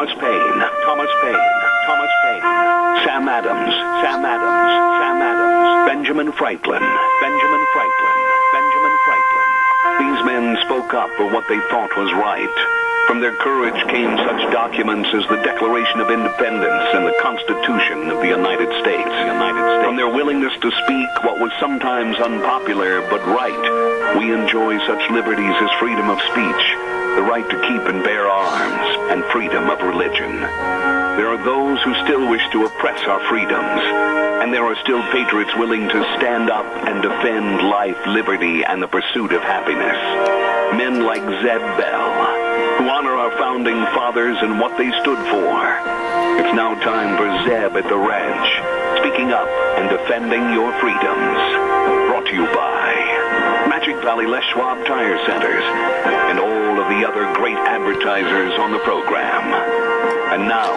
Thomas Paine, Thomas Paine, Thomas Paine, Sam Adams, Sam Adams, Sam Adams, Benjamin Franklin, Benjamin Franklin, Benjamin Franklin. These men spoke up for what they thought was right. From their courage came such documents as the Declaration of Independence and the Constitution of the United States. From their willingness to speak what was sometimes unpopular but right, we enjoy such liberties as freedom of speech, the right to keep and bear arms, and freedom of religion. There are those who still wish to oppress our freedoms, and there are still patriots willing to stand up and defend life, liberty, and the pursuit of happiness. Men like Zeb Bell, who honor our founding fathers and what they stood for. It's now time for Zeb at the Ranch, speaking up and defending your freedoms. Brought to you by Magic Valley Les Schwab Tire Centers and all of the other great advertisers on the program. And now,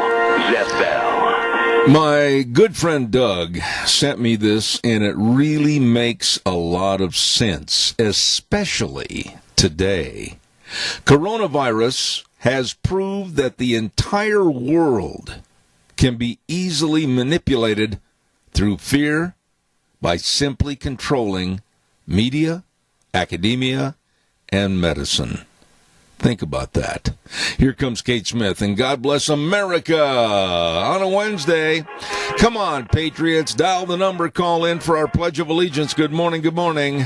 Zeb Bell. My good friend Doug sent me this, and it really makes a lot of sense, especially today. Coronavirus has proved that the entire world can be easily manipulated through fear by simply controlling media, academia, and medicine. Think about that. Here comes Kate Smith, and God bless America on a Wednesday. Come on, Patriots, dial the number, call in for our Pledge of Allegiance. Good morning, good morning.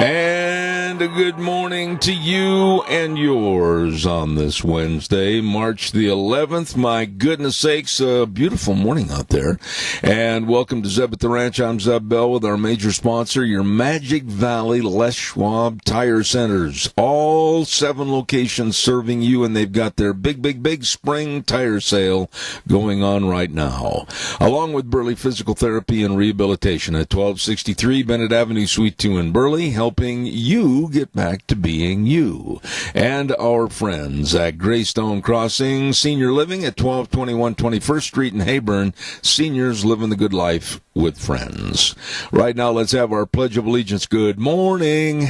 And a good morning to you and yours on this Wednesday, March the 11th. My goodness sakes, a beautiful morning out there. And welcome to Zeb at the Ranch. I'm Zeb Bell with our major sponsor, your Magic Valley Les Schwab Tire Centers. All 7 locations serving you, and they've got their big spring tire sale going on right now. Along with Burley Physical Therapy and Rehabilitation at 1263 Bennett Avenue, Suite 2 in Burley, helping you get back to being you. And our friends at Greystone Crossing Senior Living at 1221 21st Street in Hayburn. Seniors living the good life with friends. Right now, let's have our Pledge of Allegiance. Good morning.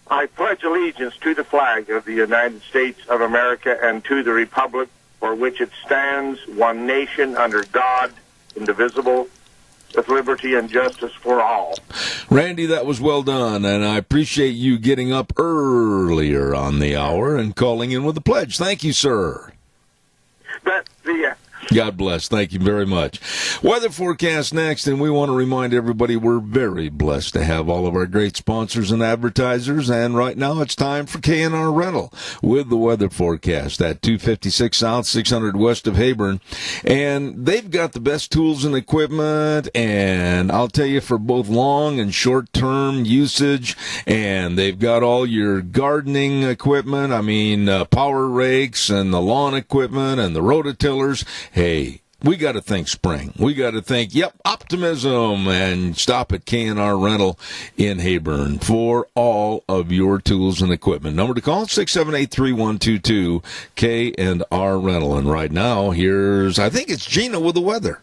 I pledge allegiance to the flag of the United States of America and to the republic for which it stands, one nation under God, indivisible, with liberty and justice for all. Randy, that was well done, and I appreciate you getting up earlier on the hour and calling in with a pledge. Thank you, sir. God bless. Thank you very much. Weather forecast next, and we want to remind everybody we're very blessed to have all of our great sponsors and advertisers, and right now it's time for K&R Rental with the weather forecast at 256 South, 600 west of Hayburn, and they've got the best tools and equipment, and I'll tell you, for both long and short-term usage, and they've got all your gardening equipment, power rakes and the lawn equipment and the rototillers. Hey, we got to think spring. We got to think, optimism, and stop at K&R Rental in Hayburn for all of your tools and equipment. Number to call, 678-3122, K&R Rental. And right now, I think it's Gina with the weather.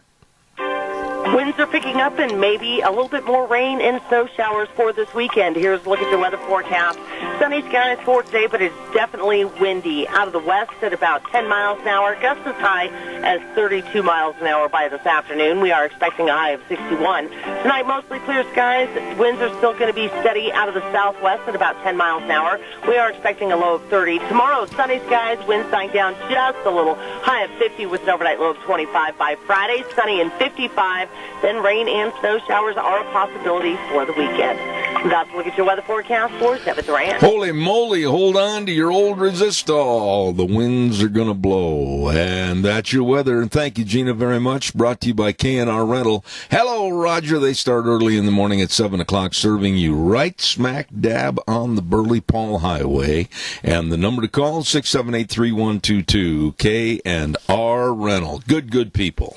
Winds are picking up and maybe a little bit more rain and snow showers for this weekend. Here's a look at your weather forecast. Sunny skies for today, but it's definitely windy. Out of the west at about 10 miles an hour, gusts as high as 32 miles an hour by this afternoon. We are expecting a high of 61. Tonight, mostly clear skies. Winds are still going to be steady out of the southwest at about 10 miles an hour. We are expecting a low of 30. Tomorrow, sunny skies, winds dying down just a little. High of 50 with an overnight low of 25. By Friday, sunny and 55. Then rain and snow showers are a possibility for the weekend. That's a look at your weather forecast for Zeb at the Ranch. Holy moly, hold on to your old resistol. The winds are going to blow. And that's your weather. And thank you, Gina, very much. Brought to you by K&R Rental. Hello, Roger. They start early in the morning at 7 o'clock, serving you right smack dab on the Burley-Paul Highway. And the number to call, 678-3122, K&R Rental. Good people.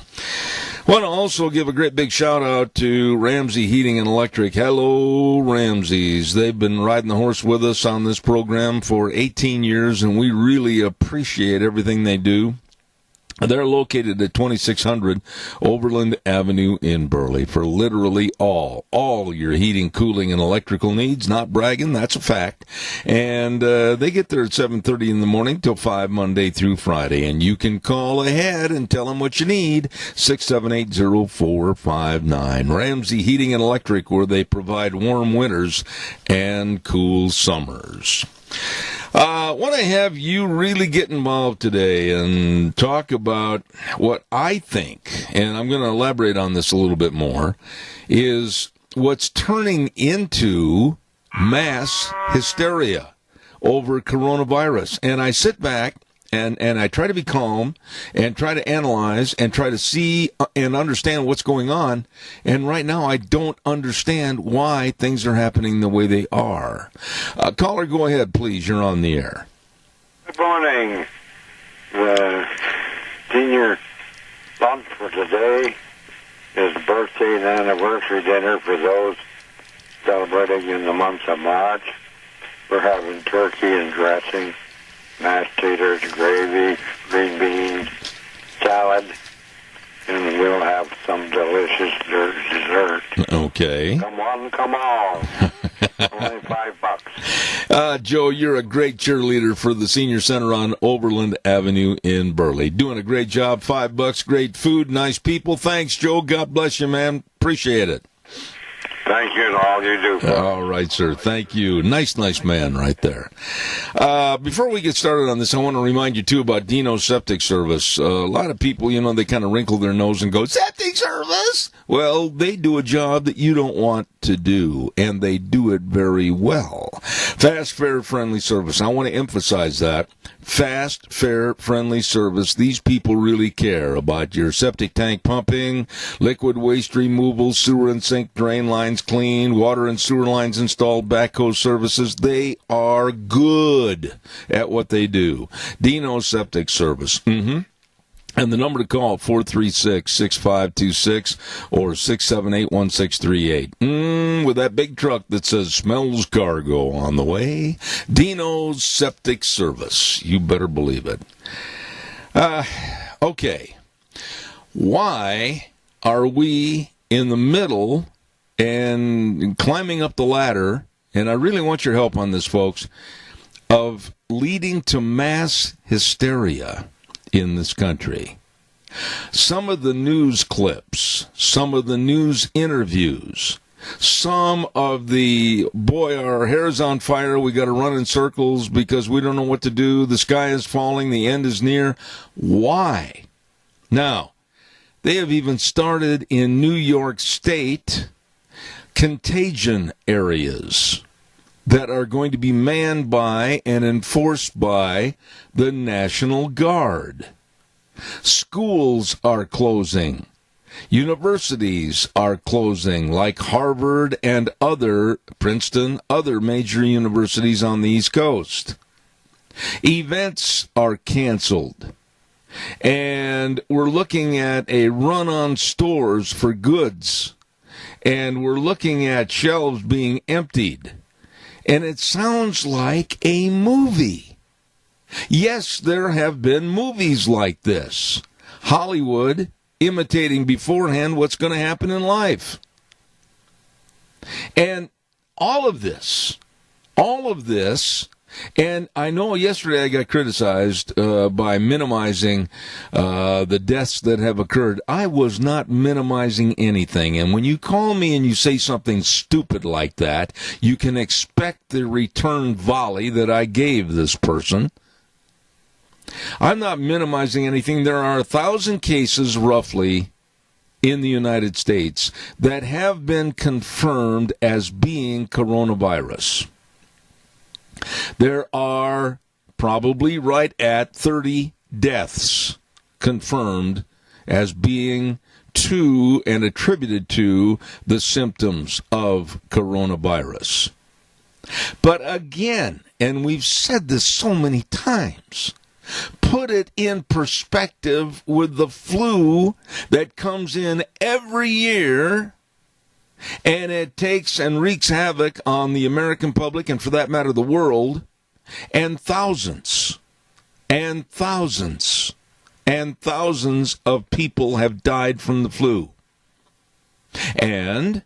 Want to also give a great big shout out to Ramsey Heating and Electric. Hello, Ramsey's. They've been riding the horse with us on this program for 18 years, and we really appreciate everything they do. They're located at 2600 Overland Avenue in Burley for literally all your heating, cooling, and electrical needs. Not bragging, that's a fact. And they get there at 7:30 in the morning till 5 Monday through Friday. And you can call ahead and tell them what you need, 678-0459. Ramsey Heating and Electric, where they provide warm winters and cool summers. I want to have you really get involved today and talk about what I think, and I'm going to elaborate on this a little bit more, is what's turning into mass hysteria over coronavirus. And I sit back and I try to be calm and try to analyze and try to see and understand what's going on. And right now, I don't understand why things are happening the way they are. Caller, go ahead, please. You're on the air. Good morning. The senior lunch for today is birthday and anniversary dinner for those celebrating in the month of March. We're having turkey and dressing, mashed taters, gravy, green beans, salad, and we'll have some delicious dessert. Okay. Come on, come on. Only $5. Joe, you're a great cheerleader for the Senior Center on Overland Avenue in Burley. Doing a great job. $5, great food, nice people. Thanks, Joe. God bless you, man. Appreciate it. Thank you and all you do. All right, sir. Thank you. Nice man right there. Before we get started on this, I want to remind you, too, about Dino's Septic Service. A lot of people, they kind of wrinkle their nose and go, septic service? Well, they do a job that you don't want to do, and they do it very well. Fast, fair, friendly service. I want to emphasize that. Fast, fair, friendly service. These people really care about your septic tank pumping, liquid waste removal, sewer and sink drain lines cleaned, water and sewer lines installed, backhoe services. They are good at what they do. Dino's Septic Service. And the number to call, 436-6526 or 678-1638. With that big truck that says smells cargo on the way. Dino's Septic Service. You better believe it. Okay. Why are we in the middle and climbing up the ladder, and I really want your help on this, folks, of leading to mass hysteria in this country? Some of the news clips, some of the news interviews, some of the, boy, our hair's on fire, we got to run in circles because we don't know what to do, the sky is falling, the end is near. Why? Now, they have even started in New York State contagion areas that are going to be manned by and enforced by the National Guard. Schools are closing. Universities are closing, like Harvard and Princeton, other major universities on the East Coast. Events are canceled. And we're looking at a run on stores for goods. And we're looking at shelves being emptied. And it sounds like a movie. Yes, there have been movies like this. Hollywood imitating beforehand what's going to happen in life. And all of this, and I know yesterday I got criticized by minimizing the deaths that have occurred. I was not minimizing anything. And when you call me and you say something stupid like that, you can expect the return volley that I gave this person. I'm not minimizing anything. There are 1,000 cases, roughly, in the United States that have been confirmed as being coronavirus. There are probably right at 30 deaths confirmed as being to and attributed to the symptoms of coronavirus. But again, and we've said this so many times, put it in perspective with the flu that comes in every year, and it takes and wreaks havoc on the American public, and for that matter, the world, and thousands and thousands of people have died from the flu. And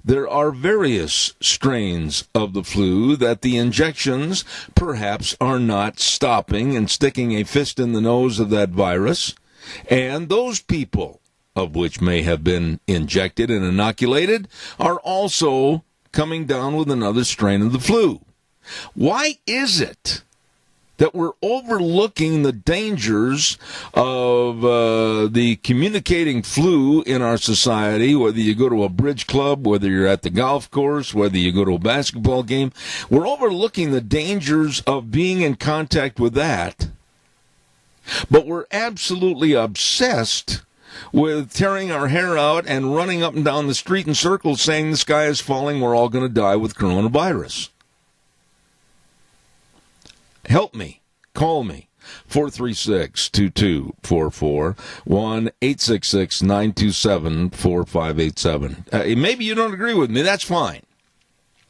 there are various strains of the flu that the injections perhaps are not stopping and sticking a fist in the nose of that virus. And those people, of which may have been injected and inoculated, are also coming down with another strain of the flu. Why is it that we're overlooking the dangers of the communicating flu in our society, whether you go to a bridge club, whether you're at the golf course, whether you go to a basketball game? We're overlooking the dangers of being in contact with that, but we're absolutely obsessed with tearing our hair out and running up and down the street in circles saying the sky is falling, we're all going to die with coronavirus. Help me. Call me. 436-2244, 1-866-927-4587. Maybe you don't agree with me. That's fine.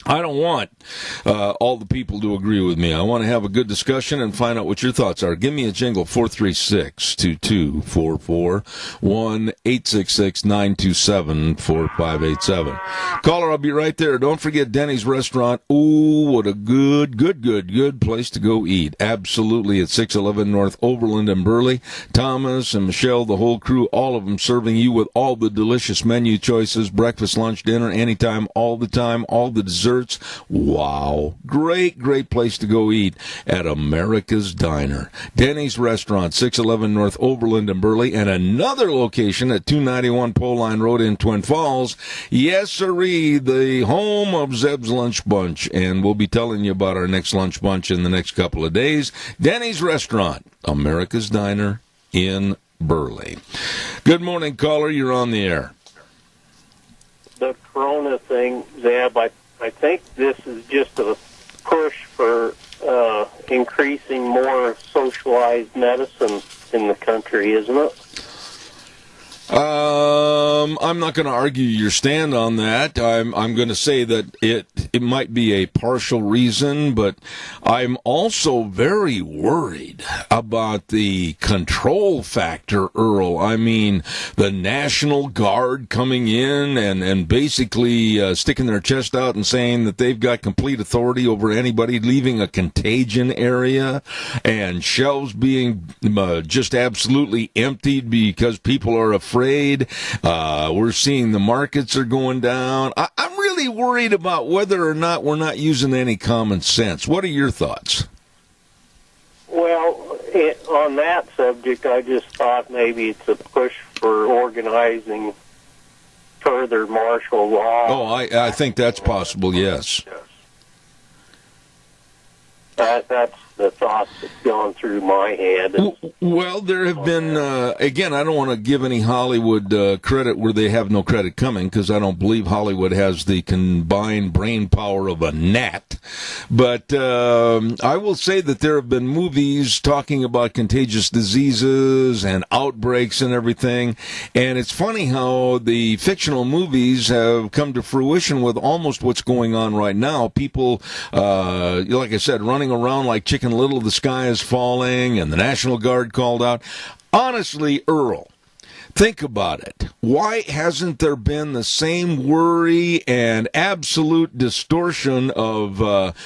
I don't want all the people to agree with me. I want to have a good discussion and find out what your thoughts are. Give me a jingle, 436-2244, 1-866-927-4587. Caller, I'll be right there. Don't forget Denny's Restaurant. Ooh, what a good place to go eat. Absolutely, at 611 North Overland and Burley. Thomas and Michelle, the whole crew, all of them serving you with all the delicious menu choices, breakfast, lunch, dinner, anytime, all the time, all the desserts. Wow. Great place to go eat at America's Diner. Denny's Restaurant, 611 North Overland and Burley, and another location at 291 Pole Line Road in Twin Falls. Yes, sirree, the home of Zeb's Lunch Bunch, and we'll be telling you about our next lunch bunch in the next couple of days. Denny's Restaurant, America's Diner in Burley. Good morning, caller. You're on the air. The corona thing, Zeb, I think this is just a push for increasing more socialized medicine in the country, isn't it? I'm not going to argue your stand on that. I'm going to say that it might be a partial reason, but I'm also very worried about the control factor, Earl. I mean, the National Guard coming in and basically sticking their chest out and saying that they've got complete authority over anybody, leaving a contagion area, and shelves being just absolutely emptied because people are afraid. We're seeing the markets are going down. I'm really worried about whether or not we're not using any common sense. What are your thoughts? Well, on that subject, I just thought maybe it's a push for organizing further martial law. Oh, I think that's possible, yes. That's the thought that's gone through my head. Well, there have been, again, I don't want to give any Hollywood credit where they have no credit coming, because I don't believe Hollywood has the combined brain power of a gnat. But I will say that there have been movies talking about contagious diseases and outbreaks and everything. And it's funny how the fictional movies have come to fruition with almost what's going on right now. People, like I said, running around like Chicken Little, the sky is falling, and the National Guard called out. Honestly, Earl, think about it. Why hasn't there been the same worry and absolute distortion of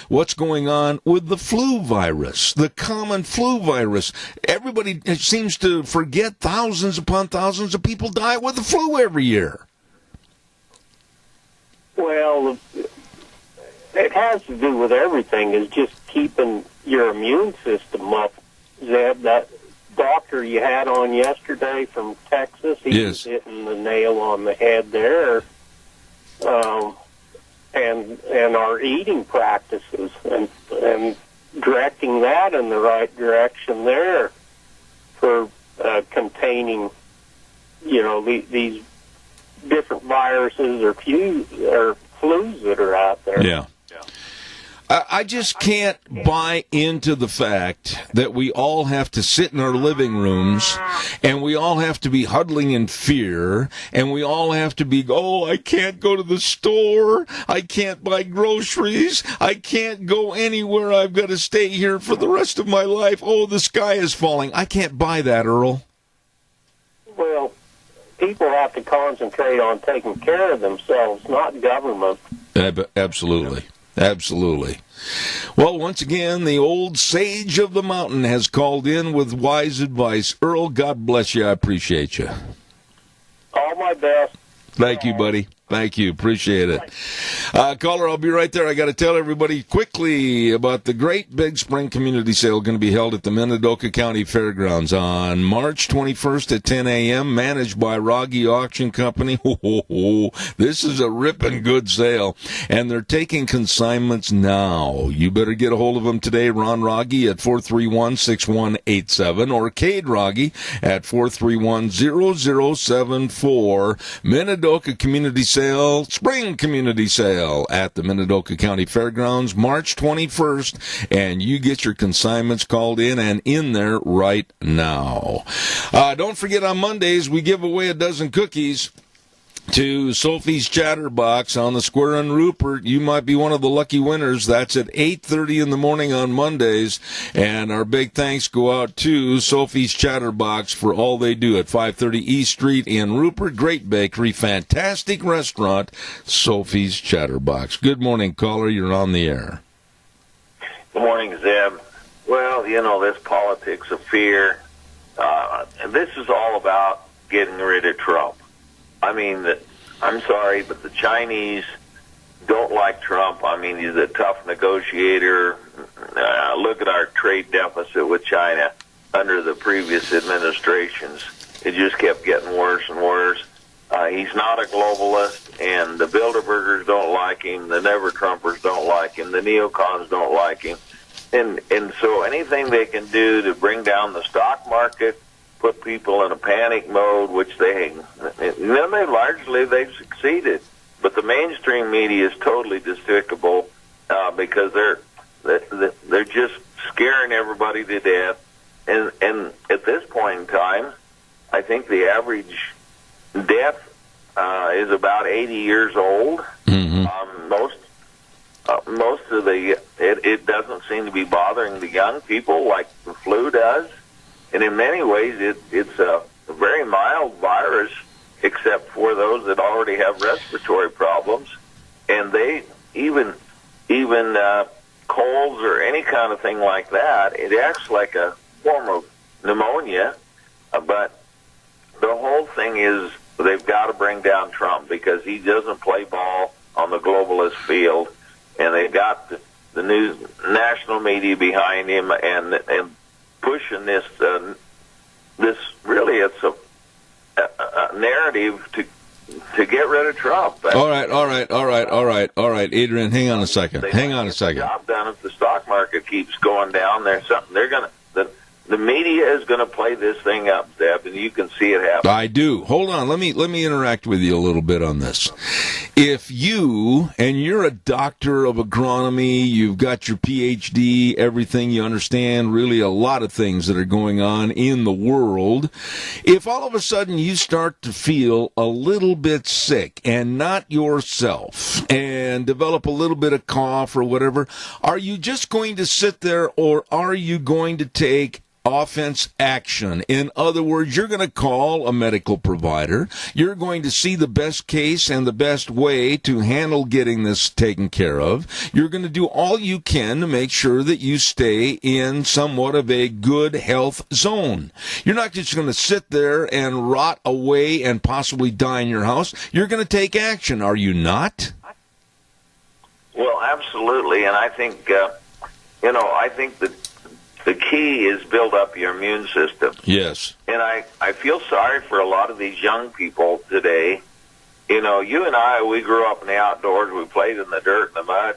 what's going on with the flu virus, the common flu virus? Everybody seems to forget thousands upon thousands of people die with the flu every year. Well, it has to do with everything, is just keeping your immune system up. Zeb, that doctor you had on yesterday from Texas, he was hitting the nail on the head there. And our eating practices and directing that in the right direction there for containing, these different viruses or flus that are out there. Yeah. I just can't buy into the fact that we all have to sit in our living rooms and we all have to be huddling in fear and we all have to be, I can't go to the store. I can't buy groceries. I can't go anywhere. I've got to stay here for the rest of my life. Oh, the sky is falling. I can't buy that, Earl. people have to concentrate on taking care of themselves, not government. Absolutely. Absolutely. Well, once again, the old sage of the mountain has called in with wise advice. Earl, God bless you. I appreciate you. All my best. Thank you, buddy. Thank you. Appreciate it. Caller, I'll be right there. I got to tell everybody quickly about the great Big Spring Community Sale going to be held at the Minidoka County Fairgrounds on March 21st at 10 a.m., managed by Rogge Auction Company. This is a ripping good sale, and they're taking consignments now. You better get a hold of them today. Ron Rogge at 431-6187 or Cade Rogge at 431-0074. Minidoka Community Sale. Spring Community Sale at the Minidoka County Fairgrounds, March 21st, and you get your consignments called in and in there right now. Don't forget, on Mondays, we give away a dozen cookies to Sophie's Chatterbox on the square in Rupert. You might be one of the lucky winners. That's at 8:30 in the morning on Mondays. And our big thanks go out to Sophie's Chatterbox for all they do at 530 East Street in Rupert. Great bakery, fantastic restaurant, Sophie's Chatterbox. Good morning, caller. You're on the air. Good morning, Zeb. Well, this politics of fear, and this is all about getting rid of Trump. I mean, I'm sorry, but the Chinese don't like Trump. I mean, he's a tough negotiator. Look at our trade deficit with China under the previous administrations. It just kept getting worse and worse. He's not a globalist, and the Bilderbergers don't like him. The Never-Trumpers don't like him. The neocons don't like him. And so anything they can do to bring down the stock market, put people in a panic mode, which they've succeeded. But the mainstream media is totally despicable because they're just scaring everybody to death. And at this point in time, I think the average death is about 80 years old. Mm-hmm. Most of it doesn't seem to be bothering the young people like the flu does. And in many ways, it's a very mild virus, except for those that already have respiratory problems. And they even colds or any kind of thing like that, it acts like a form of pneumonia. But the whole thing is they've got to bring down Trump because he doesn't play ball on the globalist field, and they've got the news, national media behind him, and pushing this really it's a narrative to get rid of Trump. All right, Adrian, hang on a second. The job done if the stock market keeps going down. There's something they're gonna. The media is going to play this thing up, Deb, and you can see it happen. I do. Hold on. Let me interact with you a little bit on this. If you're a doctor of agronomy, you've got your PhD, everything, you understand really a lot of things that are going on in the world. If all of a sudden you start to feel a little bit sick and not yourself and develop a little bit of cough or whatever, are you just going to sit there, or are you going to take offense action? In other words, you're going to call a medical provider. You're going to see the best case and the best way to handle getting this taken care of. You're going to do all you can to make sure that you stay in somewhat of a good health zone. You're not just going to sit there and rot away and possibly die in your house. You're going to take action, are you not? Well, absolutely, and I think I think that the key is build up your immune system. Yes. And I feel sorry for a lot of these young people today. You and I, we grew up in the outdoors. We played in the dirt and the mud,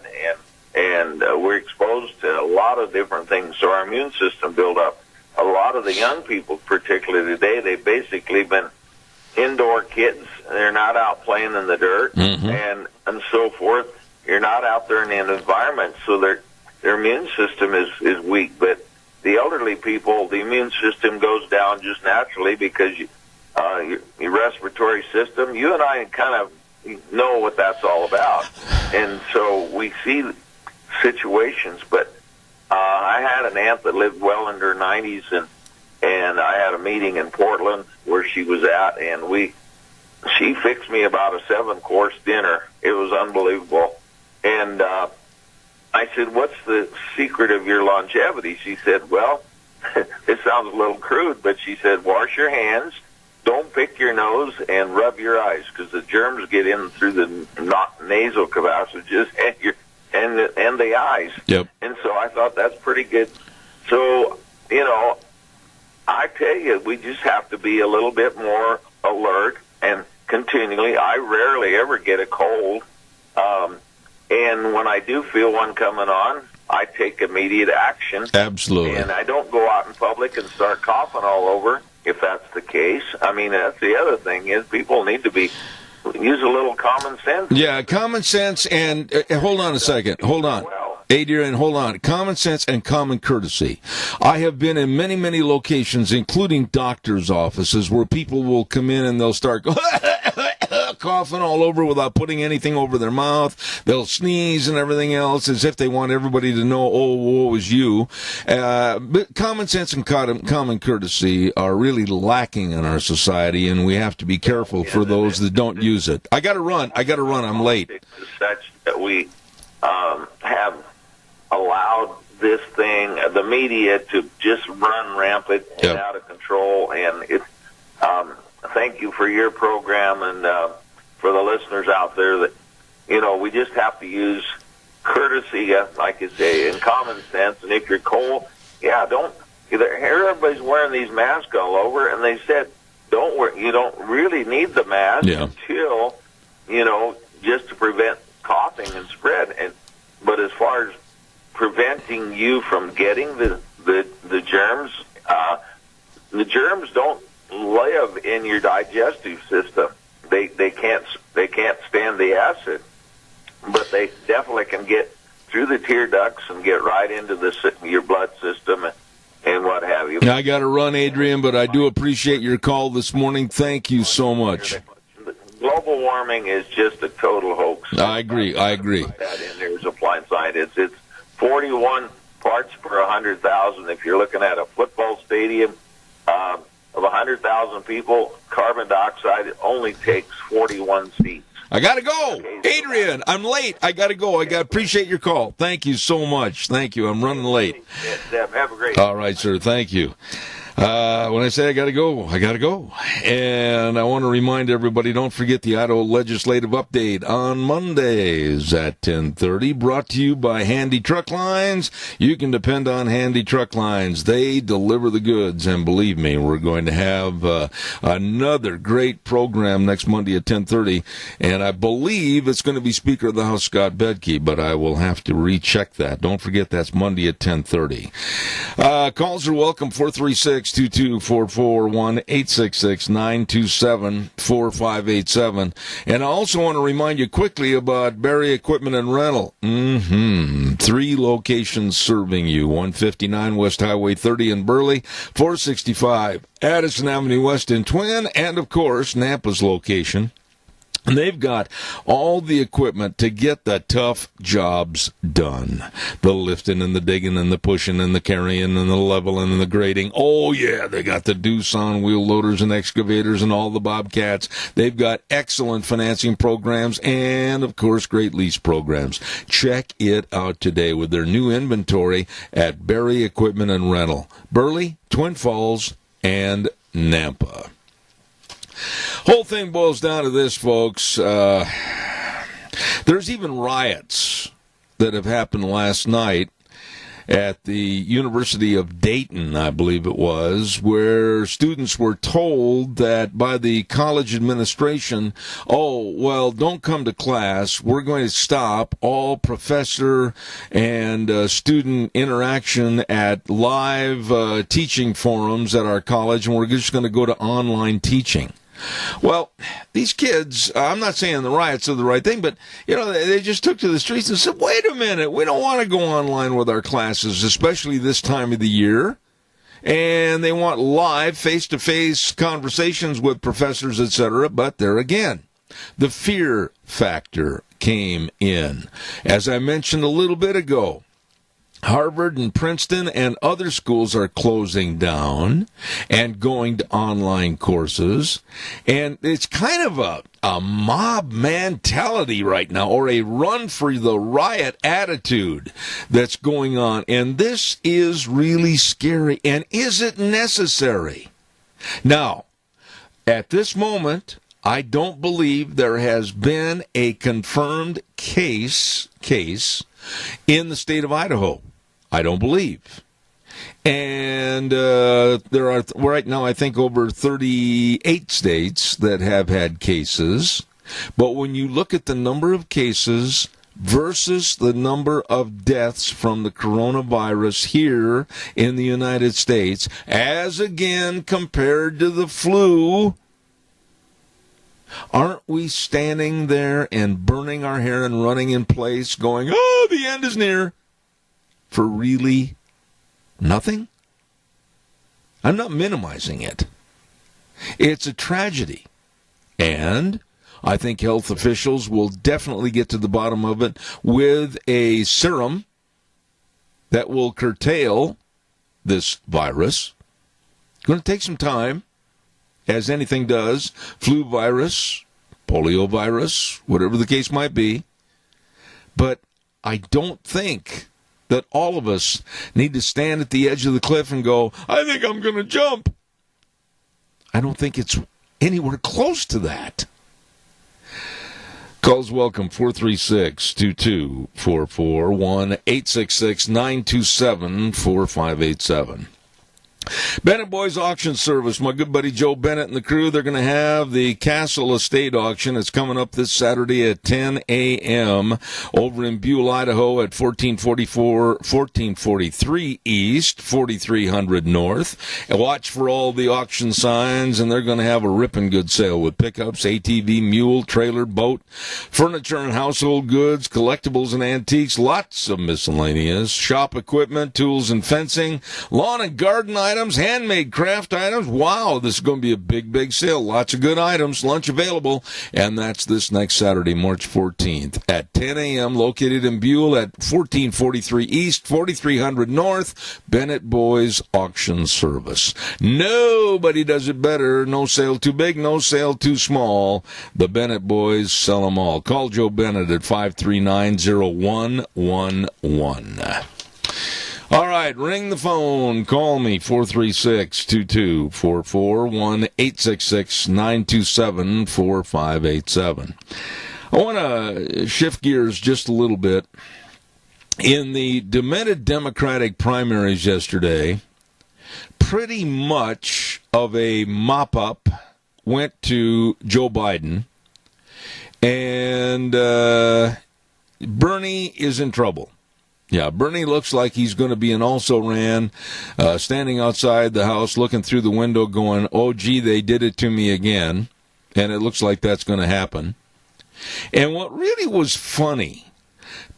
and we're exposed to a lot of different things. So our immune system built up. A lot of the young people, particularly today, they've basically been indoor kids. They're not out playing in the dirt and so forth. You're not out there in the environment, so their immune system is weak. But the elderly people, the immune system goes down just naturally because your respiratory system, you and I kind of know what that's all about. And so we see situations, but I had an aunt that lived well into her 90s, and I had a meeting in Portland where she was at, and we she fixed me about a 7-course dinner. It was unbelievable. And I said, what's the secret of your longevity? She said, well, it sounds a little crude, but she said, wash your hands, don't pick your nose, and rub your eyes, because the germs get in through the nasal passages and the eyes. Yep. And so I thought that's pretty good. So, I tell you, we just have to be a little bit more alert and continually. I rarely ever get a cold. And when I do feel one coming on, I take immediate action. Absolutely. And I don't go out in public and start coughing all over, if that's the case. I mean, that's the other thing is people need to use a little common sense. Yeah, common sense and hold on a second. Hold on. Adrian, hold on. Common sense and common courtesy. I have been in many, many locations, including doctors' offices, where people will come in and they'll start coughing all over without putting anything over their mouth. They'll sneeze and everything else as if they want everybody to know, oh, woe is you. But common sense and common courtesy are really lacking in our society, and we have to be careful for those that don't use it. I got to run. I'm late. Such that we have allowed this thing, the media, to just run rampant and out of control. And thank you for your program and for the listeners out there that, we just have to use courtesy, like you say, and common sense. And if you're cold, everybody's wearing these masks all over, and they said, you don't really need the mask until, just to prevent coughing and spread. But as far as preventing you from getting the germs, the germs don't live in your digestive system. They can't stand the acid, but they definitely can get through the tear ducts and get right into your blood system and what have you. I got to run, Adrian, but I do appreciate your call this morning. Thank you so much. Global warming is just a total hoax. I agree. That in there is a blind side. It's 41 parts per 100,000. If you're looking at a football stadium of 100,000 people, carbon dioxide only takes 41 seats. I got to go. Adrian, I'm late. I got to go. I appreciate your call. Thank you so much. Thank you. I'm running late. Deb, have a great day. All right, sir. Thank you. When I say I got to go, I got to go. And I want to remind everybody, don't forget the Idaho Legislative Update on Mondays at 10:30, brought to you by Handy Truck Lines. You can depend on Handy Truck Lines. They deliver the goods, and believe me, we're going to have another great program next Monday at 10:30, and I believe it's going to be Speaker of the House Scott Bedke, but I will have to recheck that. Don't forget that's Monday at 10:30. Calls are welcome, 436-2244, 1-866-927-4587. And I also want to remind you quickly about Barry Equipment and Rental. 3 locations serving you. 159 West Highway 30 in Burley, 465 Addison Avenue West in Twin, and, of course, Nampa's location. And they've got all the equipment to get the tough jobs done. The lifting and the digging and the pushing and the carrying and the leveling and the grading. Oh, yeah, they got the Doosan wheel loaders and excavators and all the Bobcats. They've got excellent financing programs and, of course, great lease programs. Check it out today with their new inventory at Barry Equipment and Rental. Burley, Twin Falls, and Nampa. Whole thing boils down to this, folks. There's even riots that have happened last night at the University of Dayton, I believe it was, where students were told that by the college administration, oh, well, don't come to class. We're going to stop all professor and student interaction at live teaching forums at our college, and we're just going to go to online teaching. Well, these kids, I'm not saying the riots are the right thing, but, they just took to the streets and said, wait a minute, we don't want to go online with our classes, especially this time of the year. And they want live, face-to-face conversations with professors, etc. But there again, the fear factor came in. As I mentioned a little bit ago, Harvard and Princeton and other schools are closing down and going to online courses. And it's kind of a mob mentality right now, or a run for the riot attitude that's going on. And this is really scary. And is it necessary? Now, at this moment, I don't believe there has been a confirmed case in the state of Idaho. I don't believe. And there are right now, I think, over 38 states that have had cases. But when you look at the number of cases versus the number of deaths from the coronavirus here in the United States, as again compared to the flu, aren't we standing there and burning our hair and running in place going, oh, the end is near, for really nothing? I'm not minimizing it. It's a tragedy. And I think health officials will definitely get to the bottom of it with a serum that will curtail this virus. It's going to take some time, as anything does. Flu virus, polio virus, whatever the case might be. But I don't think that all of us need to stand at the edge of the cliff and go, I think I'm going to jump. I don't think it's anywhere close to that. Calls welcome, 436-2244, 1-866-927-4587. Bennett Boys Auction Service, my good buddy Joe Bennett and the crew, they're going to have the Castle Estate Auction. It's coming up this Saturday at 10 a.m. over in Buell, Idaho at 1443 East, 4300 North. And watch for all the auction signs, and they're going to have a ripping good sale with pickups, ATV, mule, trailer, boat, furniture and household goods, collectibles and antiques, lots of miscellaneous, shop equipment, tools and fencing, lawn and garden items, handmade craft items. Wow, this is going to be a big, big sale. Lots of good items, lunch available. And that's this next Saturday, March 14th at 10 a.m., located in Buell at 1443 East, 4300 North, Bennett Boys Auction Service. Nobody does it better. No sale too big, no sale too small. The Bennett Boys sell them all. Call Joe Bennett at 539-0111. All right, ring the phone. Call me, 436-2244, 1-866-927-4587. I want to shift gears just a little bit. In the demented Democratic primaries yesterday, pretty much of a mop-up went to Joe Biden, and Bernie is in trouble. Yeah, Bernie looks like he's going to be an also-ran, standing outside the house, looking through the window, going, oh, gee, they did it to me again. And it looks like that's going to happen. And what really was funny,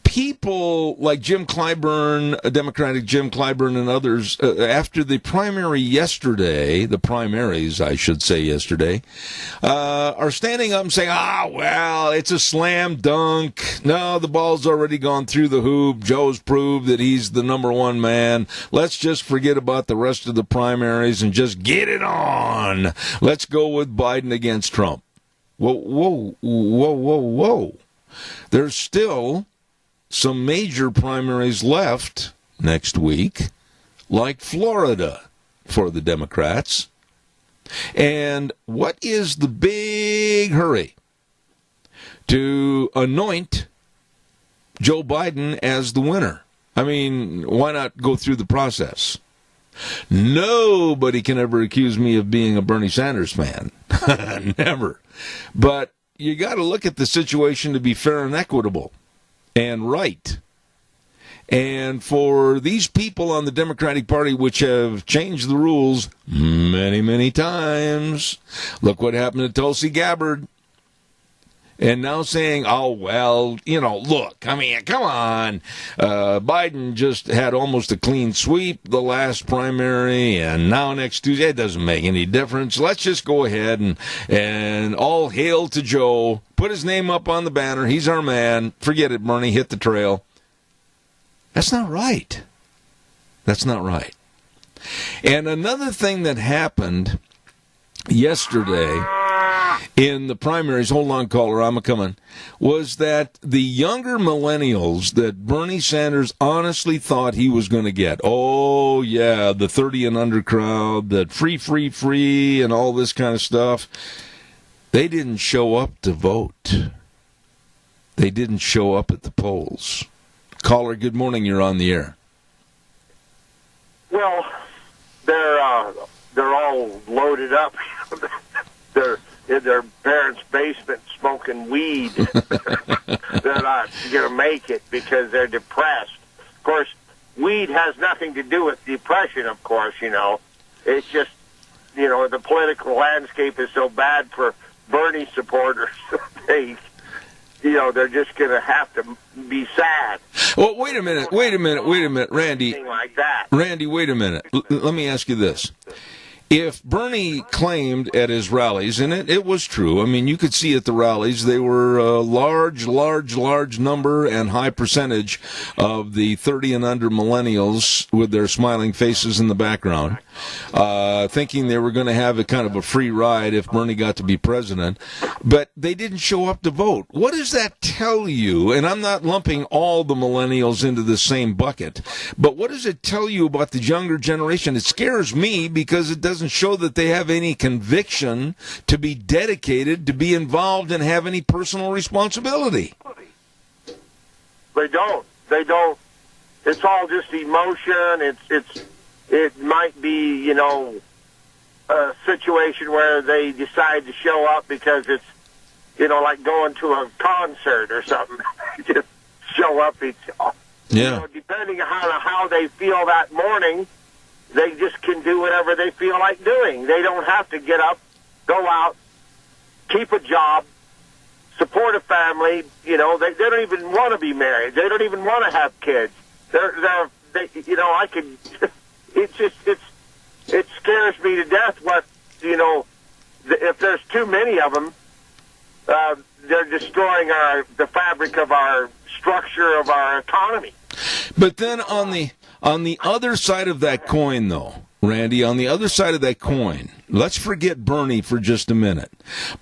people like Jim Clyburn, Democratic Jim Clyburn and others, after the primaries, I should say yesterday, are standing up and saying, well, it's a slam dunk. No, the ball's already gone through the hoop. Joe's proved that he's the number one man. Let's just forget about the rest of the primaries and just get it on. Let's go with Biden against Trump. Whoa. There's still some major primaries left next week, like Florida for the Democrats. And what is the big hurry to anoint Joe Biden as the winner? I mean, why not go through the process? Nobody can ever accuse me of being a Bernie Sanders fan. Never. But you got to look at the situation to be fair and equitable and right. And for these people on the Democratic Party, which have changed the rules many, many times, look what happened to Tulsi Gabbard. And now saying, look, I mean, come on. Biden just had almost a clean sweep the last primary, and now next Tuesday, it doesn't make any difference. Let's just go ahead and all hail to Joe. Put his name up on the banner. He's our man. Forget it, Bernie. Hit the trail. That's not right. That's not right. And another thing that happened yesterday in the primaries, hold on, caller, I'm a-coming, was that the younger millennials that Bernie Sanders honestly thought he was going to get, oh, yeah, the 30 and under crowd, that free, and all this kind of stuff, they didn't show up to vote. They didn't show up at the polls. Caller, good morning, you're on the air. Well, they're all loaded up. They're in their parents' basement smoking weed. They're not going to make it because they're depressed. Of course, weed has nothing to do with depression, of course, you know. It's just, you know, the political landscape is so bad for Bernie supporters. They're just going to have to be sad. Well, wait a minute, Randy. Like that. Randy, wait a minute. Let me ask you this. If Bernie claimed at his rallies, and it was true, I mean, you could see at the rallies, they were a large number and high percentage of the 30 and under millennials with their smiling faces in the background, thinking they were going to have a kind of a free ride if Bernie got to be president, but they didn't show up to vote. What does that tell you? And I'm not lumping all the millennials into the same bucket, but what does it tell you about the younger generation? It scares me because it doesn't show that they have any conviction to be dedicated, to be involved, and have any personal responsibility. They don't. It's all just emotion. It might be, you know, a situation where they decide to show up because it's, you know, like going to a concert or something. Just show up. Yeah. You know, depending on how they feel that morning, they just can do whatever they feel like doing. They don't have to get up, go out, keep a job, support a family. You know, they don't even want to be married. They don't even want to have kids. It scares me to death what, you know, if there's too many of them, they're destroying the fabric of our structure of our economy. But then on the other side of that coin, though, Randy, on the other side of that coin, let's forget Bernie for just a minute.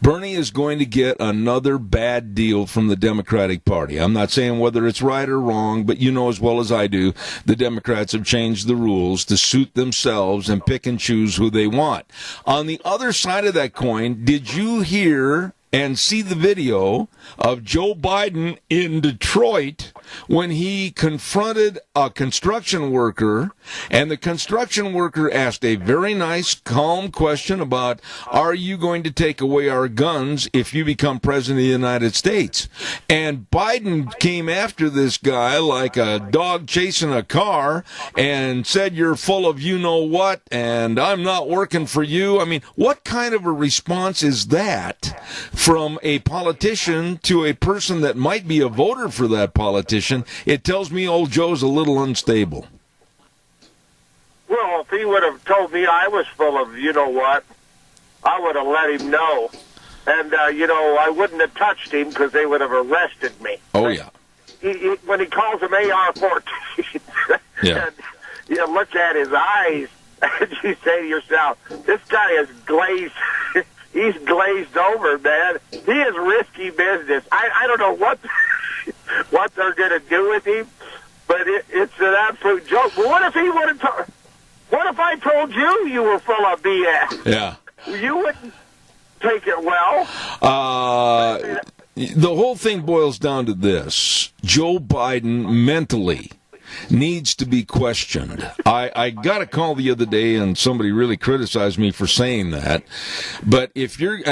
Bernie is going to get another bad deal from the Democratic Party. I'm not saying whether it's right or wrong, but you know as well as I do, the Democrats have changed the rules to suit themselves and pick and choose who they want. On the other side of that coin, did you hear and see the video of Joe Biden in Detroit when he confronted a construction worker, and the construction worker asked a very nice, calm question about, are you going to take away our guns if you become president of the United States? And Biden came after this guy like a dog chasing a car and said, you're full of you-know-what, and I'm not working for you. I mean, what kind of a response is that from a politician to a person that might be a voter for that politician? It tells me old Joe's a little unstable. Well, if he would have told me I was full of you-know-what, I would have let him know. And, I wouldn't have touched him because they would have arrested me. Oh, yeah. When he calls him AR-14, yeah. And you look at his eyes, and you say to yourself, this guy is glazed. He's glazed over, man. He is risky business. I don't know what they're going to do with him, but it's an absolute joke. But what if he would have what if I told you were full of BS? Yeah. You wouldn't take it well. The whole thing boils down to this. Joe Biden mentally needs to be questioned. I got a call the other day and somebody really criticized me for saying that. But I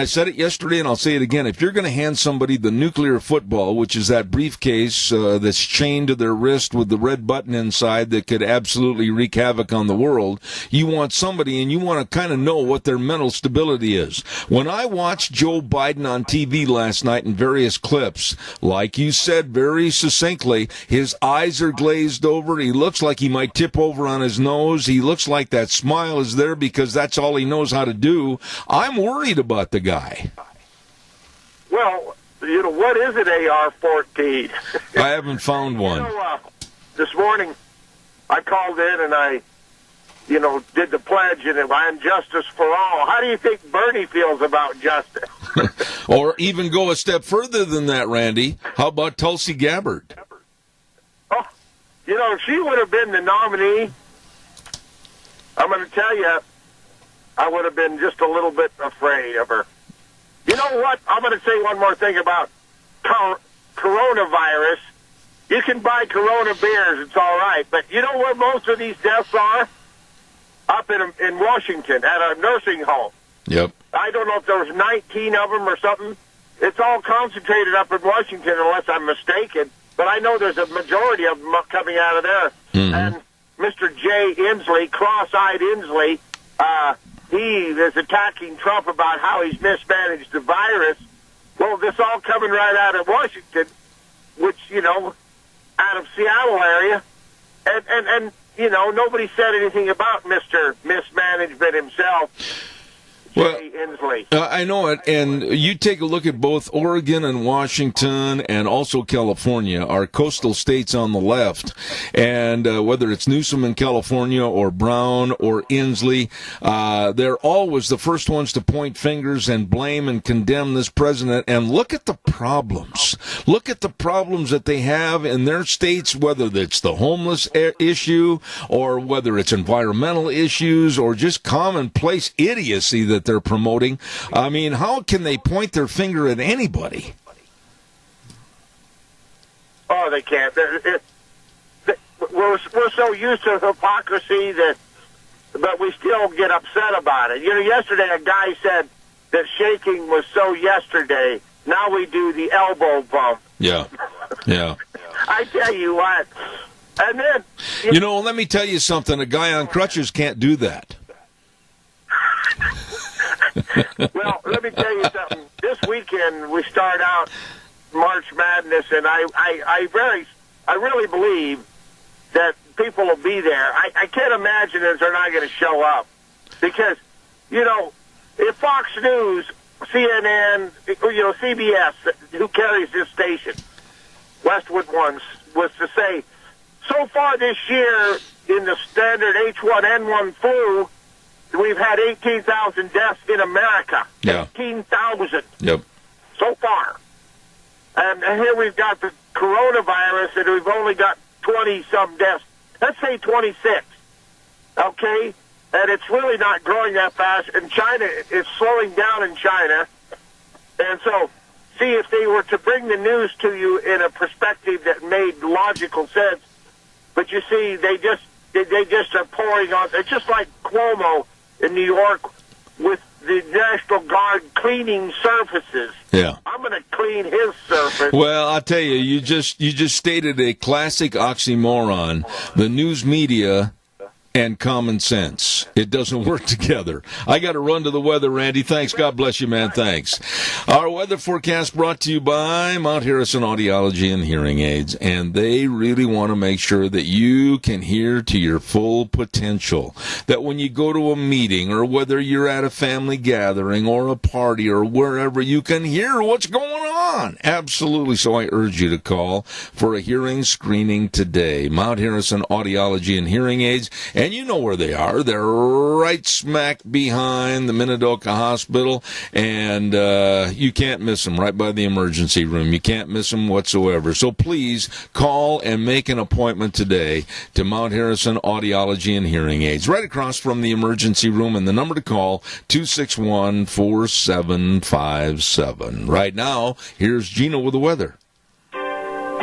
said it yesterday and I'll say it again, if you're going to hand somebody the nuclear football, which is that briefcase that's chained to their wrist with the red button inside that could absolutely wreak havoc on the world, you want somebody and you want to kind of know what their mental stability is. When I watched Joe Biden on TV last night in various clips, like you said very succinctly, his eyes are glazed over. He looks like he might tip over on his nose. He looks like that smile is there because that's all he knows how to do. I'm worried about the guy. Well, what is an AR-14? I haven't found one. This morning I called in and I did the pledge and I'm justice for all. How do you think Bernie feels about justice? Or even go a step further than that, Randy. How about Tulsi Gabbard? Oh, if she would have been the nominee, I'm going to tell you, I would have been just a little bit afraid of her. You know what? I'm going to say one more thing about coronavirus. You can buy Corona beers, it's all right. But you know where most of these deaths are? Up in Washington at a nursing home. Yep. I don't know if there was 19 of them or something. It's all concentrated up in Washington, unless I'm mistaken. But I know there's a majority of them coming out of there. Mm-hmm. And Mr. Jay Inslee, cross-eyed Inslee, he is attacking Trump about how he's mismanaged the virus. Well, this all coming right out of Washington, which, out of Seattle area. And nobody said anything about Mr. Mismanagement himself. Well, Inslee. I know it, and you take a look at both Oregon and Washington and also California, our coastal states on the left, and whether it's Newsom in California or Brown or Inslee, they're always the first ones to point fingers and blame and condemn this president. And look at the problems. Look at the problems that they have in their states, whether it's the homeless issue or whether it's environmental issues or just commonplace idiocy that they're promoting. I mean, how can they point their finger at anybody? Oh, they can't. We're so used to hypocrisy but we still get upset about it. Yesterday a guy said that shaking was so yesterday. Now we do the elbow bump. Yeah. I tell you what. And then... let me tell you something. A guy on crutches can't do that. Well, let me tell you something. This weekend we start out March Madness, and I really believe that people will be there. I can't imagine that they're not going to show up because, if Fox News, CNN, CBS, who carries this station, Westwood ones, was to say, so far this year in the standard H1N1 flu, we've had 18,000 deaths in America. Yeah. 18,000. Yep. So far. And here we've got the coronavirus, and we've only got 20-some deaths. Let's say 26. Okay? And it's really not growing that fast. And China is slowing down in China. And so, see, if they were to bring the news to you in a perspective that made logical sense, but you see, they just are pouring on. It's just like Cuomo in New York with the National Guard cleaning surfaces. Yeah. I'm going to clean his surface. Well, I'll tell you, you just stated a classic oxymoron. The news media and common sense. It doesn't work together. I got to run to the weather, Randy. Thanks. God bless you, man. Thanks. Our weather forecast brought to you by Mount Harrison Audiology and Hearing Aids, and they really want to make sure that you can hear to your full potential. That when you go to a meeting or whether you're at a family gathering or a party or wherever, you can hear what's going on. Absolutely. So I urge you to call for a hearing screening today. Mount Harrison Audiology and Hearing Aids. And you know where they are. They're right smack behind the Minidoka Hospital, and you can't miss them, right by the emergency room. You can't miss them whatsoever. So please call and make an appointment today to Mount Harrison Audiology and Hearing Aids, right across from the emergency room, and the number to call, 261-4757. Right now, here's Gina with the weather.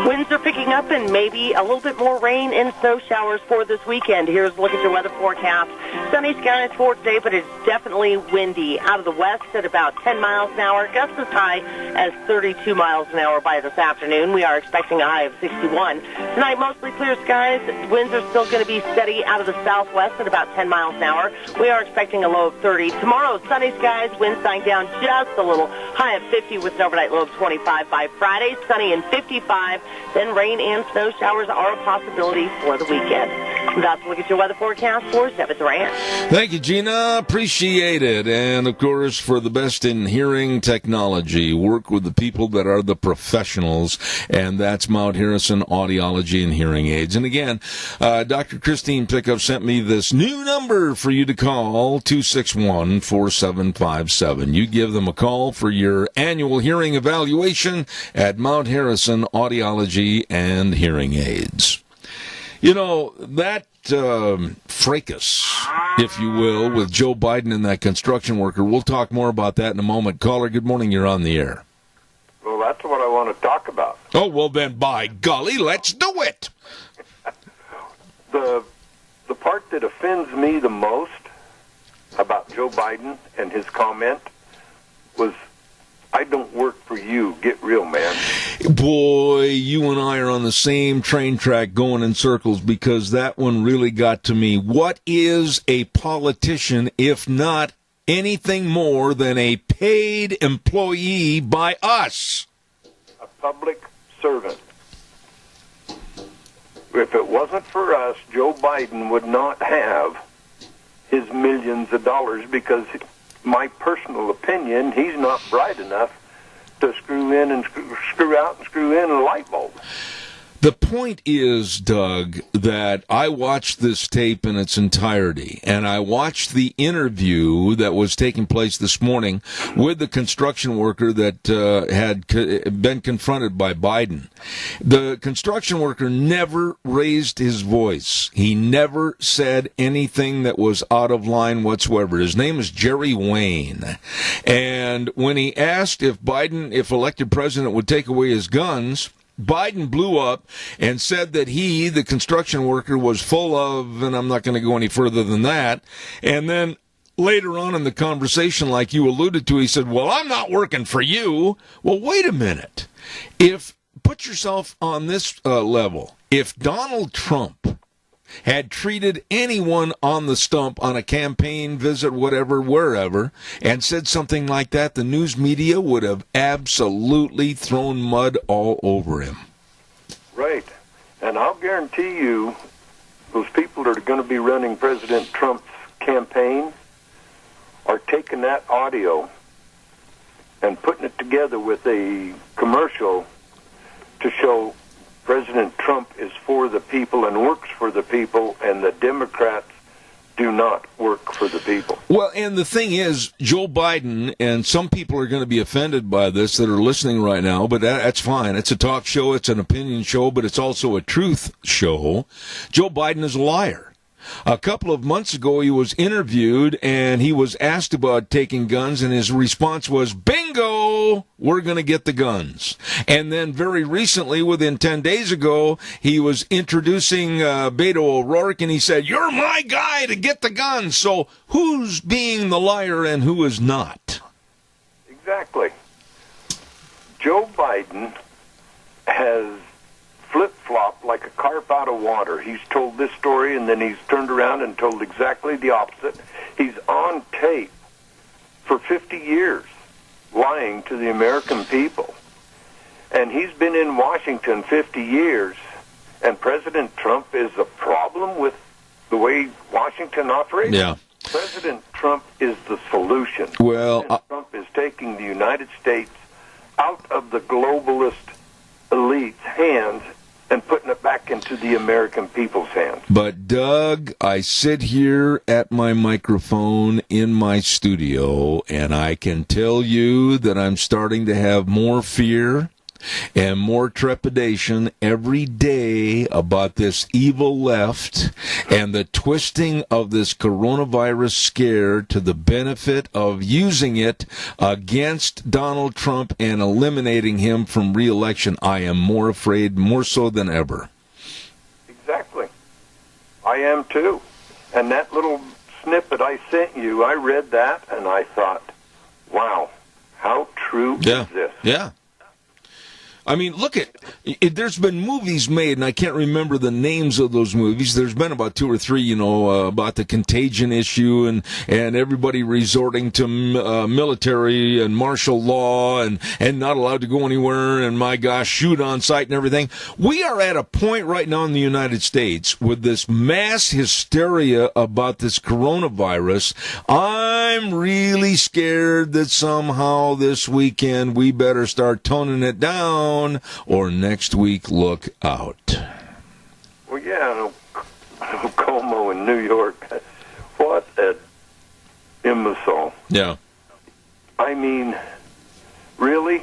Winds are picking up and maybe a little bit more rain and snow showers for this weekend. Here's a look at your weather forecast. Sunny skies for today, but it's definitely windy. Out of the west at about 10 miles an hour, gusts as high as 32 miles an hour by this afternoon. We are expecting a high of 61. Tonight, mostly clear skies. Winds are still going to be steady out of the southwest at about 10 miles an hour. We are expecting a low of 30. Tomorrow, sunny skies, winds dying down just a little. High of 50 with an overnight low of 25. By Friday, sunny and 55. Then rain and snow showers are a possibility for the weekend. That's a look at your weather forecast for 7th Ranch. Thank you, Gina. Appreciate it. And, of course, for the best in hearing technology, work with the people that are the professionals, and that's Mount Harrison Audiology and Hearing Aids. And, again, Dr. Christine Pickup sent me this new number for you to call, 261-4757. You give them a call for your annual hearing evaluation at Mount Harrison Audiology and Hearing Aids. You know, that fracas, if you will, with Joe Biden and that construction worker, we'll talk more about that in a moment. Caller, good morning. You're on the air. Well, that's what I want to talk about. Oh, well, then, by golly, let's do it. The part that offends me the most about Joe Biden and his comment was, I don't work for you. Get real, man. Boy, you and I are on the same train track going in circles, because that one really got to me. What is a politician if not anything more than a paid employee by us? A public servant. If it wasn't for us, Joe Biden would not have his millions of dollars, because my personal opinion, he's not bright enough to screw in and screw out and screw in a light bulb. The point is, Doug, that I watched this tape in its entirety, and I watched the interview that was taking place this morning with the construction worker that had been confronted by Biden. The construction worker never raised his voice. He never said anything that was out of line whatsoever. His name is Jerry Wayne. And when he asked if Biden, if elected president, would take away his guns, Biden blew up and said that he, the construction worker, was full of, and I'm not going to go any further than that. And then later on in the conversation, like you alluded to, he said, well, I'm not working for you. Well, wait a minute. Put yourself on this level. If Donald Trump had treated anyone on the stump on a campaign visit, whatever, wherever, and said something like that, the news media would have absolutely thrown mud all over him. Right. And I'll guarantee you, those people that are going to be running President Trump's campaign are taking that audio and putting it together with a commercial to show President Trump is for the people and works for the people, and the Democrats do not work for the people. Well, and the thing is, Joe Biden, and some people are going to be offended by this that are listening right now, but that's fine. It's a talk show, it's an opinion show, but it's also a truth show. Joe Biden is a liar. A couple of months ago, he was interviewed, and he was asked about taking guns, and his response was, bingo, we're going to get the guns. And then very recently, within 10 days ago, he was introducing Beto O'Rourke, and he said, you're my guy to get the guns. So who's being the liar and who is not? Exactly. Joe Biden has flip-flop like a carp out of water. He's told this story, and then he's turned around and told exactly the opposite. He's on tape for 50 years lying to the American people. And he's been in Washington 50 years, and President Trump is a problem with the way Washington operates. Yeah. President Trump is the solution. Well, President Trump is taking the United States out of the globalist elite's hands and putting it back into the American people's hands. But, Doug, I sit here at my microphone in my studio, and I can tell you that I'm starting to have more fear and more trepidation every day about this evil left and the twisting of this coronavirus scare to the benefit of using it against Donald Trump and eliminating him from re-election. I am more afraid, more so than ever. Exactly. I am too. And that little snippet I sent you, I read that and I thought, wow, how true is this? Yeah. I mean, look at it. There's been movies made, and I can't remember the names of those movies. There's been about 2 or 3, about the contagion issue and everybody resorting to military and martial law and not allowed to go anywhere and, my gosh, shoot on sight and everything. We are at a point right now in the United States with this mass hysteria about this coronavirus. I'm really scared that somehow this weekend we better start toning it down, or next week look out. Well, yeah, Como in New York. What an imbecile. Yeah. I mean, really?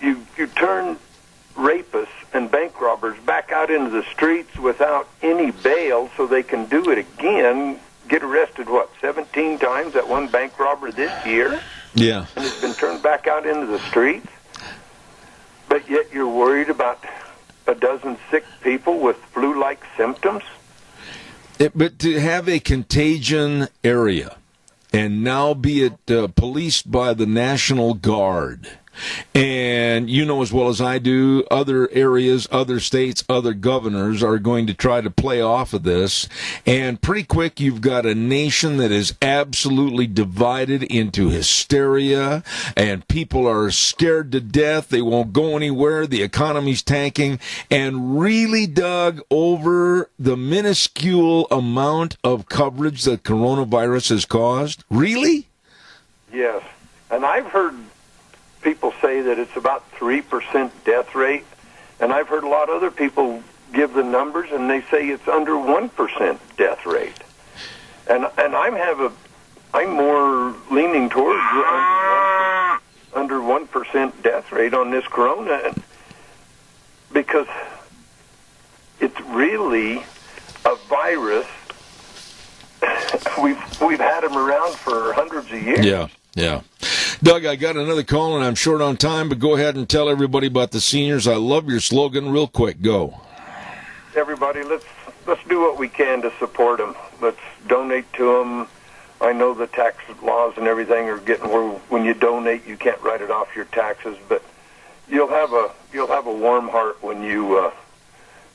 You turn rapists and bank robbers back out into the streets without any bail so they can do it again, get arrested, 17 times, that one bank robber this year? Yeah. And it's been turned back out into the streets? But yet you're worried about a dozen sick people with flu-like symptoms? But to have a contagion area and now be it policed by the National Guard, and you know as well as I do, other areas, other states, other governors are going to try to play off of this, and pretty quick you've got a nation that is absolutely divided into hysteria, and people are scared to death, they won't go anywhere, the economy's tanking, and really, Doug, over the minuscule amount of coverage that coronavirus has caused? Really? Yes, and I've heard people say that it's about 3% death rate, and I've heard a lot of other people give the numbers, and they say it's under 1% death rate. And I'm more leaning towards under 1% death rate on this corona, because it's really a virus. We've had them around for hundreds of years. Yeah. Doug, I got another call, and I'm short on time, but go ahead and tell everybody about the seniors. I love your slogan. Real quick, go. Everybody, let's do what we can to support them. Let's donate to them. I know the tax laws and everything are getting where when you donate, you can't write it off your taxes, but you'll have a warm heart when you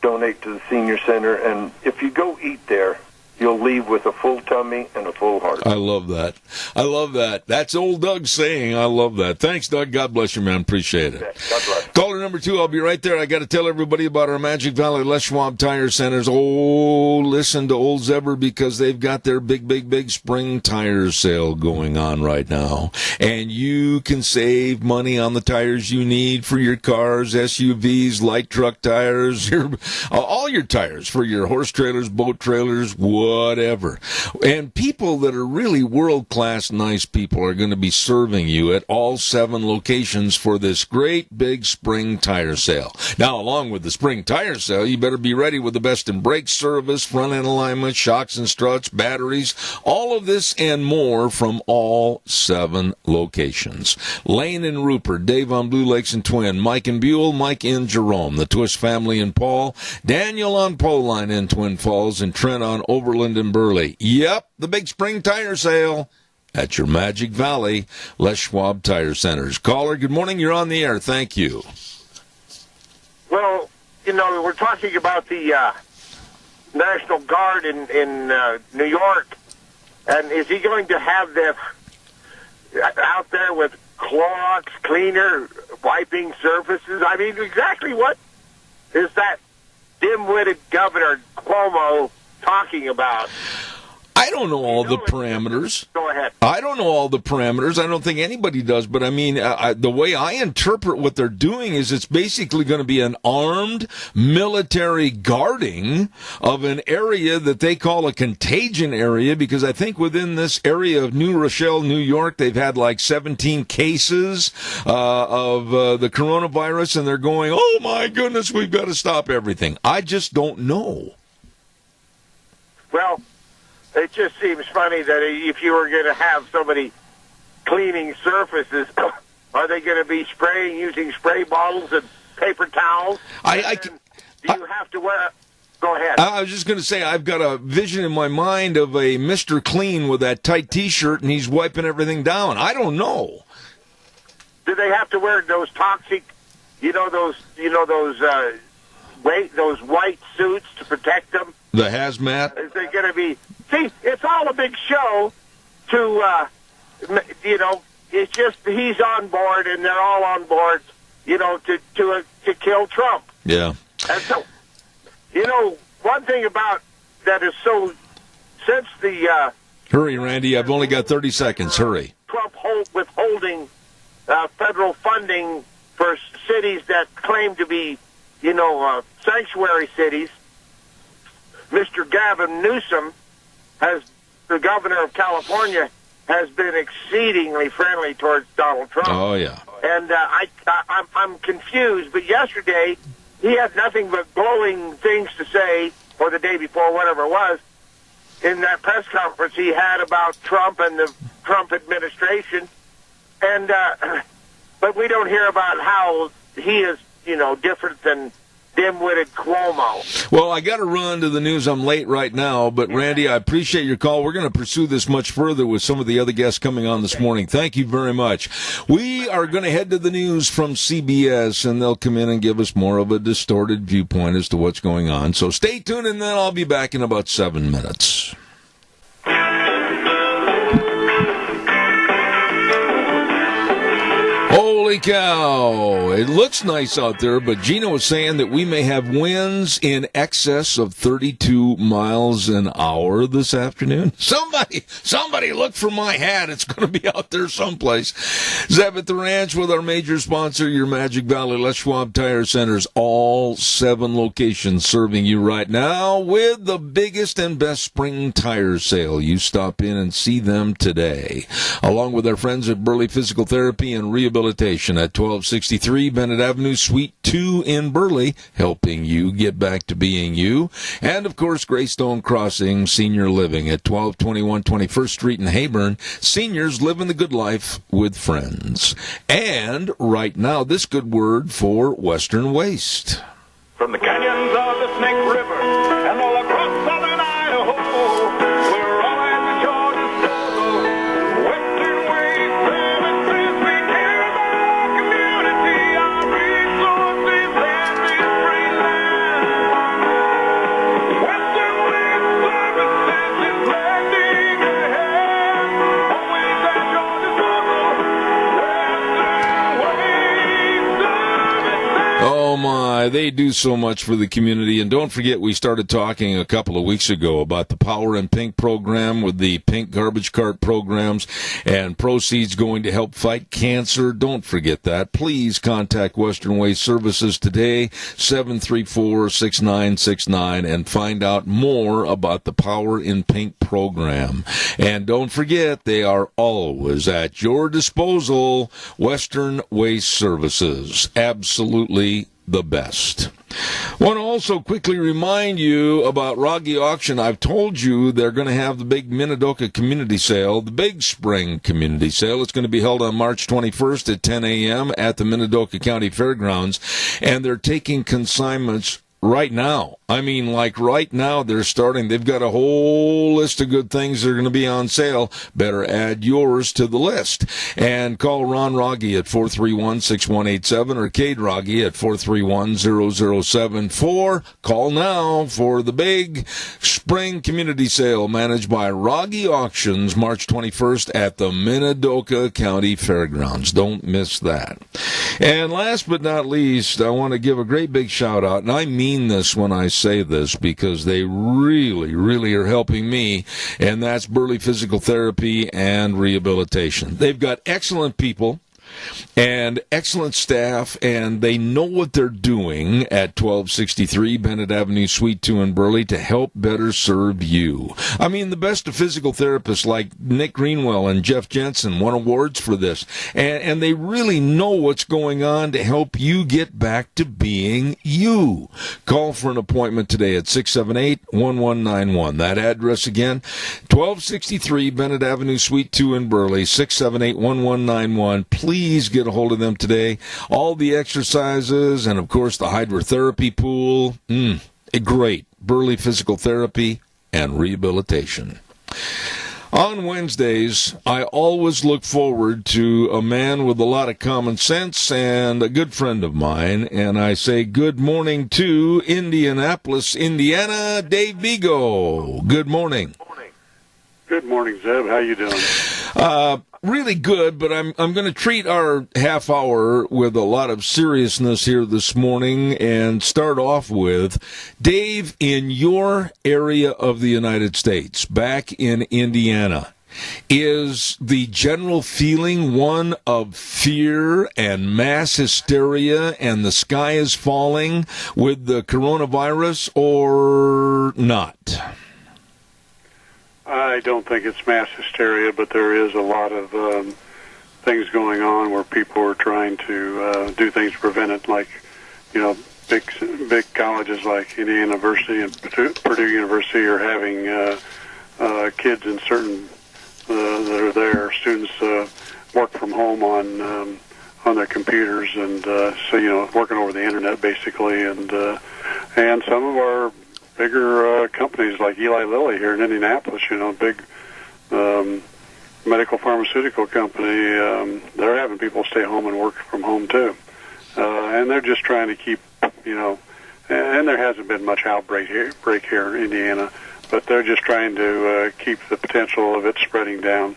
donate to the senior center, and if you go eat there, you'll leave with a full tummy and a full heart. I love that. That's old Doug's saying. I love that. Thanks, Doug. God bless you, man. Appreciate it. Yeah, God bless. Caller number 2, I'll be right there. I got to tell everybody about our Magic Valley Les Schwab Tire Centers. Oh, listen to Old Zebra, because they've got their big spring tire sale going on right now. And you can save money on the tires you need for your cars, SUVs, light truck tires, all your tires for your horse trailers, boat trailers, whatever. And people that are really world-class nice people are going to be serving you at all 7 locations for this great big spring tire sale. Now, along with the spring tire sale, you better be ready with the best in brake service, front-end alignment, shocks and struts, batteries, all of this and more from all 7 locations. Lane and Rupert, Dave on Blue Lakes and Twin, Mike and Buell, Mike in Jerome, the Twist family in Paul, Daniel on Poline in Twin Falls, and Trent on Overland and Burley. Yep, the big spring tire sale at your Magic Valley Les Schwab Tire Centers. Caller, good morning. You're on the air. Thank you. Well, we're talking about the National Guard in New York, and is he going to have them out there with Clorox cleaner wiping surfaces? I mean, exactly what is that dim-witted Governor Cuomo talking about? I don't know all the parameters. Go ahead. I don't know all the parameters. I don't think anybody does. But, I mean, the way I interpret what they're doing is it's basically going to be an armed military guarding of an area that they call a contagion area, because I think within this area of New Rochelle, New York, they've had like 17 cases of the coronavirus, and they're going, oh, my goodness, we've got to stop everything. I just don't know. Well, it just seems funny that if you were going to have somebody cleaning surfaces, are they going to be spraying using spray bottles and paper towels? Do you have to wear... Go ahead. I was just going to say, I've got a vision in my mind of a Mr. Clean with that tight T-shirt, and he's wiping everything down. I don't know. Do they have to wear those toxic those white suits to protect them. The hazmat. Is there going to be? See, it's all a big show. It's just he's on board, and they're all on board. To kill Trump. Yeah. And so, one thing about that is so since the hurry, Randy. I've only got 30 seconds. Hurry. Trump withholding federal funding for cities that claim to be, sanctuary cities. Mr. Gavin Newsom, the governor of California, has been exceedingly friendly towards Donald Trump. Oh, yeah. And I'm confused, but yesterday he had nothing but glowing things to say, or the day before, whatever it was, in that press conference he had about Trump and the Trump administration. And but we don't hear about how he is, different than dim-witted Cuomo. Well, I got to run to the news. I'm late right now, but Randy, I appreciate your call. We're going to pursue this much further with some of the other guests coming on this morning. Thank you very much. We are going to head to the news from CBS, and they'll come in and give us more of a distorted viewpoint as to what's going on. So stay tuned, and then I'll be back in about 7 minutes. Holy cow. It looks nice out there, but Gina was saying that we may have winds in excess of 32 miles an hour this afternoon. Somebody look for my hat. It's going to be out there someplace. Zeb at the Ranch with our major sponsor, your Magic Valley Les Schwab Tire Centers. All 7 locations serving you right now with the biggest and best spring tire sale. You stop in and see them today. Along with our friends at Burley Physical Therapy and Rehabilitation at 1263 Bennett Avenue, Suite 2 in Burley, helping you get back to being you. And, of course, Greystone Crossing Senior Living at 1221 21st Street in Hayburn. Seniors living the good life with friends. And right now, this good word for Western Waste. From the canyons of the Snake River and all across southern Idaho, we're all at the shore disposal. Western Waste Services, we care about our community, our resources, and this free land. Western Waste Services is lending a hand, always at your disposal. Western Waste Services. Oh, my, they do so much for the community. And don't forget, we started talking a couple of weeks ago about the Power in Pink program with the pink garbage cart programs and proceeds going to help fight cancer. Don't forget that. Please contact Western Waste Services today, 734-6969, and find out more about the Power in Pink program. And don't forget, they are always at your disposal. Western Waste Services. Absolutely the best. Want to also quickly remind you about Rogge Auction. I've told you they're going to have the big Minidoka Community Sale, the big spring community sale. It's going to be held on March 21st at 10 a.m. at the Minidoka County Fairgrounds, and they're taking consignments right now. I mean, like right now they're starting. They've got a whole list of good things that are going to be on sale. Better add yours to the list. And call Ron Rogge at 431-6187 or Cade Rogge at 431-0074. Call now for the big spring community sale managed by Rogge Auctions, March 21st at the Minidoka County Fairgrounds. Don't miss that. And last but not least, I want to give a great big shout out, and I mean this when I say this because they really, really are helping me, and that's Burley Physical Therapy and Rehabilitation. They've got excellent people and excellent staff, and they know what they're doing at 1263 Bennett Avenue, Suite 2 in Burley to help better serve you. I mean, the best of physical therapists like Nick Greenwell and Jeff Jensen won awards for this, and they really know what's going on to help you get back to being you. Call for an appointment today at 678-1191. That address again, 1263 Bennett Avenue, Suite 2 in Burley, 678-1191. Please get a hold of them today. All the exercises and, of course, the hydrotherapy pool. Great. Burley Physical Therapy and Rehabilitation. On Wednesdays, I always look forward to a man with a lot of common sense and a good friend of mine, and I say good morning to Indianapolis, Indiana, Dave Vigo. Good morning. Good morning, Zeb. How you doing? Really good, but I'm going to treat our half hour with a lot of seriousness here this morning and start off with, Dave, in your area of the United States, back in Indiana, is the general feeling one of fear and mass hysteria and the sky is falling with the coronavirus or not? I don't think it's mass hysteria, but there is a lot of things going on where people are trying to do things to prevent it, like, big colleges like Indiana University and Purdue University are having kids in certain that are there, students work from home on their computers, and working over the internet basically, and some of our bigger companies like Eli Lilly here in Indianapolis, big medical pharmaceutical company, they're having people stay home and work from home too. And they're just trying to keep, and there hasn't been much outbreak here in Indiana, but they're just trying to keep the potential of it spreading down.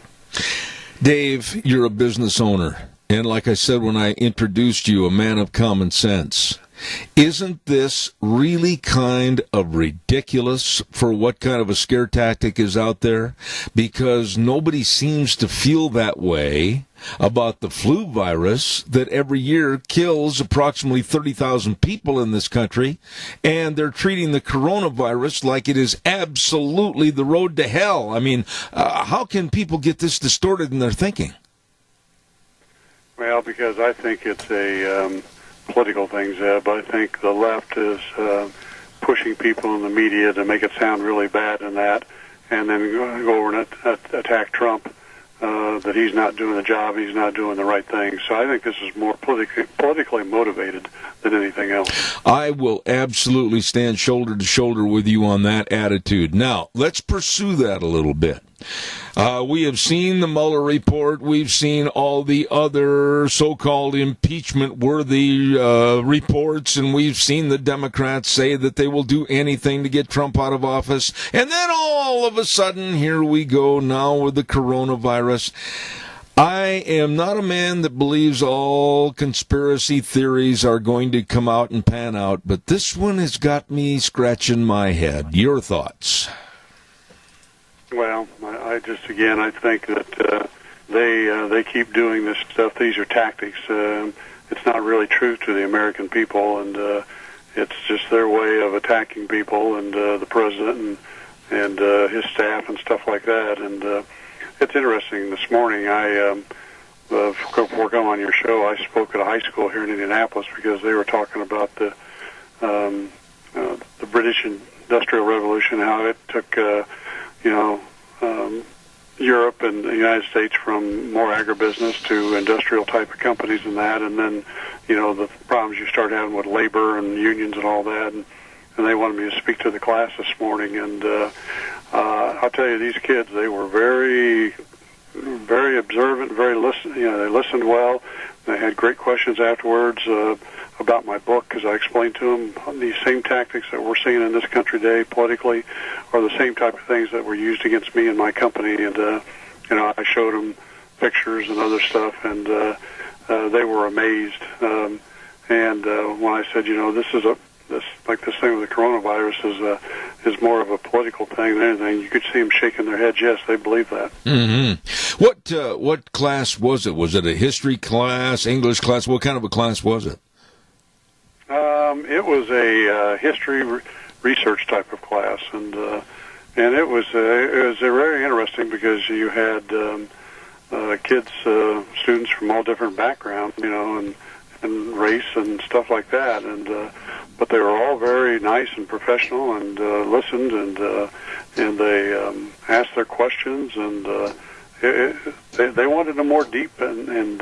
Dave, you're a business owner, and like I said when I introduced you, a man of common sense. Isn't this really kind of ridiculous for what kind of a scare tactic is out there? Because nobody seems to feel that way about the flu virus that every year kills approximately 30,000 people in this country, and they're treating the coronavirus like it is absolutely the road to hell. I mean, how can people get this distorted in their thinking? Well, because I think it's a political thing, Zeb. I think the left is pushing people in the media to make it sound really bad in that, and then go over and attack Trump, that he's not doing the job, he's not doing the right thing. So I think this is more politically motivated than anything else. I will absolutely stand shoulder to shoulder with you on that attitude. Now, let's pursue that a little bit. We have seen the Mueller report. We've seen all the other so-called impeachment-worthy reports, and we've seen the Democrats say that they will do anything to get Trump out of office. And then all of a sudden, here we go now with the coronavirus. I am not a man that believes all conspiracy theories are going to come out and pan out, but this one has got me scratching my head. Your thoughts? Well, I think that they keep doing this stuff. These are tactics. It's not really truth to the American people, and it's just their way of attacking people and the president and his staff and stuff like that. And it's interesting. This morning, before coming on your show, I spoke at a high school here in Indianapolis because they were talking about the British Industrial Revolution, how it took Europe and the United States from more agribusiness to industrial type of companies and that, and then, the problems you start having with labor and unions and all that, and they wanted me to speak to the class this morning, and I'll tell you, these kids, they were very, very observant, very they listened well. They had great questions afterwards about my book, because I explained to them these same tactics that we're seeing in this country today politically are the same type of things that were used against me and my company. And, I showed them pictures and other stuff, and they were amazed. And when I said, this thing with the coronavirus is more of a political thing than anything, you could see them shaking their heads. Yes, they believe that. Mm-hmm. What class was it? Was it a history class, English class? What kind of a class was it? It was a history research type of class, and it was very interesting because you had kids, students from all different backgrounds, and race and stuff like that, and but they were all very nice and professional, and listened, and they asked their questions, and they wanted a more deep and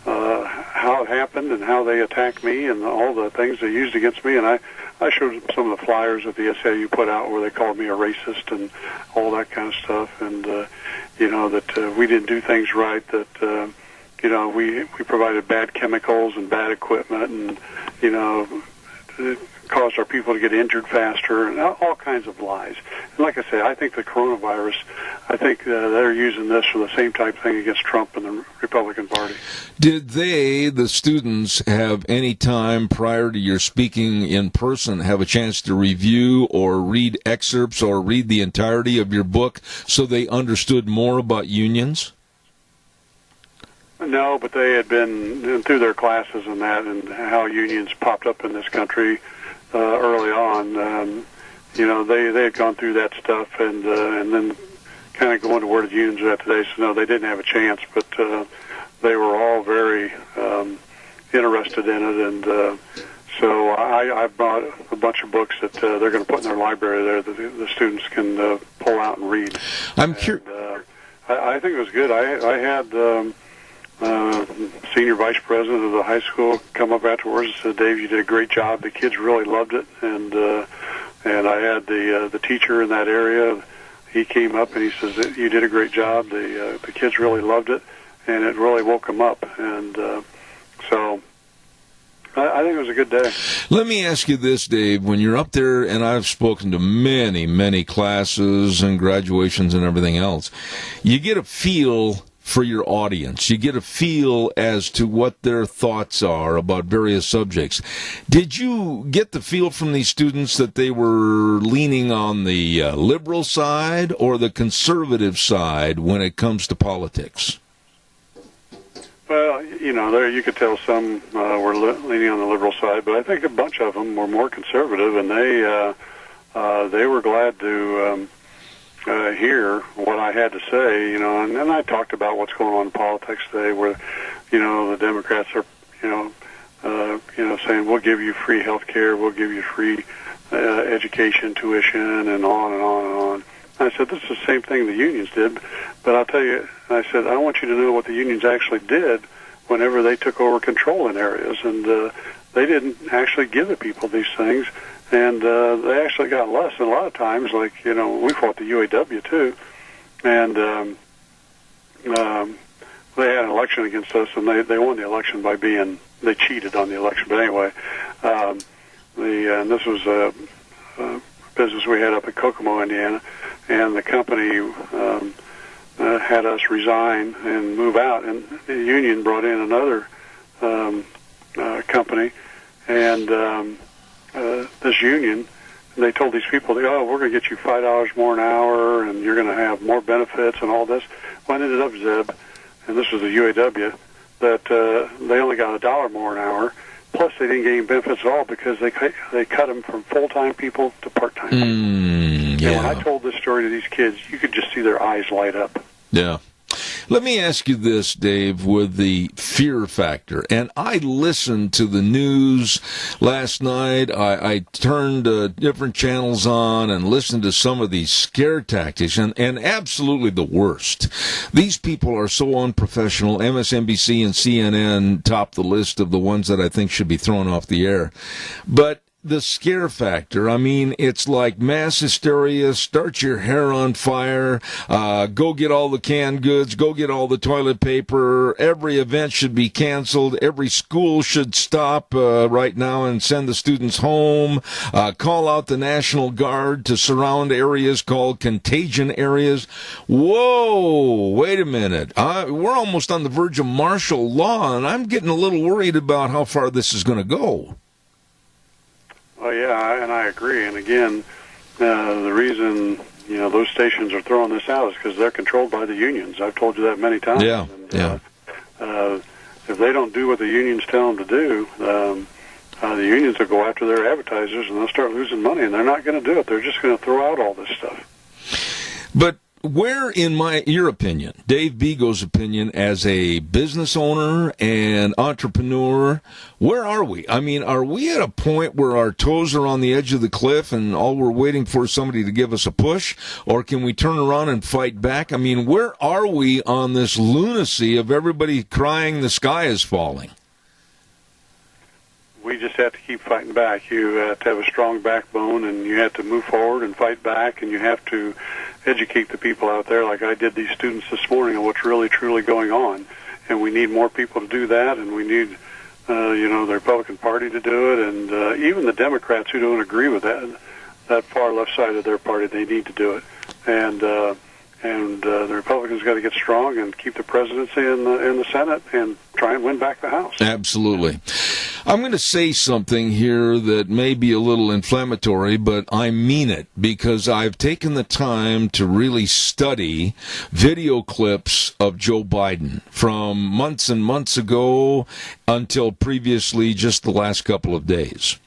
how it happened and how they attacked me and all the things they used against me. And I showed them some of the flyers that the SAU put out where they called me a racist and all that kind of stuff. And, that we didn't do things right, that, we provided bad chemicals and bad equipment and, it caused our people to get injured faster and all kinds of lies. And like I say, I think the coronavirus, they're using this for the same type of thing against Trump and the Republican Party. Did the students, have any time prior to your speaking in person, have a chance to review or read excerpts or read the entirety of your book so they understood more about unions? No, but they had been through their classes and that, and how unions popped up in this country early on. They had gone through that stuff, and then kind of going to where the unions are at today. So no, they didn't have a chance, but they were all very interested in it, and so I bought a bunch of books that they're going to put in their library there that the students can pull out and read. I'm curious. I think it was good. I had. Senior vice president of the high school come up afterwards and said, "Dave, you did a great job. The kids really loved it." And I had the teacher in that area. He came up and he says, "You did a great job. The kids really loved it, and it really woke them up." And so I think it was a good day. Let me ask you this, Dave. When you're up there, and I've spoken to many, many classes and graduations and everything else, you get a feel for your audience. You get a feel as to what their thoughts are about various subjects. Did you get the feel from these students that they were leaning on the liberal side or the conservative side when it comes to politics? Well, there you could tell some were leaning on the liberal side, but I think a bunch of them were more conservative, and they were glad to hear what I had to say, and I talked about what's going on in politics today, where, the Democrats are, saying we'll give you free health care, we'll give you free education, tuition, and on and on and on. I said, this is the same thing the unions did, but I'll tell you, I said, I want you to know what the unions actually did whenever they took over control in areas, and they didn't actually give the people these things. And they actually got less. And a lot of times, like, we fought the UAW, too. And they had an election against us, and they won the election by they cheated on the election. But anyway, and this was a business we had up in Kokomo, Indiana, and the company had us resign and move out. And the union brought in another company, and this union, they told these people, we're going to get you $5 more an hour, and you're going to have more benefits and all this. Well, it ended up, Zeb, and this was the UAW, that they only got $1 more an hour. Plus, they didn't get any benefits at all because they cut them from full-time people to part-time people. Yeah. And when I told this story to these kids, you could just see their eyes light up. Yeah. Let me ask you this, Dave, with the fear factor. And I listened to the news last night. I turned different channels on and listened to some of these scare tactics, and absolutely the worst. These people are so unprofessional. MSNBC and CNN top the list of the ones that I think should be thrown off the air. But the scare factor, I mean, it's like mass hysteria, start your hair on fire, go get all the canned goods, go get all the toilet paper, every event should be canceled, every school should stop right now and send the students home, call out the National Guard to surround areas called contagion areas. Whoa, wait a minute. We're almost on the verge of martial law, and I'm getting a little worried about how far this is going to go. Well, yeah, and I agree. And again, the reason those stations are throwing this out is because they're controlled by the unions. I've told you that many times. Yeah, and, if they don't do what the unions tell them to do, the unions will go after their advertisers and they'll start losing money. And they're not going to do it. They're just going to throw out all this stuff. But where, in your opinion, Dave Bego's opinion, as a business owner and entrepreneur, where are we? I mean, are we at a point where our toes are on the edge of the cliff and all we're waiting for is somebody to give us a push? Or can we turn around and fight back? I mean, where are we on this lunacy of everybody crying the sky is falling? We just have to keep fighting back. You have to have a strong backbone, and you have to move forward and fight back, and you have to educate the people out there, like I did these students this morning, on what's really, truly going on. And we need more people to do that, and we need, the Republican Party to do it, and even the Democrats who don't agree with that far left side of their party, they need to do it. And the Republicans got to get strong and keep the presidency in the Senate and try and win back the House. Absolutely. I'm going to say something here that may be a little inflammatory, but I mean it, because I've taken the time to really study video clips of Joe Biden from months and months ago until previously just the last couple of days.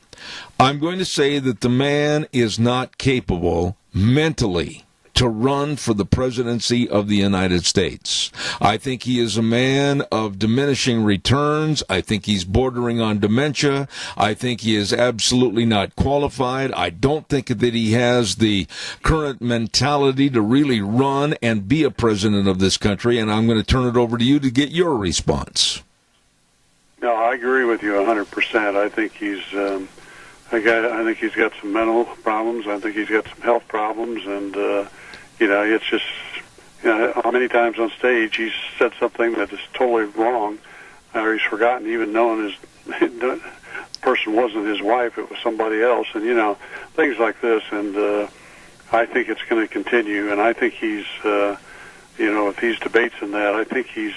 I'm going to say that the man is not capable mentally to run for the presidency of the United States. I think he is a man of diminishing returns. I think he's bordering on dementia. I think he is absolutely not qualified. I don't think that he has the current mentality to really run and be a president of this country, and I'm going to turn it over to you to get your response. No, I agree with you 100%. I think I think he's got some mental problems. I think he's got some health problems, and it's just, how many times on stage he's said something that is totally wrong, or he's forgotten even knowing the person wasn't his wife, it was somebody else, and, things like this. And I think it's going to continue, and I think he's, with these debates and that, I think he's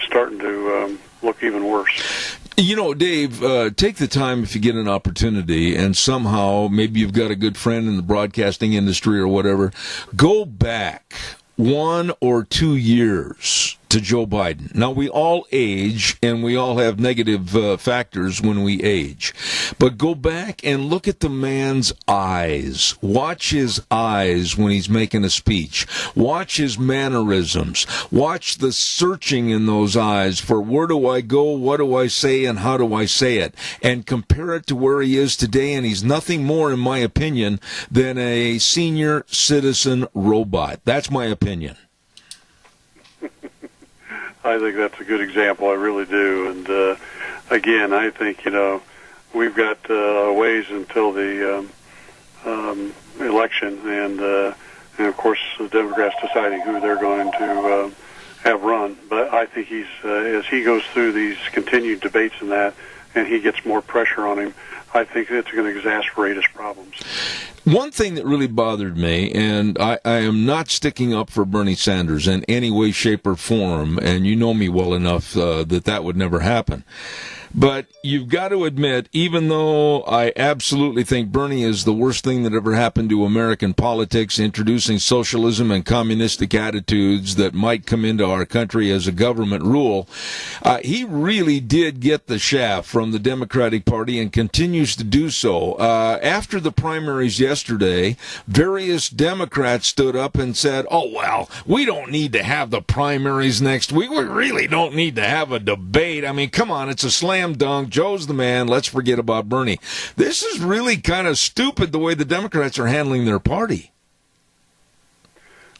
starting to look even worse. Dave, take the time if you get an opportunity, and somehow maybe you've got a good friend in the broadcasting industry or whatever, go back 1 or 2 years to Joe Biden. Now, we all age, and we all have negative factors when we age. But go back and look at the man's eyes. Watch his eyes when he's making a speech. Watch his mannerisms. Watch the searching in those eyes for where do I go, what do I say, and how do I say it. And compare it to where he is today, and he's nothing more, in my opinion, than a senior citizen robot. That's my opinion. I think that's a good example. I really do. And again, I think we've got ways until the election, and of course the Democrats deciding who they're going to have run. But I think he's as he goes through these continued debates and that, and he gets more pressure on him, I think it's going to exacerbate his problems. One thing that really bothered me, and I am not sticking up for Bernie Sanders in any way, shape, or form, and you know me well enough that would never happen. But you've got to admit, even though I absolutely think Bernie is the worst thing that ever happened to American politics, introducing socialism and communistic attitudes that might come into our country as a government rule, he really did get the shaft from the Democratic Party and continues to do so. After the primaries yesterday, various Democrats stood up and said, oh, well, we don't need to have the primaries next week. We really don't need to have a debate. I mean, come on, it's a slam dunk. Joe's the man. Let's forget about Bernie. This is really kind of stupid the way the Democrats are handling their party.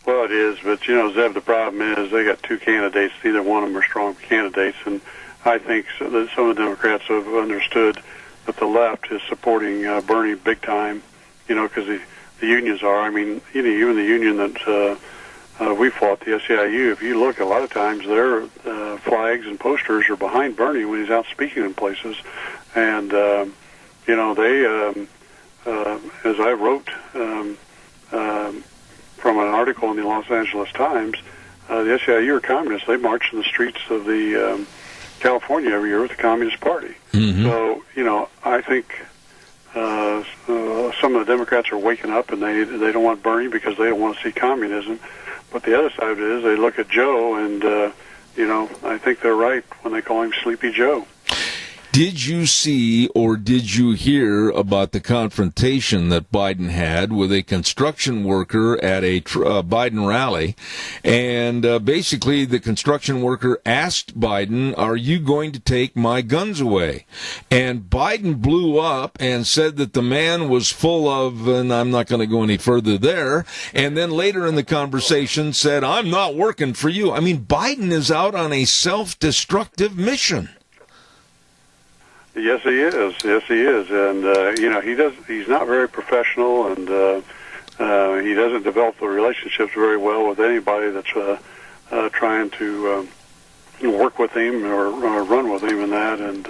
Well, it is, but, Zeb, the problem is they got two candidates. Neither one of them are strong candidates, and I think that some of the Democrats have understood that the left is supporting Bernie big time, because the unions are. I mean, even the union that we fought, the SEIU, if you look, a lot of times their flags and posters are behind Bernie when he's out speaking in places. And, they, as I wrote from an article in the Los Angeles Times, the SEIU are communists. They march in the streets of the California every year with the Communist Party. Mm-hmm. So, I think some of the Democrats are waking up, and they don't want Bernie because they don't want to see communism. But the other side of it is they look at Joe, and, I think they're right when they call him Sleepy Joe. Did you see or did you hear about the confrontation that Biden had with a construction worker at a Biden rally? And basically, the construction worker asked Biden, "Are you going to take my guns away?" And Biden blew up and said that the man was full of, and I'm not going to go any further there, and then later in the conversation said, "I'm not working for you." I mean, Biden is out on a self-destructive mission. Yes, he is. Yes, he is. And, he's not very professional, and he doesn't develop the relationships very well with anybody that's trying to work with him or run with him in that. And,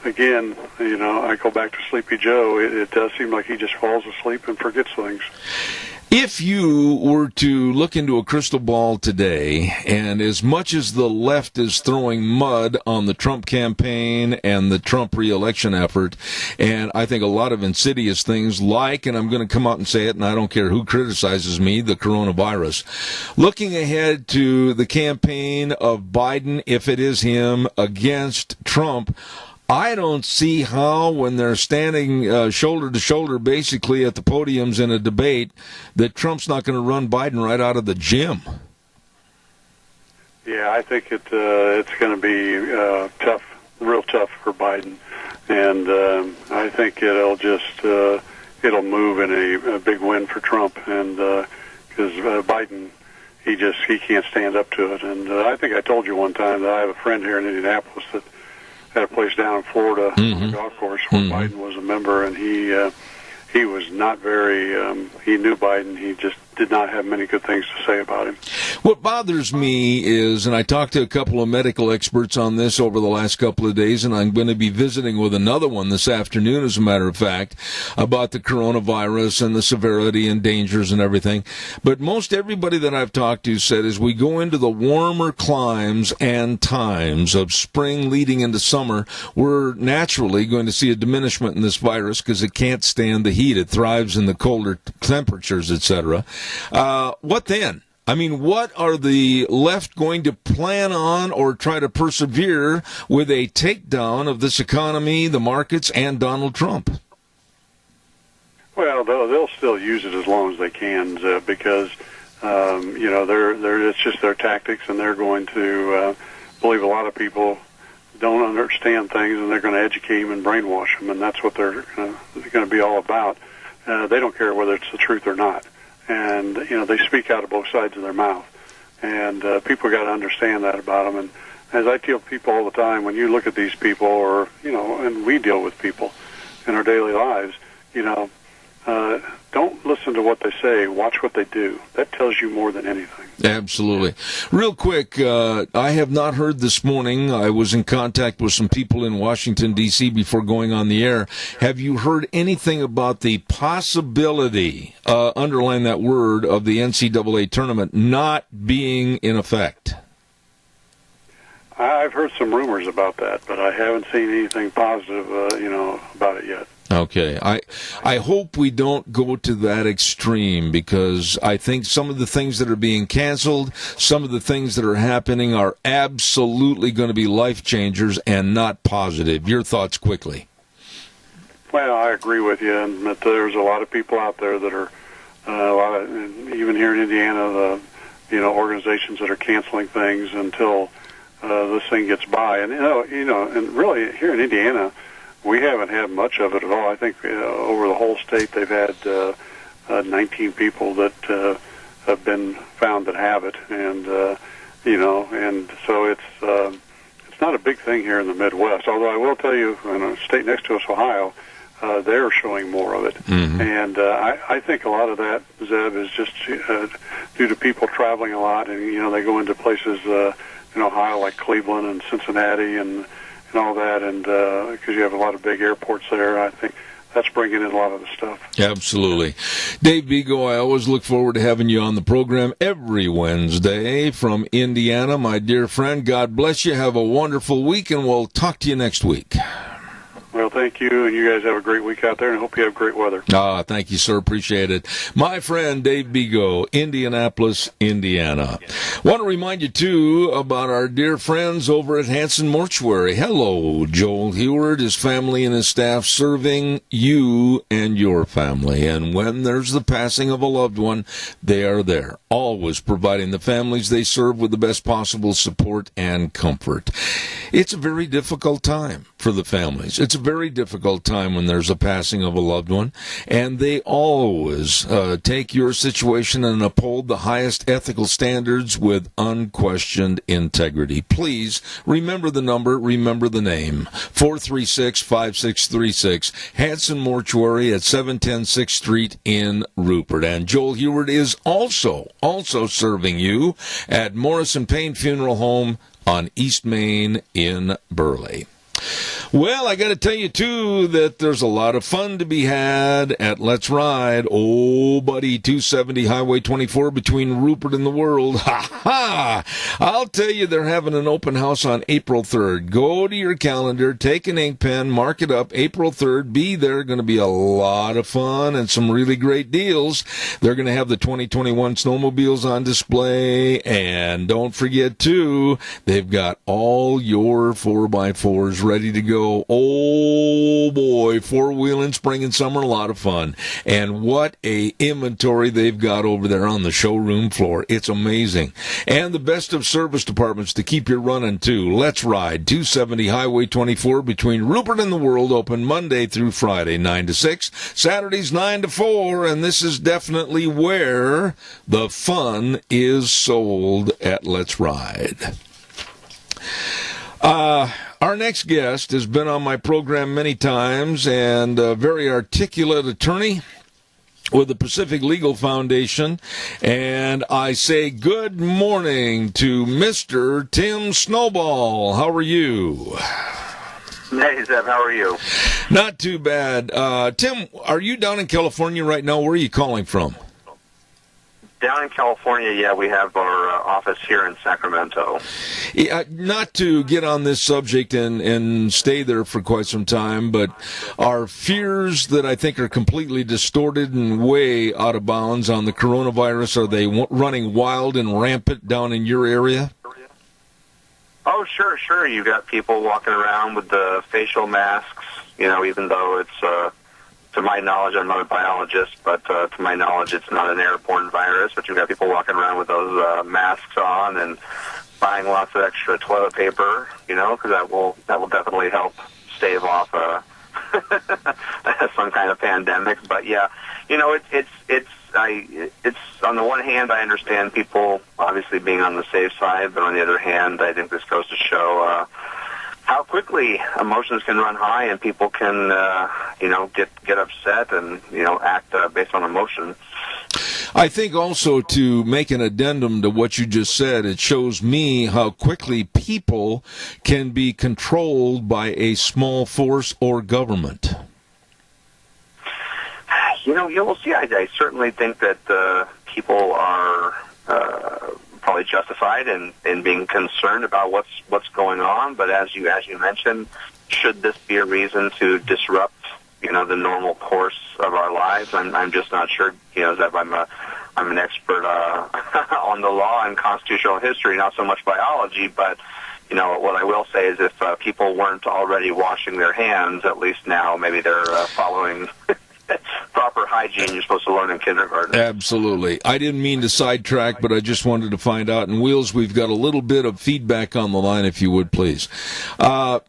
again, I go back to Sleepy Joe. It does seem like he just falls asleep and forgets things. If you were to look into a crystal ball today, and as much as the left is throwing mud on the Trump campaign and the Trump re-election effort, and I think a lot of insidious things like, and I'm going to come out and say it, and I don't care who criticizes me, the coronavirus. Looking ahead to the campaign of Biden, if it is him, against Trump, I don't see how, when they're standing shoulder to shoulder basically at the podiums in a debate, that Trump's not going to run Biden right out of the gym. Yeah, I think it's going to be tough, real tough for Biden. And I think it'll move in a big win for Trump. And because Biden, he can't stand up to it. And I think I told you one time that I have a friend here in Indianapolis that had a place down in Florida on a golf course where Biden was a member, and he was not very, he knew Biden, he just did not have many good things to say about him. What bothers me is, and I talked to a couple of medical experts on this over the last couple of days, and I'm going to be visiting with another one this afternoon, as a matter of fact, about the coronavirus and the severity and dangers and everything. But most everybody that I've talked to said as we go into the warmer climes and times of spring leading into summer, we're naturally going to see a diminishment in this virus because it can't stand the heat. It thrives in the colder temperatures, etc. What then? I mean, what are the left going to plan on or try to persevere with a takedown of this economy, the markets, and Donald Trump? Well, they'll still use it as long as they can because, it's just their tactics, and they're going to believe a lot of people don't understand things, and they're going to educate them and brainwash them, and that's what they're going to be all about. They don't care whether it's the truth or not. And, they speak out of both sides of their mouth. And people got to understand that about them. And as I tell people all the time, when you look at these people or, and we deal with people in our daily lives, don't listen to what they say. Watch what they do. That tells you more than anything. Absolutely. Real quick, I have not heard this morning. I was in contact with some people in Washington, D.C. before going on the air. Have you heard anything about the possibility, underline that word, of the NCAA tournament not being in effect? I've heard some rumors about that, but I haven't seen anything positive, about it yet. Okay. I hope we don't go to that extreme, because I think some of the things that are being canceled, some of the things that are happening are absolutely going to be life changers and not positive. Your thoughts quickly. Well, I agree with you, and that there's a lot of people out there that are, even here in Indiana, organizations that are canceling things until this thing gets by. And, and really here in Indiana, we haven't had much of it at all. I think over the whole state they've had 19 people that have been found that have it, and and so it's not a big thing here in the Midwest. Although I will tell you, in a state next to us, Ohio, they're showing more of it, and I think a lot of that, Zeb, is just due to people traveling a lot, and they go into places in Ohio like Cleveland and Cincinnati and all that, and because you have a lot of big airports there, I think that's bringing in a lot of the stuff. Absolutely. Dave Vigo, I always look forward to having you on the program every Wednesday from Indiana. My dear friend, God bless you. Have a wonderful week, and we'll talk to you next week. Well, thank you, and you guys have a great week out there, and I hope you have great weather. Thank you, sir. Appreciate it. My friend Dave Bigo, Indianapolis, Indiana. Want to remind you, too, about our dear friends over at Hanson Mortuary. Hello, Joel Heward, his family and his staff serving you and your family. And when there's the passing of a loved one, they are there, always providing the families they serve with the best possible support and comfort. It's a very difficult time for the families. It's a very difficult time when there's a passing of a loved one, and they always take your situation and uphold the highest ethical standards with unquestioned integrity. Please remember the number, remember the name, 436-5636, Hanson Mortuary at 710 6th Street in Rupert. And Joel Heward is also serving you at Morrison Payne Funeral Home on East Main in Burley. Well, I got to tell you, too, that there's a lot of fun to be had at Let's Ride. Oh, buddy, 270 Highway 24 between Rupert and the World. Ha-ha! I'll tell you, they're having an open house on April 3rd. Go to your calendar, take an ink pen, mark it up, April 3rd. Be there. Going to be a lot of fun and some really great deals. They're going to have the 2021 snowmobiles on display. And don't forget, too, they've got all your 4x4s ready to go. Oh boy, four-wheeling spring and summer, a lot of fun. And what a inventory they've got over there on the showroom floor. It's amazing. And the best of service departments to keep you running too. Let's Ride, 270 Highway 24 between Rupert and the World, open Monday through Friday, 9 to 6, Saturdays 9 to 4, and this is definitely where the fun is sold at Let's Ride. Our next guest has been on my program many times, and a very articulate attorney with the Pacific Legal Foundation. And I say good morning to Mr. Tim Snowball. How are you? Hey, Zeb, how are you? Not too bad. Tim, are you down in California right now? Where are you calling from? Down in California, yeah, we have our office here in Sacramento. Yeah, not to get on this subject and stay there for quite some time, but are fears that I think are completely distorted and way out of bounds on the coronavirus, are they running wild and rampant down in your area? Oh, sure. You got people walking around with the facial masks, even though it's... to my knowledge, I'm not a biologist, but to my knowledge, it's not an airborne virus. But you've got people walking around with those masks on and buying lots of extra toilet paper, because that will definitely help stave off some kind of pandemic. But yeah, it's on the one hand, I understand people obviously being on the safe side, but on the other hand, I think this goes to show how quickly emotions can run high and people can, get upset and, act based on emotion. I think also, to make an addendum to what you just said, it shows me how quickly people can be controlled by a small force or government. We'll see. I certainly think that people are probably justified in being concerned about what's going on. But as you mentioned, should this be a reason to disrupt the normal course of our lives? I'm just not sure. That I'm an expert on the law and constitutional history, not so much biology. But what I will say is, if people weren't already washing their hands, at least now maybe they're following proper hygiene you're supposed to learn in kindergarten. Absolutely. I didn't mean to sidetrack, but I just wanted to find out. And Wheels, we've got a little bit of feedback on the line, if you would, please.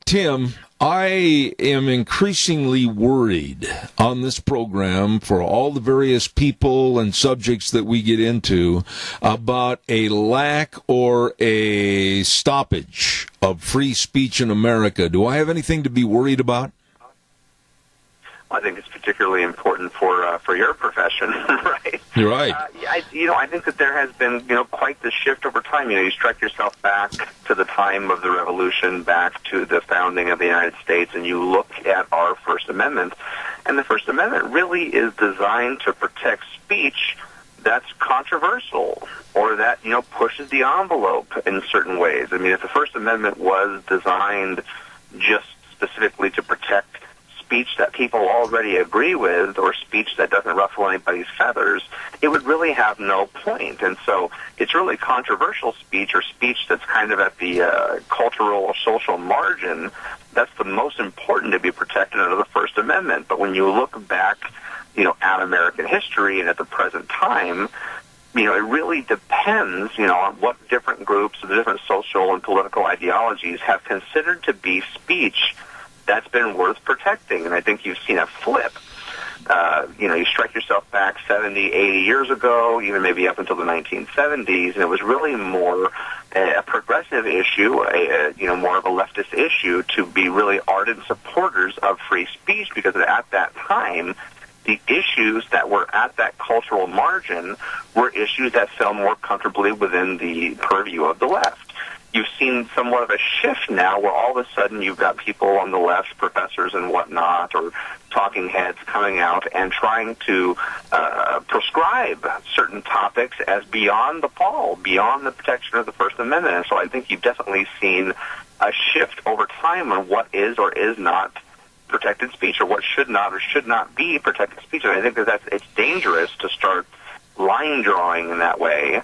Tim, I am increasingly worried on this program, for all the various people and subjects that we get into, about a lack or a stoppage of free speech in America. Do I have anything to be worried about? I think it's particularly important for your profession, right? You're right. I think that there has been, quite the shift over time. You strike yourself back to the time of the Revolution, back to the founding of the United States, and you look at our First Amendment, and the First Amendment really is designed to protect speech that's controversial or that, pushes the envelope in certain ways. I mean, if the First Amendment was designed just specifically to protect speech that people already agree with or speech that doesn't ruffle anybody's feathers, it would really have no point. And so it's really controversial speech or speech that's kind of at the cultural or social margin that's the most important to be protected under the First Amendment. But when you look back, at American history and at the present time, it really depends, on what different groups, the different social and political ideologies have considered to be speech that's been worth protecting. And I think you've seen a flip. You strike yourself back 70, 80 years ago, even maybe up until the 1970s, and it was really more a progressive issue, more of a leftist issue to be really ardent supporters of free speech, because at that time, the issues that were at that cultural margin were issues that fell more comfortably within the purview of the left. You've seen somewhat of a shift now where all of a sudden you've got people on the left, professors and whatnot, or talking heads coming out and trying to prescribe certain topics as beyond the pall, beyond the protection of the First Amendment. And so I think you've definitely seen a shift over time on what is or is not protected speech, or what should not or should not be protected speech. And I think that it's dangerous to start line drawing in that way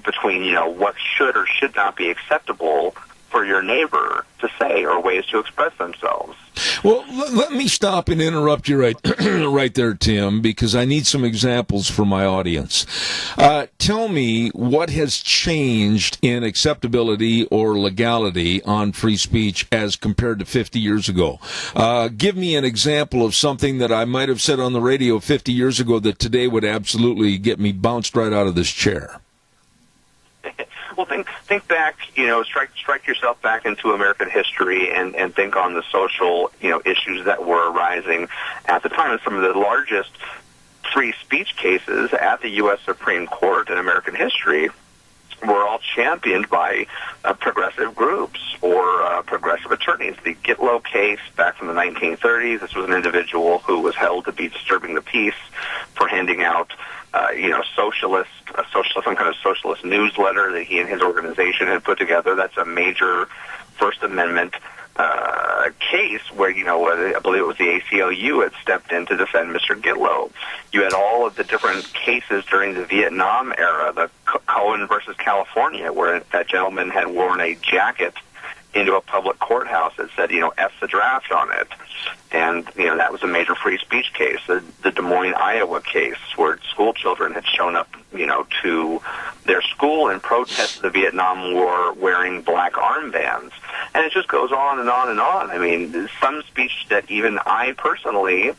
between, what should or should not be acceptable for your neighbor to say or ways to express themselves. Well, let me stop and interrupt you right there, Tim, because I need some examples for my audience. Tell me what has changed in acceptability or legality on free speech as compared to 50 years ago. Give me an example of something that I might have said on the radio 50 years ago that today would absolutely get me bounced right out of this chair. Well, think back, strike yourself back into American history and think on the social, issues that were arising at the time. And some of the largest free speech cases at the U.S. Supreme Court in American history were all championed by progressive groups or progressive attorneys. The Gitlow case back from the 1930s, this was an individual who was held to be disturbing the peace for handing out some kind of socialist newsletter that he and his organization had put together. That's a major First Amendment case where, I believe it was the ACLU had stepped in to defend Mr. Gitlow. You had all of the different cases during the Vietnam era, the Cohen versus California, where that gentleman had worn a jacket into a public courthouse that said, F the draft on it. And, that was a major free speech case. The Des Moines, Iowa case, where school children had shown up, to their school in protest of the Vietnam War wearing black armbands. And it just goes on and on and on. I mean, some speech that even I personally,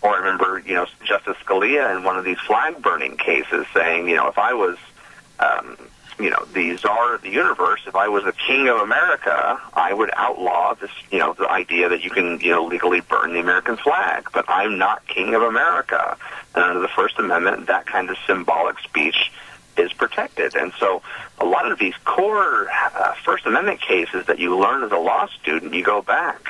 or I remember, Justice Scalia in one of these flag-burning cases saying, if I was the czar of the universe, if I was the king of America, I would outlaw this, the idea that you can, legally burn the American flag. But I'm not king of America. And under the First Amendment, that kind of symbolic speech is protected. And so a lot of these core First Amendment cases that you learn as a law student, you go back.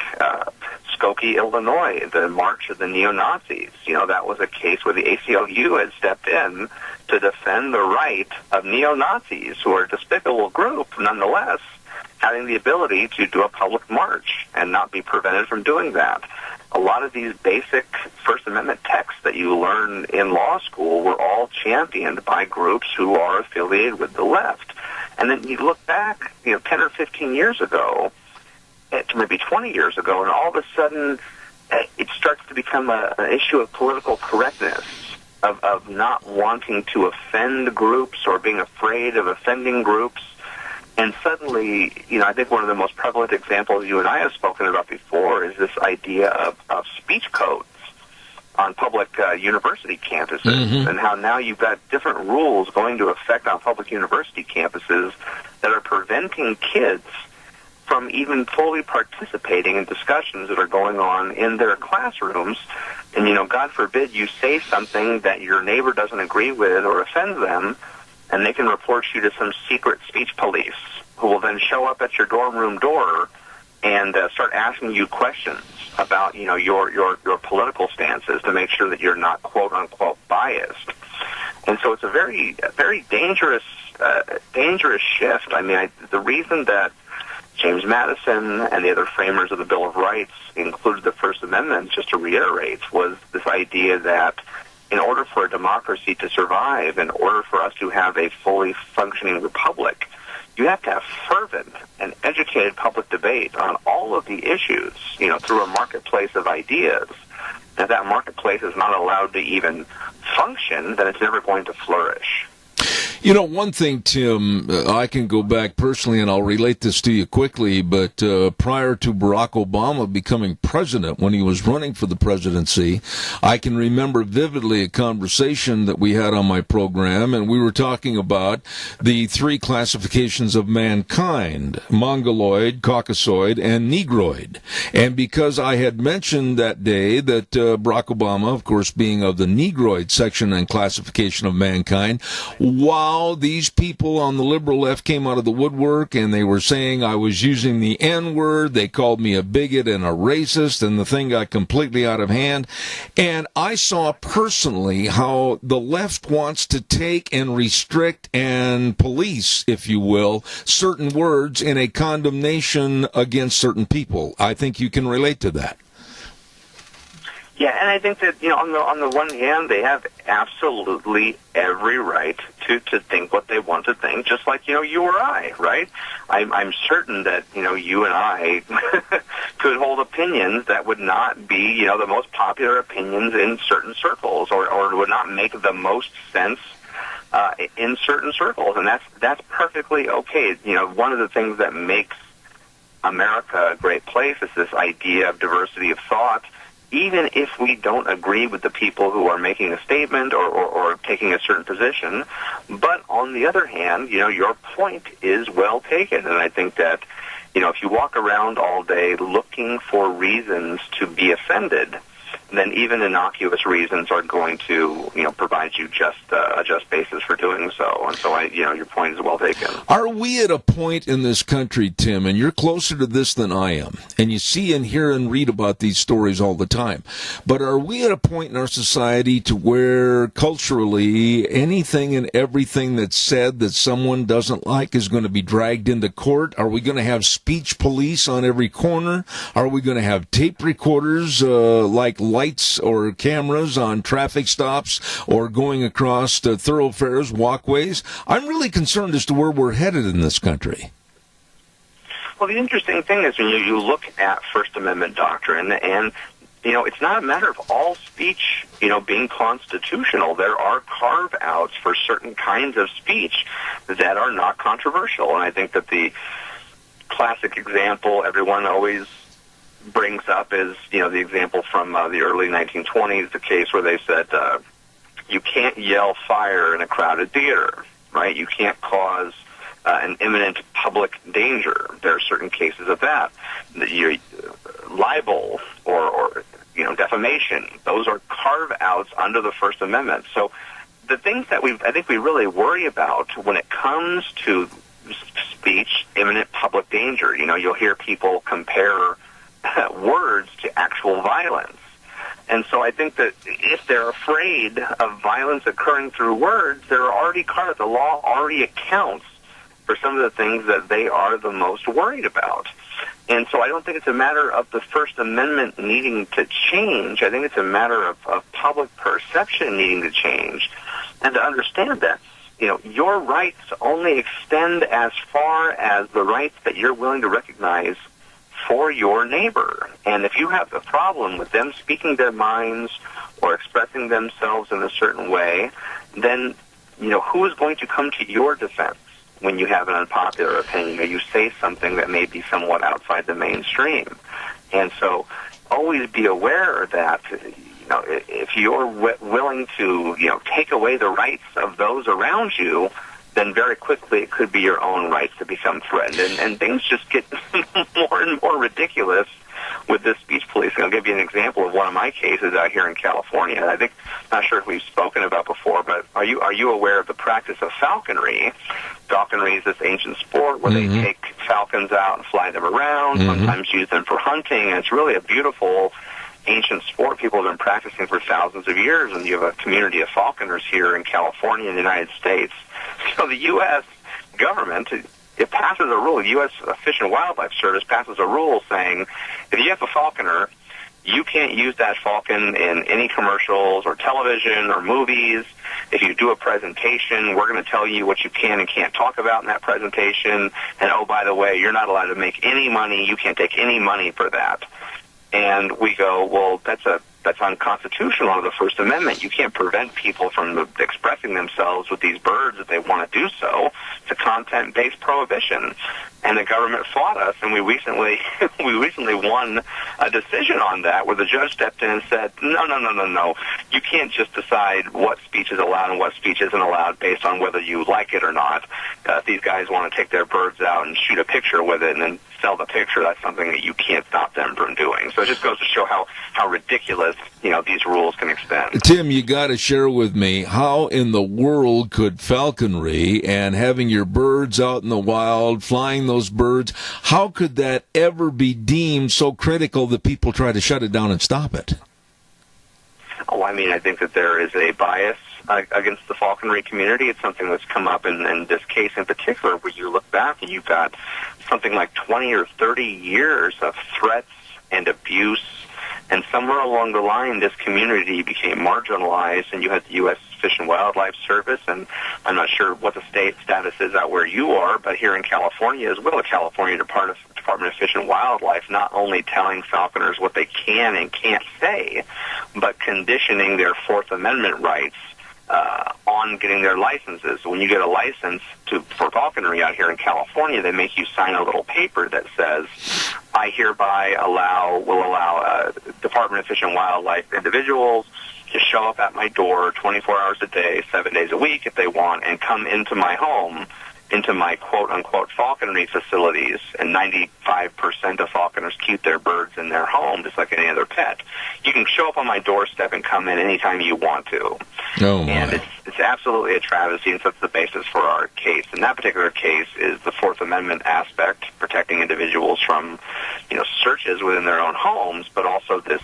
Skokie, Illinois, the March of the Neo-Nazis. That was a case where the ACLU had stepped in to defend the right of neo-Nazis, who are a despicable group, nonetheless, having the ability to do a public march and not be prevented from doing that. A lot of these basic First Amendment texts that you learn in law school were all championed by groups who are affiliated with the left. And then you look back, 10 or 15 years ago, maybe 20 years ago, and all of a sudden it starts to become an issue of political correctness, of not wanting to offend groups or being afraid of offending groups. And suddenly, I think one of the most prevalent examples you and I have spoken about before is this idea of speech codes on public university campuses, and how now you've got different rules going into effect on public university campuses that are preventing kids from even fully participating in discussions that are going on in their classrooms. And, God forbid you say something that your neighbor doesn't agree with or offends them, and they can report you to some secret speech police who will then show up at your dorm room door and start asking you questions about, your political stances to make sure that you're not, quote unquote, biased. And so it's a very, very dangerous shift. I mean, the reason that James Madison and the other framers of the Bill of Rights included the First Amendment, just to reiterate, was this idea that in order for a democracy to survive, in order for us to have a fully functioning republic, you have to have fervent and educated public debate on all of the issues, through a marketplace of ideas. And if that marketplace is not allowed to even function, then it's never going to flourish. One thing, Tim, I can go back personally, and I'll relate this to you quickly, but prior to Barack Obama becoming president, when he was running for the presidency, I can remember vividly a conversation that we had on my program, and we were talking about the three classifications of mankind: Mongoloid, Caucasoid, and Negroid. And because I had mentioned that day that Barack Obama, of course, being of the Negroid section and classification of mankind, while these people on the liberal left came out of the woodwork and they were saying I was using the N-word, they called me a bigot and a racist, and the thing got completely out of hand. And I saw personally how the left wants to take and restrict and police, if you will, certain words in a condemnation against certain people. I think you can relate to that. Yeah, and I think that, on the one hand, they have absolutely every right to think what they want to think, just like, you or I, right? I'm certain that, you and I could hold opinions that would not be, the most popular opinions in certain circles, or would not make the most sense in certain circles, and that's perfectly okay. One of the things that makes America a great place is this idea of diversity of thought. Even if we don't agree with the people who are making a statement or taking a certain position. But on the other hand, your point is well taken. And I think that, if you walk around all day looking for reasons to be offended, then even innocuous reasons are going to, provide you a just basis for doing so. And so, your point is well taken. Are we at a point in this country, Tim, and you're closer to this than I am, and you see and hear and read about these stories all the time, but are we at a point in our society to where culturally anything and everything that's said that someone doesn't like is going to be dragged into court? Are we going to have speech police on every corner? Are we going to have tape recorders like lights or cameras on traffic stops or going across the thoroughfares, walkways? I'm really concerned as to where we're headed in this country. Well, the interesting thing is when you look at First Amendment doctrine, and it's not a matter of all speech, being constitutional. There are carve-outs for certain kinds of speech that are not controversial, and I think that the classic example everyone always brings up is, the example from the early 1920s, the case where they said you can't yell fire in a crowded theater, right? You can't cause an imminent public danger. There are certain cases of that. Libel or defamation, those are carve-outs under the First Amendment. So the things that I think we really worry about when it comes to speech, imminent public danger, you'll hear people compare words to actual violence. And so I think that if they're afraid of violence occurring through words, they're already covered. The law already accounts for some of the things that they are the most worried about. And so I don't think it's a matter of the First Amendment needing to change. I think it's a matter of public perception needing to change, and to understand that, your rights only extend as far as the rights that you're willing to recognize for your neighbor. And if you have a problem with them speaking their minds or expressing themselves in a certain way, then, who is going to come to your defense when you have an unpopular opinion or you say something that may be somewhat outside the mainstream? And so always be aware that, if you're willing to, take away the rights of those around you, then very quickly it could be your own rights to become threatened. And things just get more and more ridiculous with this speech policing. I'll give you an example of one of my cases out here in California. I think, not sure if we've spoken about before, but are you aware of the practice of falconry? Falconry is this ancient sport where they take falcons out and fly them around, sometimes use them for hunting, and it's really a beautiful ancient sport people have been practicing for thousands of years, and you have a community of falconers here in California and the United States. So the U.S. government it passes a rule. The U.S. Fish and Wildlife Service passes a rule saying if you have a falconer, you can't use that falcon in any commercials or television or movies. If you do a presentation, we're going to tell you what you can and can't talk about in that presentation. And, oh, by the way, you're not allowed to make any money. You can't take any money for that. And we go, well, that's unconstitutional under the First Amendment. You can't prevent people from expressing themselves with these birds if they want to do so. It's a content-based prohibition. And the government fought us, and we recently won a decision on that where the judge stepped in and said, no. You can't just decide what speech is allowed and what speech isn't allowed based on whether you like it or not. If these guys want to take their birds out and shoot a picture with it and then sell the picture, that's something that you can't stop them from doing. So it just goes to show how ridiculous, these rules can extend. Tim, you got to share with me, how in the world could falconry and having your birds out in the wild, flying those birds, how could that ever be deemed so critical that people try to shut it down and stop it? Oh, I think that there is a bias against the falconry community. It's something that's come up in this case in particular, where you look back and you've got something like 20 or 30 years of threats and abuse, and somewhere along the line this community became marginalized, and you had the U.S. Fish and Wildlife Service, and I'm not sure what the state status is out where you are, but here in California as well, the California Department of Fish and Wildlife not only telling falconers what they can and can't say, but conditioning their Fourth Amendment rights on getting their licenses. When you get a license for falconry out here in California, they make you sign a little paper that says, I hereby will allow Department of Fish and Wildlife individuals to show up at my door 24 hours a day, 7 days a week if they want, and come into my home, into my quote-unquote falconry facilities, and 95% of falconers keep their birds in their home just like any other pet. You can show up on my doorstep and come in anytime you want to. Oh, my. And it's absolutely a travesty, and so that's the basis for our case. In that particular case is the Fourth Amendment aspect, protecting individuals from, searches within their own homes, but also this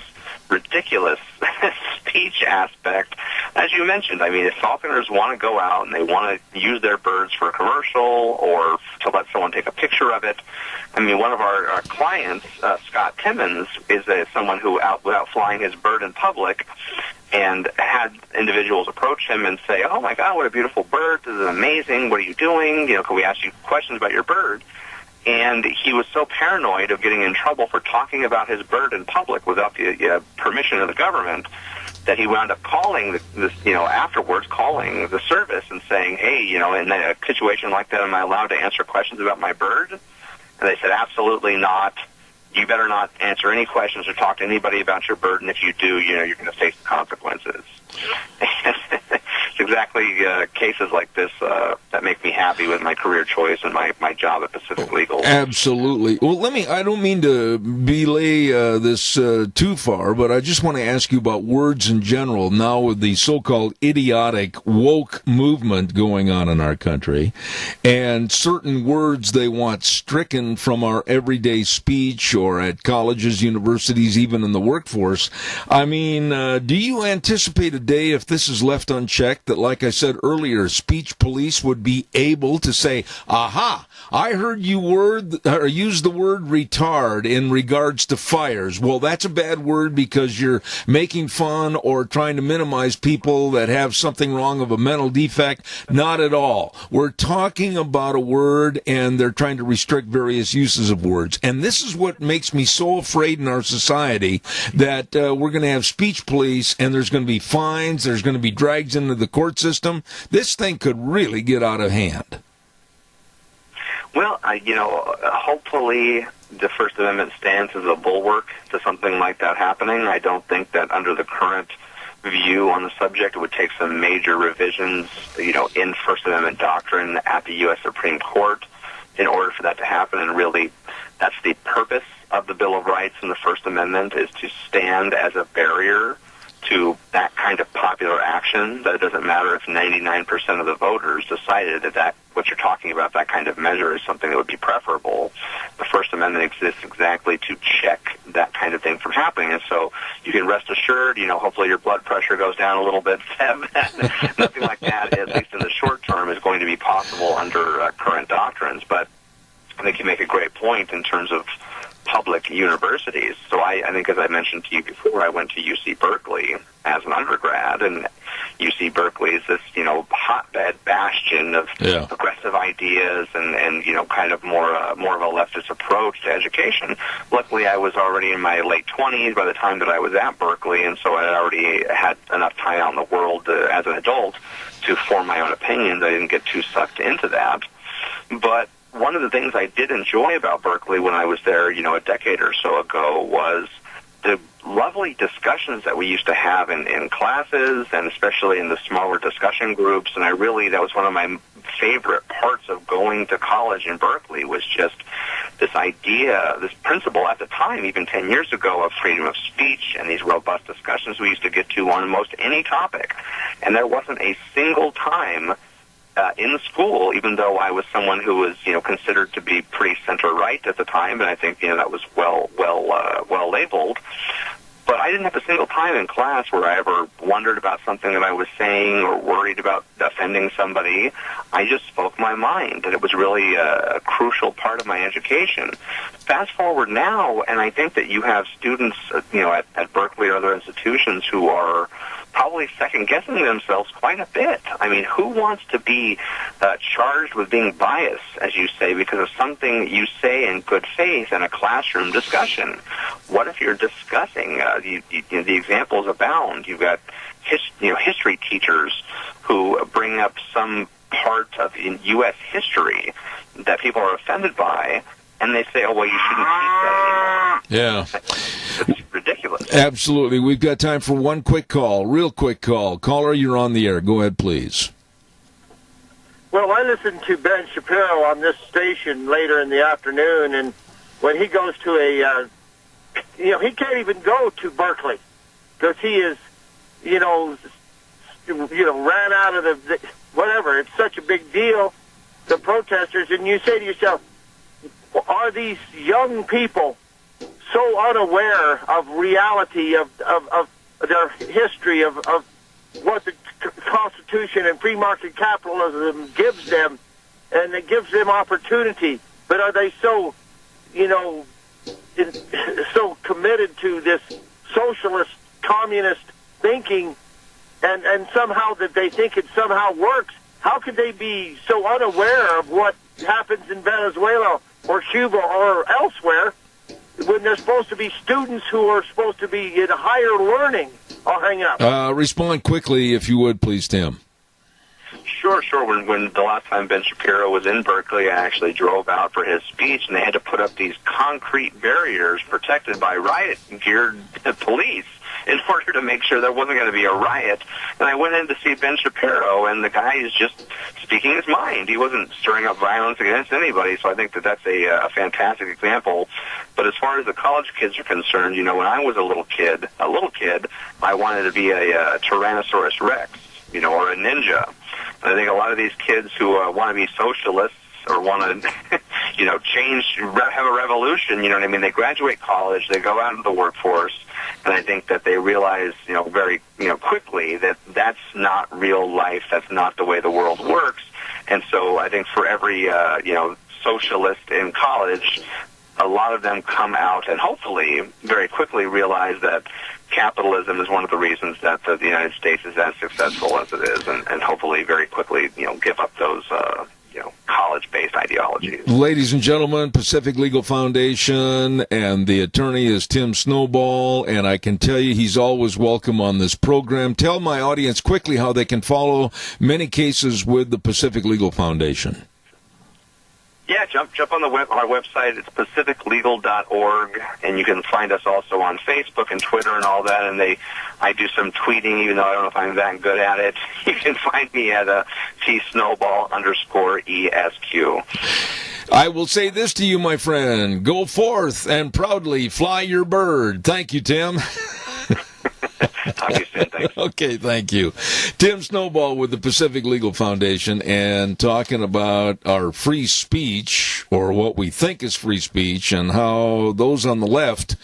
ridiculous speech aspect. As you mentioned, if falconers want to go out and they want to use their birds for a commercial or to let someone take a picture of it, one of our clients, Scott Timmons, is someone who out flying his bird in public and had individuals approach him and say, oh my God, what a beautiful bird, this is amazing, what are you doing, can we ask you questions about your bird? And he was so paranoid of getting in trouble for talking about his bird in public without the permission of the government that he wound up calling afterwards calling the service and saying, hey, in a situation like that, am I allowed to answer questions about my bird? And they said, absolutely not. You better not answer any questions or talk to anybody about your bird, and if you do, you're going to face the consequences. It's exactly cases like this that make me happy with my career choice and my job at Pacific Legal. Absolutely. Well, I don't mean to belay this too far, but I just want to ask you about words in general now with the so-called idiotic woke movement going on in our country, and certain words they want stricken from our everyday speech or at colleges, universities, even in the workforce. Do you anticipate a day, if this is left unchecked, that, like I said earlier, speech police would be able to say, aha, I heard you use the word retard in regards to fires. Well, that's a bad word because you're making fun or trying to minimize people that have something wrong of a mental defect. Not at all. We're talking about a word, and they're trying to restrict various uses of words. And this is what makes me so afraid in our society, that we're going to have speech police, and there's going to be fines, there's going to be drags into the court system. This thing could really get out of hand. Well, hopefully the First Amendment stands as a bulwark to something like that happening. I don't think that under the current view on the subject it would take some major revisions, in First Amendment doctrine at the U.S. Supreme Court in order for that to happen. And really, that's the purpose of the Bill of Rights and the First Amendment, is to stand as a barrier to that kind of popular action. That it doesn't matter if 99% of the voters decided that what you're talking about, that kind of measure, is something that would be preferable. The First Amendment exists exactly to check that kind of thing from happening. And so you can rest assured, hopefully your blood pressure goes down a little bit. Nothing like that, at least in the short term, is going to be possible under current doctrines. But I think you make a great point in terms of public universities. So I think, as I mentioned to you before, I went to UC Berkeley as an undergrad, and UC Berkeley is this, hotbed bastion of progressive ideas and kind of more of a leftist approach to education. Luckily, I was already in my late 20s by the time that I was at Berkeley, and so I had already had enough time out in the world as an adult to form my own opinions. I didn't get too sucked into that. But one of the things I did enjoy about Berkeley when I was there, a decade or so ago, was the lovely discussions that we used to have in classes, and especially in the smaller discussion groups. And that was one of my favorite parts of going to college in Berkeley, was just this idea, this principle at the time, even 10 years ago, of freedom of speech and these robust discussions we used to get to on most any topic. And there wasn't a single time in school, even though I was someone who was, considered to be pretty center-right at the time, and I think, that was well labeled. But I didn't have a single time in class where I ever wondered about something that I was saying or worried about offending somebody. I just spoke my mind, and it was really a crucial part of my education. Fast forward now, and I think that you have students, at Berkeley or other institutions who are probably second-guessing themselves quite a bit. I mean, who wants to be charged with being biased, as you say, because of something you say in good faith in a classroom discussion? What if you're discussing, the examples abound. You've got history teachers who bring up some part of U.S. history that people are offended by, and they say, oh, well, you shouldn't teach that anymore. Yeah. It's ridiculous. Absolutely. We've got time for one quick call, real quick call. Caller, you're on the air. Go ahead, please. Well, I listened to Ben Shapiro on this station later in the afternoon, and when he goes to he can't even go to Berkeley because he is, ran out of the whatever. It's such a big deal, the protesters, and you say to yourself, are these young people so unaware of reality, of their history, of what the Constitution and free market capitalism gives them, and it gives them opportunity, but are they so, so committed to this socialist, communist thinking, and somehow that they think it somehow works? How could they be so unaware of what happens in Venezuela or Cuba or elsewhere when they're supposed to be students who are supposed to be in higher learning? I'll hang up. Respond quickly, if you would, please, Tim. Sure. When the last time Ben Shapiro was in Berkeley, I actually drove out for his speech, and they had to put up these concrete barriers protected by riot-geared police in order to make sure there wasn't going to be a riot. And I went in to see Ben Shapiro, and the guy is just speaking his mind. He wasn't stirring up violence against anybody, so I think that that's a fantastic example. But as far as the college kids are concerned, when I was a little kid, I wanted to be a Tyrannosaurus Rex, or a ninja. And I think a lot of these kids who want to be socialists or want to, change, have a revolution, they graduate college, they go out into the workforce, and I think that they realize, very, quickly that that's not real life, that's not the way the world works. And so I think for every, socialist in college, a lot of them come out and hopefully very quickly realize that capitalism is one of the reasons that the United States is as successful as it is, and hopefully very quickly, give up those, college-based ideologies. Ladies and gentlemen, Pacific Legal Foundation, and the attorney is Tim Snowball, and I can tell you he's always welcome on this program. Tell my audience quickly how they can follow many cases with the Pacific Legal Foundation. Yeah, jump on our website. It's pacificlegal.org, and you can find us also on Facebook and Twitter and all that. And I do some tweeting, even though I don't know if I'm that good at it. You can find me at @tsnowball_ESQ. I will say this to you, my friend: go forth and proudly fly your bird. Thank you, Tim. Talk to you soon. Thanks. Okay, thank you. Tim Snowball with the Pacific Legal Foundation, and talking about our free speech, or what we think is free speech, and how those on the left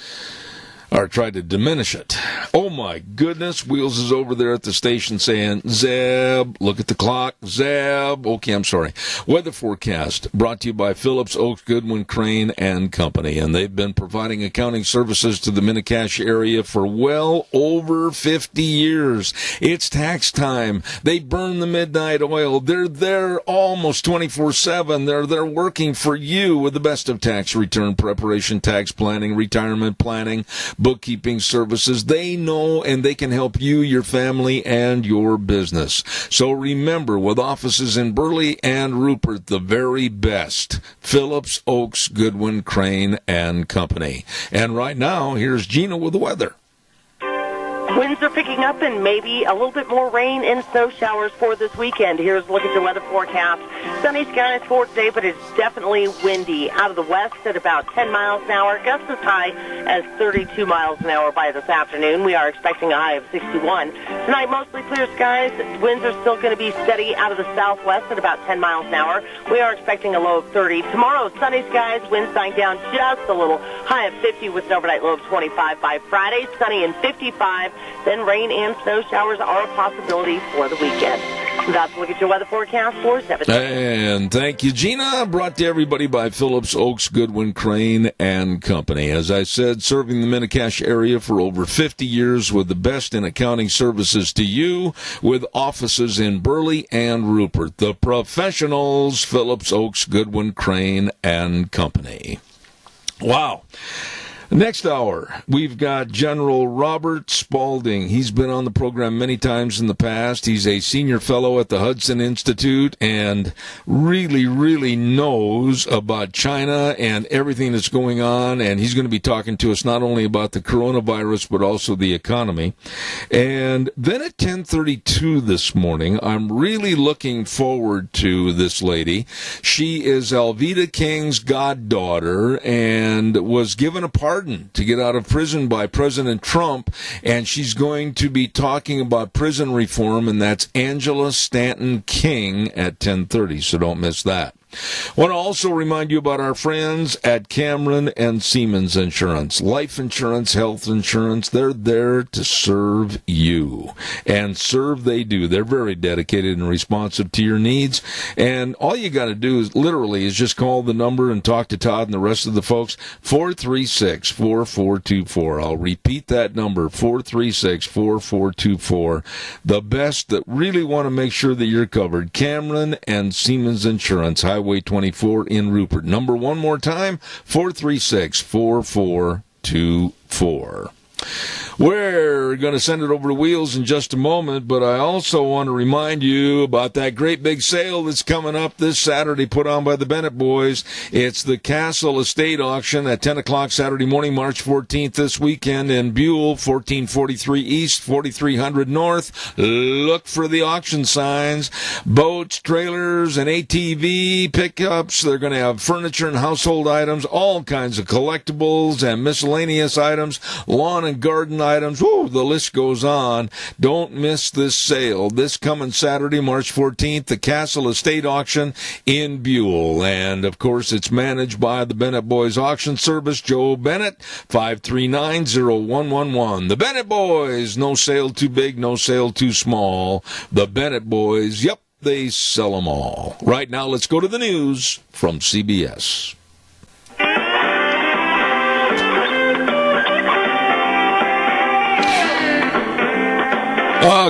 or try to diminish it. Oh my goodness, Wheels is over there at the station saying, Zeb, look at the clock, Zeb. Okay, I'm sorry. Weather forecast brought to you by Phillips, Oaks, Goodwin, Crane, and Company. And they've been providing accounting services to the Mini-Cash area for well over 50 years. It's tax time. They burn the midnight oil. They're there almost 24/7. They're working for you with the best of tax return preparation, tax planning, retirement planning, bookkeeping services. They know and they can help you, your family, and your business. So remember, with offices in Burley and Rupert, the very best. Phillips, Oaks, Goodwin, Crane, and Company. And right now, here's Gina with the weather. Winds are picking up and maybe a little bit more rain and snow showers for this weekend. Here's a look at your weather forecast. Sunny skies for today, but it's definitely windy. Out of the west at about 10 miles an hour. Gusts as high as 32 miles an hour by this afternoon. We are expecting a high of 61. Tonight, mostly clear skies. Winds are still going to be steady out of the southwest at about 10 miles an hour. We are expecting a low of 30. Tomorrow, sunny skies. Winds dying down just a little. High of 50 with an overnight low of 25. By Friday, sunny and 55. Then rain and snow showers are a possibility for the weekend. That's a look at your weather forecast for 7. And thank you, Gina. Brought to everybody by Phillips, Oaks, Goodwin, Crane, and Company. As I said, serving the Mini-Cash area for over 50 years with the best in accounting services to you, with offices in Burley and Rupert. The professionals, Phillips, Oaks, Goodwin, Crane, and Company. Wow. Next hour, we've got General Robert Spaulding. He's been on the program many times in the past. He's a senior fellow at the Hudson Institute and really, really knows about China and everything that's going on. And he's going to be talking to us not only about the coronavirus, but also the economy. And then at 10:32 this morning, I'm really looking forward to this lady. She is Alveda King's goddaughter and was given a pardon to get out of prison by President Trump, and she's going to be talking about prison reform, and that's Angela Stanton King at 10:30, so don't miss that. Want to also remind you about our friends at Cameron and Siemens Insurance. Life insurance, health insurance, they're there to serve you. And serve they do. They're very dedicated and responsive to your needs. And all you got to do is just call the number and talk to Todd and the rest of the folks. 436-4424. I'll repeat that number, 436-4424. The best that really want to make sure that you're covered. Cameron and Siemens Insurance, Highway 24 in Rupert. Number one more time, 436-4424. We're going to send it over to Wheels in just a moment, but I also want to remind you about that great big sale that's coming up this Saturday put on by the Bennett boys. It's the Castle Estate Auction at 10 o'clock Saturday morning, March 14th this weekend in Buell, 1443 East, 4300 North. Look for the auction signs. Boats, trailers, and ATV pickups. They're going to have furniture and household items, all kinds of collectibles and miscellaneous items, lawn and garden items. Woo, the list goes on. Don't miss this sale. This coming Saturday, March 14th, the Castle Estate Auction in Buell. And, of course, it's managed by the Bennett Boys Auction Service. Joe Bennett, 539-0111. The Bennett Boys, no sale too big, no sale too small. The Bennett Boys, yep, they sell them all. Right now, let's go to the news from CBS.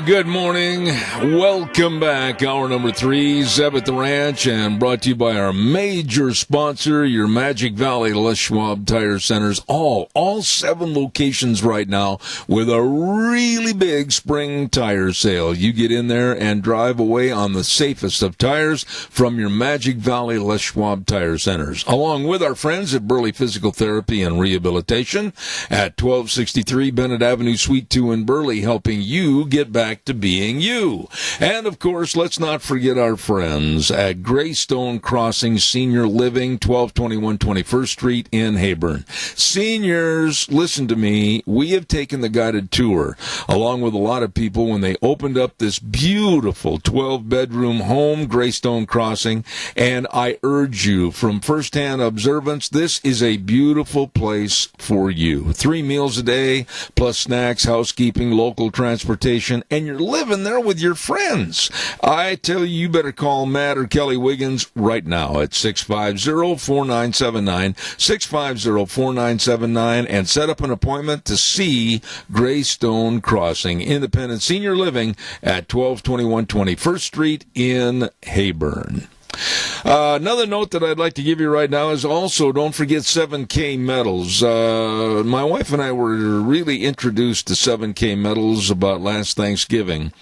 Good morning. Welcome back. Hour number 3, Zeb at the Ranch, and brought to you by our major sponsor, your Magic Valley Les Schwab Tire Centers. All 7 locations right now with a really big spring tire sale. You get in there and drive away on the safest of tires from your Magic Valley Les Schwab Tire Centers. Along with our friends at Burley Physical Therapy and Rehabilitation at 1263 Bennett Avenue, Suite 2 in Burley, helping you get get back to being you. And, of course, let's not forget our friends at Greystone Crossing Senior Living, 1221 21st Street in Heyburn. Seniors, listen to me. We have taken the guided tour, along with a lot of people, when they opened up this beautiful 12-bedroom home, Greystone Crossing, and I urge you, from firsthand observance, this is a beautiful place for you. 3 meals a day, plus snacks, housekeeping, local transportation, and you're living there with your friends. I tell you, you better call Matt or Kelly Wiggins right now at 650-4979, 650-4979, and set up an appointment to see Greystone Crossing Independent Senior Living at 1221 21st Street in Heyburn. Another note that I'd like to give you right now is also, don't forget 7K Metals. My wife and I were really introduced to 7K Metals about last Thanksgiving,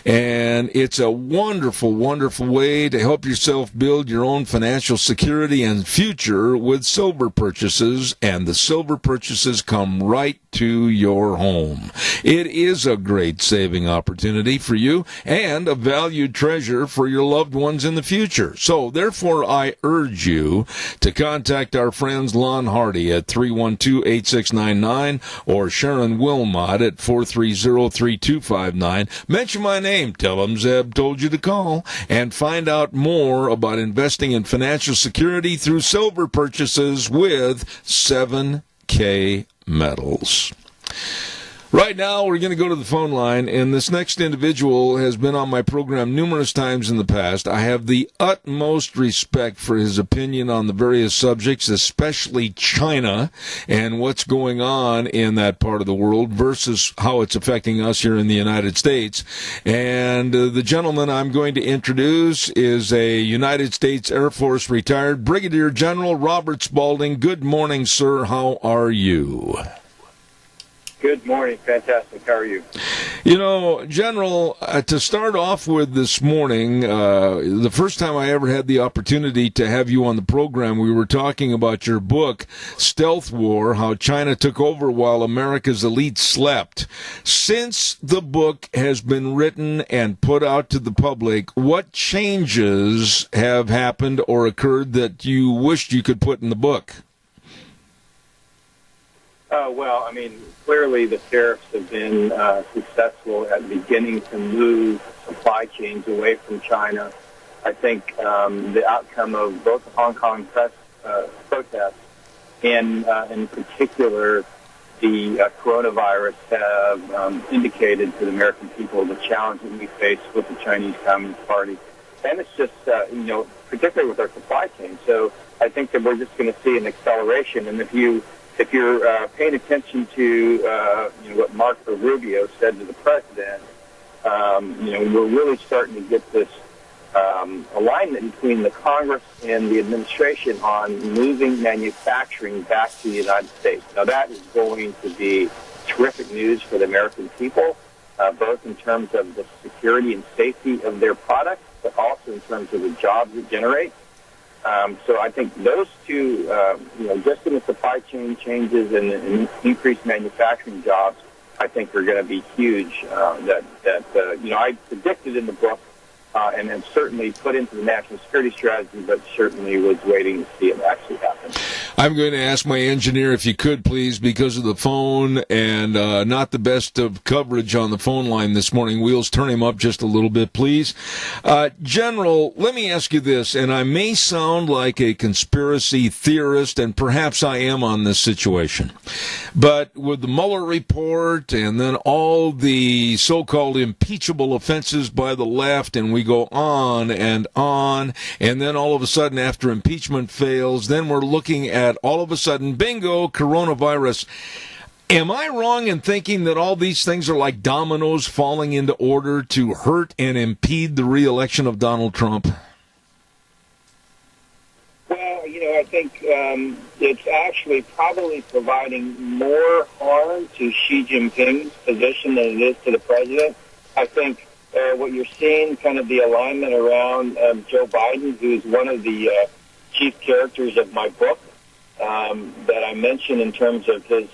and it's a wonderful, wonderful way to help yourself build your own financial security and future with silver purchases, and the silver purchases come right to your home. It is a great saving opportunity for you and a valued treasure for your loved ones in the future. So, therefore, I urge you to contact our friends Lon Hardy at 312-8699 or Sharon Wilmot at 430-3259. Mention my name, tell them Zeb told you to call, and find out more about investing in financial security through silver purchases with 7K Metals. Right now, we're going to go to the phone line, and this next individual has been on my program numerous times in the past. I have the utmost respect for his opinion on the various subjects, especially China and what's going on in that part of the world versus how it's affecting us here in the United States. And the gentleman I'm going to introduce is a United States Air Force retired Brigadier General Robert Spaulding. Good morning, sir. How are you? Good morning. Fantastic. How are you? You know, General, to start off with this morning, the first time I ever had the opportunity to have you on the program, we were talking about your book, Stealth War, How China Took Over While America's Elite Slept. Since the book has been written and put out to the public, what changes have happened or occurred that you wished you could put in the book? Well, I mean, clearly the tariffs have been successful at beginning to move supply chains away from China. I think the outcome of both the Hong Kong protests and in particular the coronavirus have indicated to the American people the challenge that we face with the Chinese Communist Party. And it's just, particularly with our supply chain. So I think that we're just going to see an acceleration. And if you're paying attention to what Marco Rubio said to the president, we're really starting to get this alignment between the Congress and the administration on moving manufacturing back to the United States. Now, that is going to be terrific news for the American people, both in terms of the security and safety of their products, but also in terms of the jobs it generates. So I think those two, just in the supply chain changes and increased manufacturing jobs, I think are going to be huge. I predicted in the book and have certainly put into the national security strategy, but certainly was waiting to see it actually happen. I'm going to ask my engineer if you could, please, because of the phone and not the best of coverage on the phone line this morning. Wheels, turn him up just a little bit, please. General, let me ask you this, and I may sound like a conspiracy theorist, and perhaps I am on this situation. But with the Mueller report and then all the so-called impeachable offenses by the left, and we go on, and then all of a sudden after impeachment fails, then we're looking at all of a sudden, bingo, coronavirus. Am I wrong in thinking that all these things are like dominoes falling into order to hurt and impede the re-election of Donald Trump? Well, I think it's actually probably providing more harm to Xi Jinping's position than it is to the president. I think what you're seeing, kind of the alignment around Joe Biden, who's one of the chief characters of my book, that I mentioned in terms of his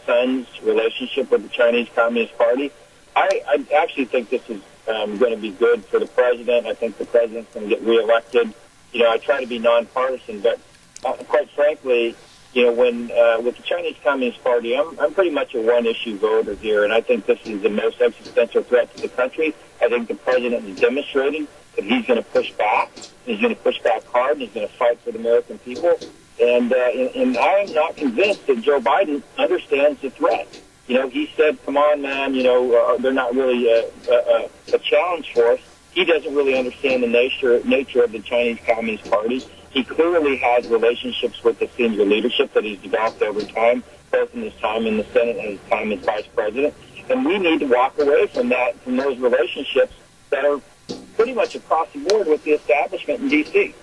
son's relationship with the Chinese Communist Party. I actually think this is going to be good for the president. I think the president's going to get reelected. I try to be nonpartisan, but quite frankly, when with the Chinese Communist Party, I'm pretty much a one-issue voter here, and I think this is the most existential threat to the country. I think the president is demonstrating that he's going to push back. He's going to push back hard, and he's going to fight for the American people. And I'm not convinced that Joe Biden understands the threat. He said, come on, man, they're not really a challenge for us. He doesn't really understand the nature of the Chinese Communist Party. He clearly has relationships with the senior leadership that he's developed over time, both in his time in the Senate and his time as vice president. And we need to walk away from those relationships that are pretty much across the board with the establishment in D.C.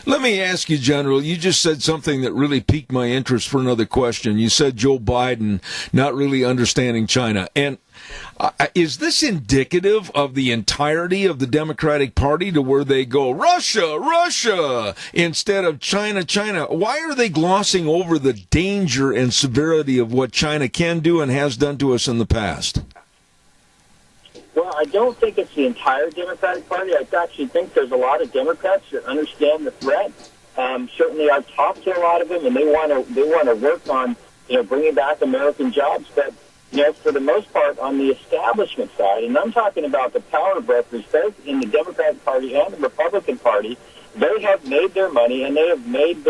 Let me ask you, General, you just said something that really piqued my interest for another question. You said Joe Biden not really understanding China. And is this indicative of the entirety of the Democratic Party to where they go, Russia, Russia, instead of China, China? Why are they glossing over the danger and severity of what China can do and has done to us in the past? Well, I don't think it's the entire Democratic Party. I actually think there's a lot of Democrats that understand the threat. Certainly, I've talked to a lot of them, and they want to work on bringing back American jobs. But for the most part, on the establishment side, and I'm talking about the power brokers, both in the Democratic Party and the Republican Party, they have made their money and they have made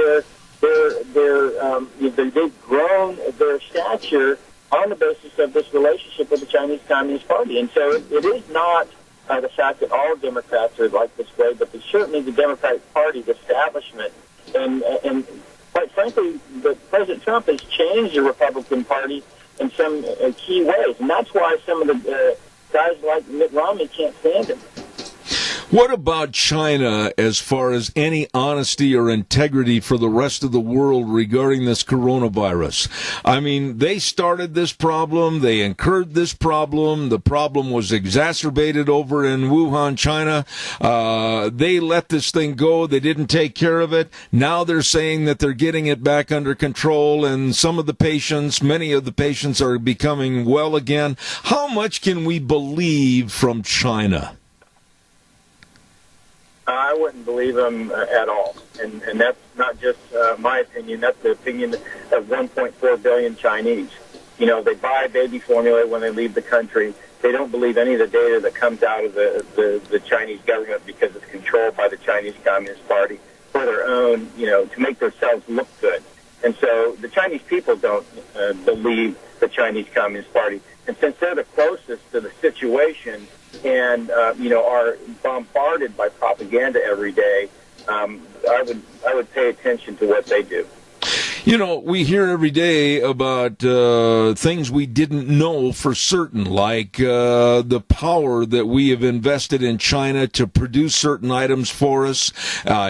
they've grown their stature on the basis of this relationship with the Chinese Communist Party. And so it is not the fact that all Democrats are like this way, but certainly the Democratic Party, the establishment, and quite frankly, President Trump has changed the Republican Party in some key ways. And that's why some of the guys like Mitt Romney can't stand him. What about China as far as any honesty or integrity for the rest of the world regarding this coronavirus? I mean, they started this problem. They incurred this problem. The problem was exacerbated over in Wuhan, China. They let this thing go. They didn't take care of it. Now they're saying that they're getting it back under control, and many of the patients are becoming well again. How much can we believe from China? I wouldn't believe them at all. And that's not just my opinion. That's the opinion of 1.4 billion Chinese. They buy baby formula when they leave the country. They don't believe any of the data that comes out of the Chinese government because it's controlled by the Chinese Communist Party for their own, to make themselves look good. And so the Chinese people don't believe the Chinese Communist Party. And since they're the closest to the situation and, are bombarded by propaganda every day, I would pay attention to what they do. We hear every day about things we didn't know for certain, like the power that we have invested in China to produce certain items for us,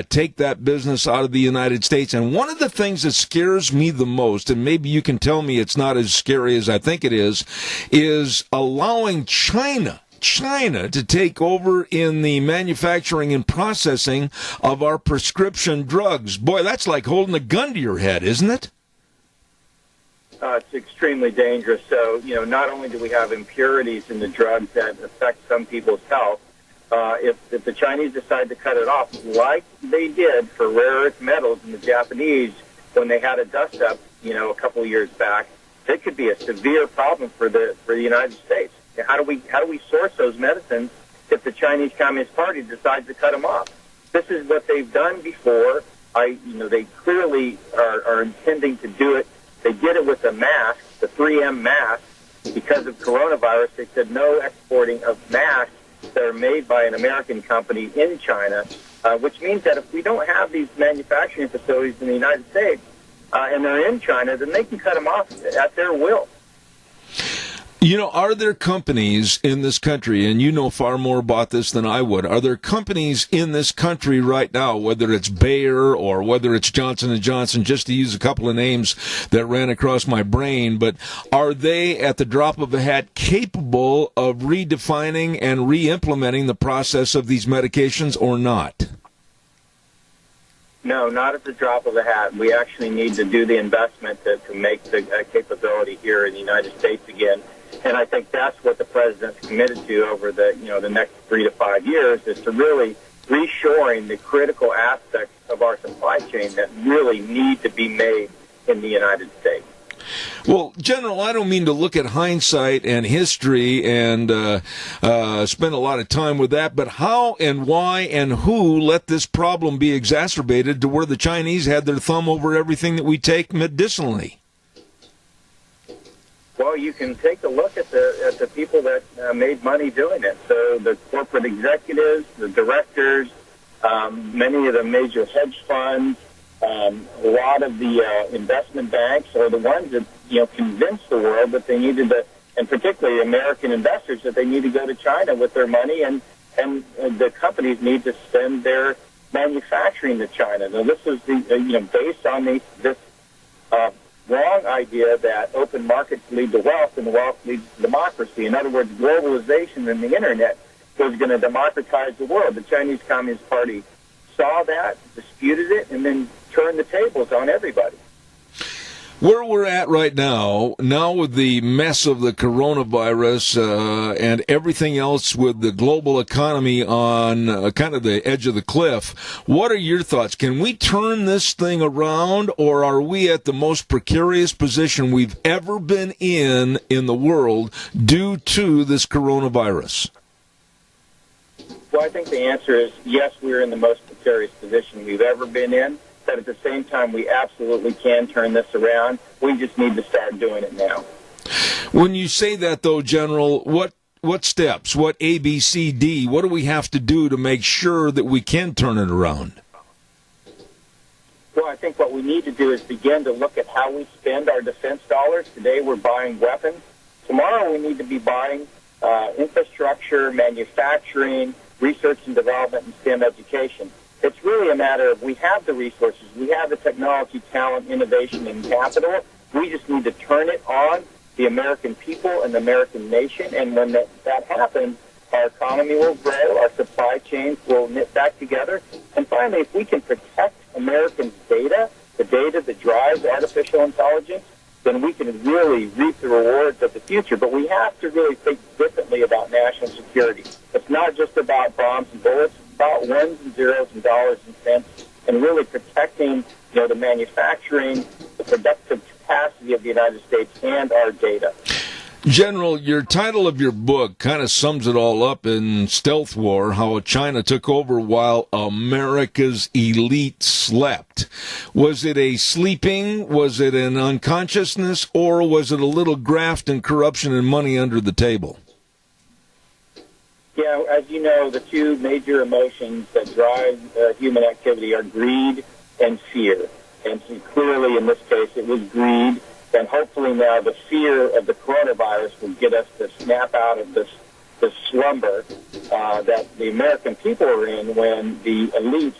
take that business out of the United States. And one of the things that scares me the most, and maybe you can tell me it's not as scary as I think it is allowing China to take over in the manufacturing and processing of our prescription drugs. Boy, that's like holding a gun to your head, isn't it? It's extremely dangerous. So, not only do we have impurities in the drugs that affect some people's health, if the Chinese decide to cut it off, like they did for rare earth metals in the Japanese when they had a dust-up, a couple of years back, it could be a severe problem for the United States. How do we source those medicines if the Chinese Communist Party decides to cut them off? This is what they've done before. They clearly are intending to do it. They did it with the mask, the 3M mask, because of coronavirus. They said no exporting of masks that are made by an American company in China, which means that if we don't have these manufacturing facilities in the United States and they're in China, then they can cut them off at their will. Are there companies in this country, and you know far more about this than I would, are there companies in this country right now, whether it's Bayer or whether it's Johnson & Johnson, just to use a couple of names that ran across my brain, but are they, at the drop of a hat, capable of redefining and re-implementing the process of these medications or not? No, not at the drop of a hat. We actually need to do the investment to make the capability here in the United States again. And I think that's what the president's committed to over the next 3 to 5 years, is to really reshoring the critical aspects of our supply chain that really need to be made in the United States. Well, General, I don't mean to look at hindsight and history and spend a lot of time with that, but how and why and who let this problem be exacerbated to where the Chinese had their thumb over everything that we take medicinally? Well, you can take a look at the people that made money doing it. So the corporate executives, the directors, many of the major hedge funds, a lot of the investment banks are the ones that convinced the world that they needed to, and particularly American investors, that they need to go to China with their money, and the companies need to send their manufacturing to China. Now, this is based on this wrong idea that open markets lead to wealth and wealth leads to democracy. In other words, globalization and the internet was going to democratize the world. The Chinese Communist Party saw that, disputed it, and then turned the tables on everybody. Where we're at right now with the mess of the coronavirus and everything else with the global economy on kind of the edge of the cliff, what are your thoughts? Can we turn this thing around, or are we at the most precarious position we've ever been in the world due to this coronavirus? Well, I think the answer is yes, we're in the most precarious position we've ever been in. But at the same time, we absolutely can turn this around. We just need to start doing it now. When you say that, though, General, what steps, what A, B, C, D, what do we have to do to make sure that we can turn it around? Well, I think what we need to do is begin to look at how we spend our defense dollars. Today we're buying weapons. Tomorrow we need to be buying infrastructure, manufacturing, research and development, and STEM education. It's really a matter of we have the resources, we have the technology, talent, innovation, and capital. We just need to turn it on the American people and the American nation. And when that happens, our economy will grow, our supply chains will knit back together. And finally, if we can protect Americans' data, the data that drives artificial intelligence, then we can really reap the rewards of the future. But we have to really think differently about national security. It's not just about bombs and bullets. About ones and zeros and dollars and cents, and really protecting, the manufacturing, the productive capacity of the United States, and our data. General, your title of your book kind of sums it all up in Stealth War, how China took over while America's elite slept. Was it a sleeping, was it an unconsciousness, or was it a little graft and corruption and money under the table? Yeah, as you know, the two major emotions that drive human activity are greed and fear. And so clearly, in this case, it was greed. And hopefully now the fear of the coronavirus will get us to snap out of this slumber that the American people were in when the elites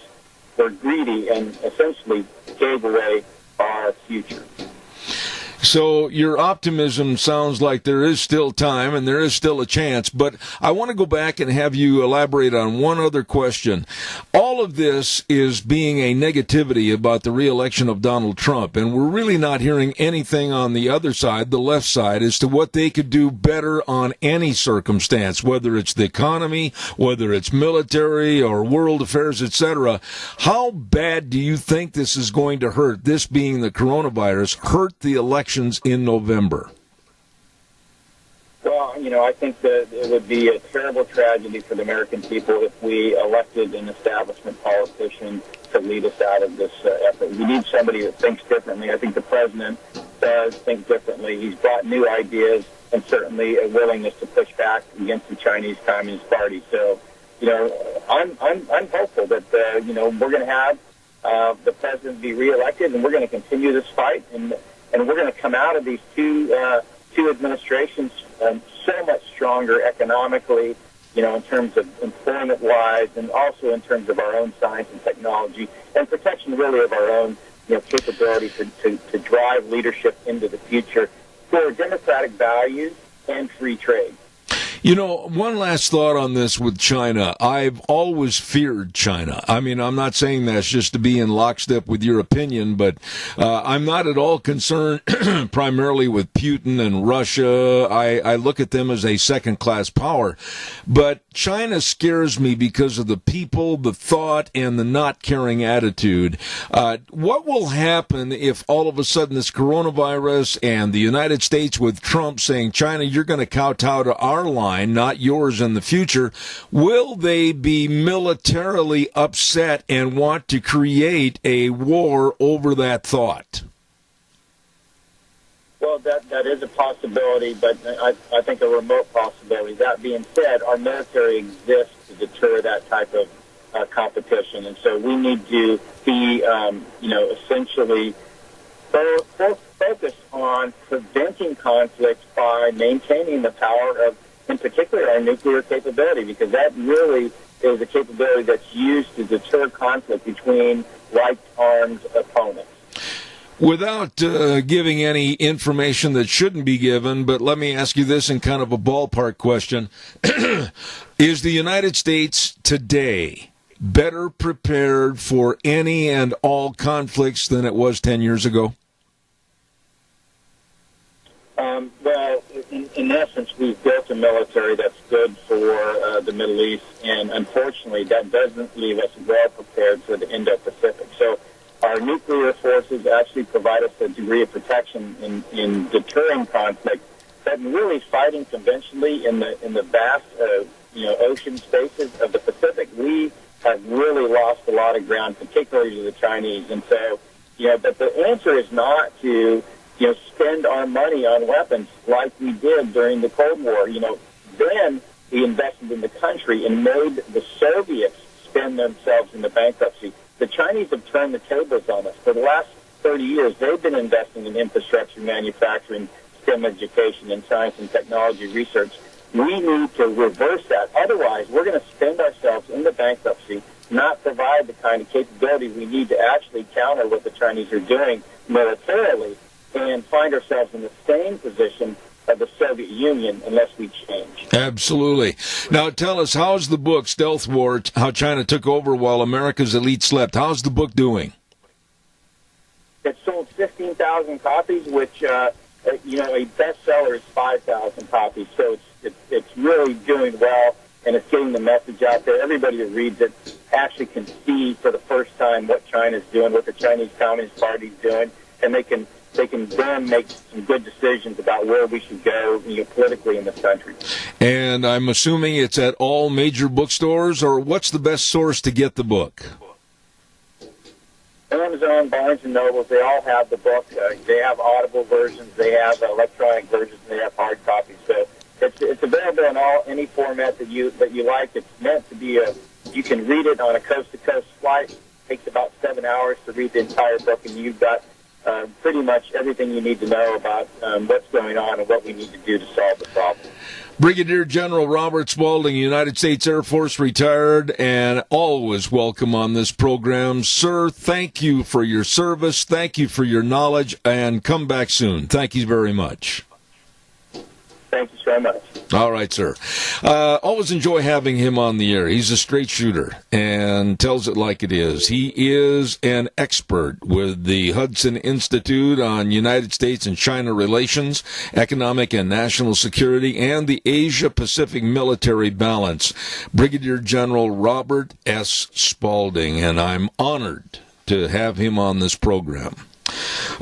were greedy and essentially gave away our future. So your optimism sounds like there is still time and there is still a chance, but I want to go back and have you elaborate on one other question. All of this is being a negativity about the re-election of Donald Trump, and we're really not hearing anything on the other side, the left side, as to what they could do better on any circumstance, whether it's the economy, whether it's military or world affairs, etc. How bad do you think this is going to hurt, this being the coronavirus, hurt the election in November? Well, I think that it would be a terrible tragedy for the American people if we elected an establishment politician to lead us out of this effort. We need somebody that thinks differently. I think the president does think differently. He's brought new ideas and certainly a willingness to push back against the Chinese Communist Party. So, I'm hopeful that we're going to have the president be reelected, and we're going to continue this fight, and we're going to come out of these two administrations so much stronger economically, in terms of employment-wise, and also in terms of our own science and technology, and protection really of our own, capability to drive leadership into the future for democratic values and free trade. You know, one last thought on this with China. I've always feared China. I mean, I'm not saying that's just to be in lockstep with your opinion, but I'm not at all concerned primarily with Putin and Russia. I look at them as a second-class power. But China scares me because of the people, the thought, and the not-caring attitude. What will happen if all of a sudden this coronavirus and the United States with Trump saying, China, you're going to kowtow to our line, not yours in the future? Will they be militarily upset and want to create a war over that thought? Well, that is a possibility, but I think a remote possibility. That being said, our military exists to deter that type of competition, and so we need to be, essentially focused on preventing conflict by maintaining the power of, in particular, our nuclear capability, because that really is a capability that's used to deter conflict between like-armed opponents. Without giving any information that shouldn't be given, but let me ask you this in kind of a ballpark question. Is the United States today better prepared for any and all conflicts than it was 10 years ago? Well, in essence, we've built a military that's good for the Middle East, and unfortunately, that doesn't leave us well prepared for the Indo-Pacific. So our nuclear forces actually provide us a degree of protection in deterring conflict, but in really fighting conventionally in the vast ocean spaces of the Pacific, we have really lost a lot of ground, particularly to the Chinese. And so, but the answer is not to spend our money on weapons like we did during the Cold War. Then we invested in the country and made the Soviets spend themselves into bankruptcy. The Chinese have turned the tables on us. For the last 30 years, they've been investing in infrastructure, manufacturing, STEM education, and science and technology research. We need to reverse that. Otherwise, we're going to spend ourselves into bankruptcy, not provide the kind of capability we need to actually counter what the Chinese are doing militarily, and find ourselves in the same position of the Soviet Union unless we change. Absolutely. Now tell us, how's the book, Stealth War, How China Took Over While America's Elite Slept? How's the book doing? It sold 15,000 copies, which, a bestseller is 5,000 copies. So it's really doing well, and it's getting the message out there. Everybody who reads it actually can see for the first time what China's doing, what the Chinese Communist Party's doing, and they can then make some good decisions about where we should go politically in this country. And I'm assuming it's at all major bookstores, or what's the best source to get the book? Amazon, Barnes & Nobles, they all have the book. They have audible versions, they have electronic versions, and they have hard copies. So it's available in any format that you like. It's meant to be you can read it on a coast-to-coast flight. It takes about 7 hours to read the entire book, and you've got pretty much everything you need to know about what's going on and what we need to do to solve the problem. Brigadier General Robert Spaulding, United States Air Force, retired, and always welcome on this program. Sir, thank you for your service. Thank you for your knowledge, and come back soon. Thank you very much. Thank you so much. All right, sir. Always enjoy having him on the air. He's a straight shooter and tells it like it is. He is an expert with the Hudson Institute on United States and China relations, economic and national security, and the Asia-Pacific military balance. Brigadier General Robert S. Spaulding, and I'm honored to have him on this program.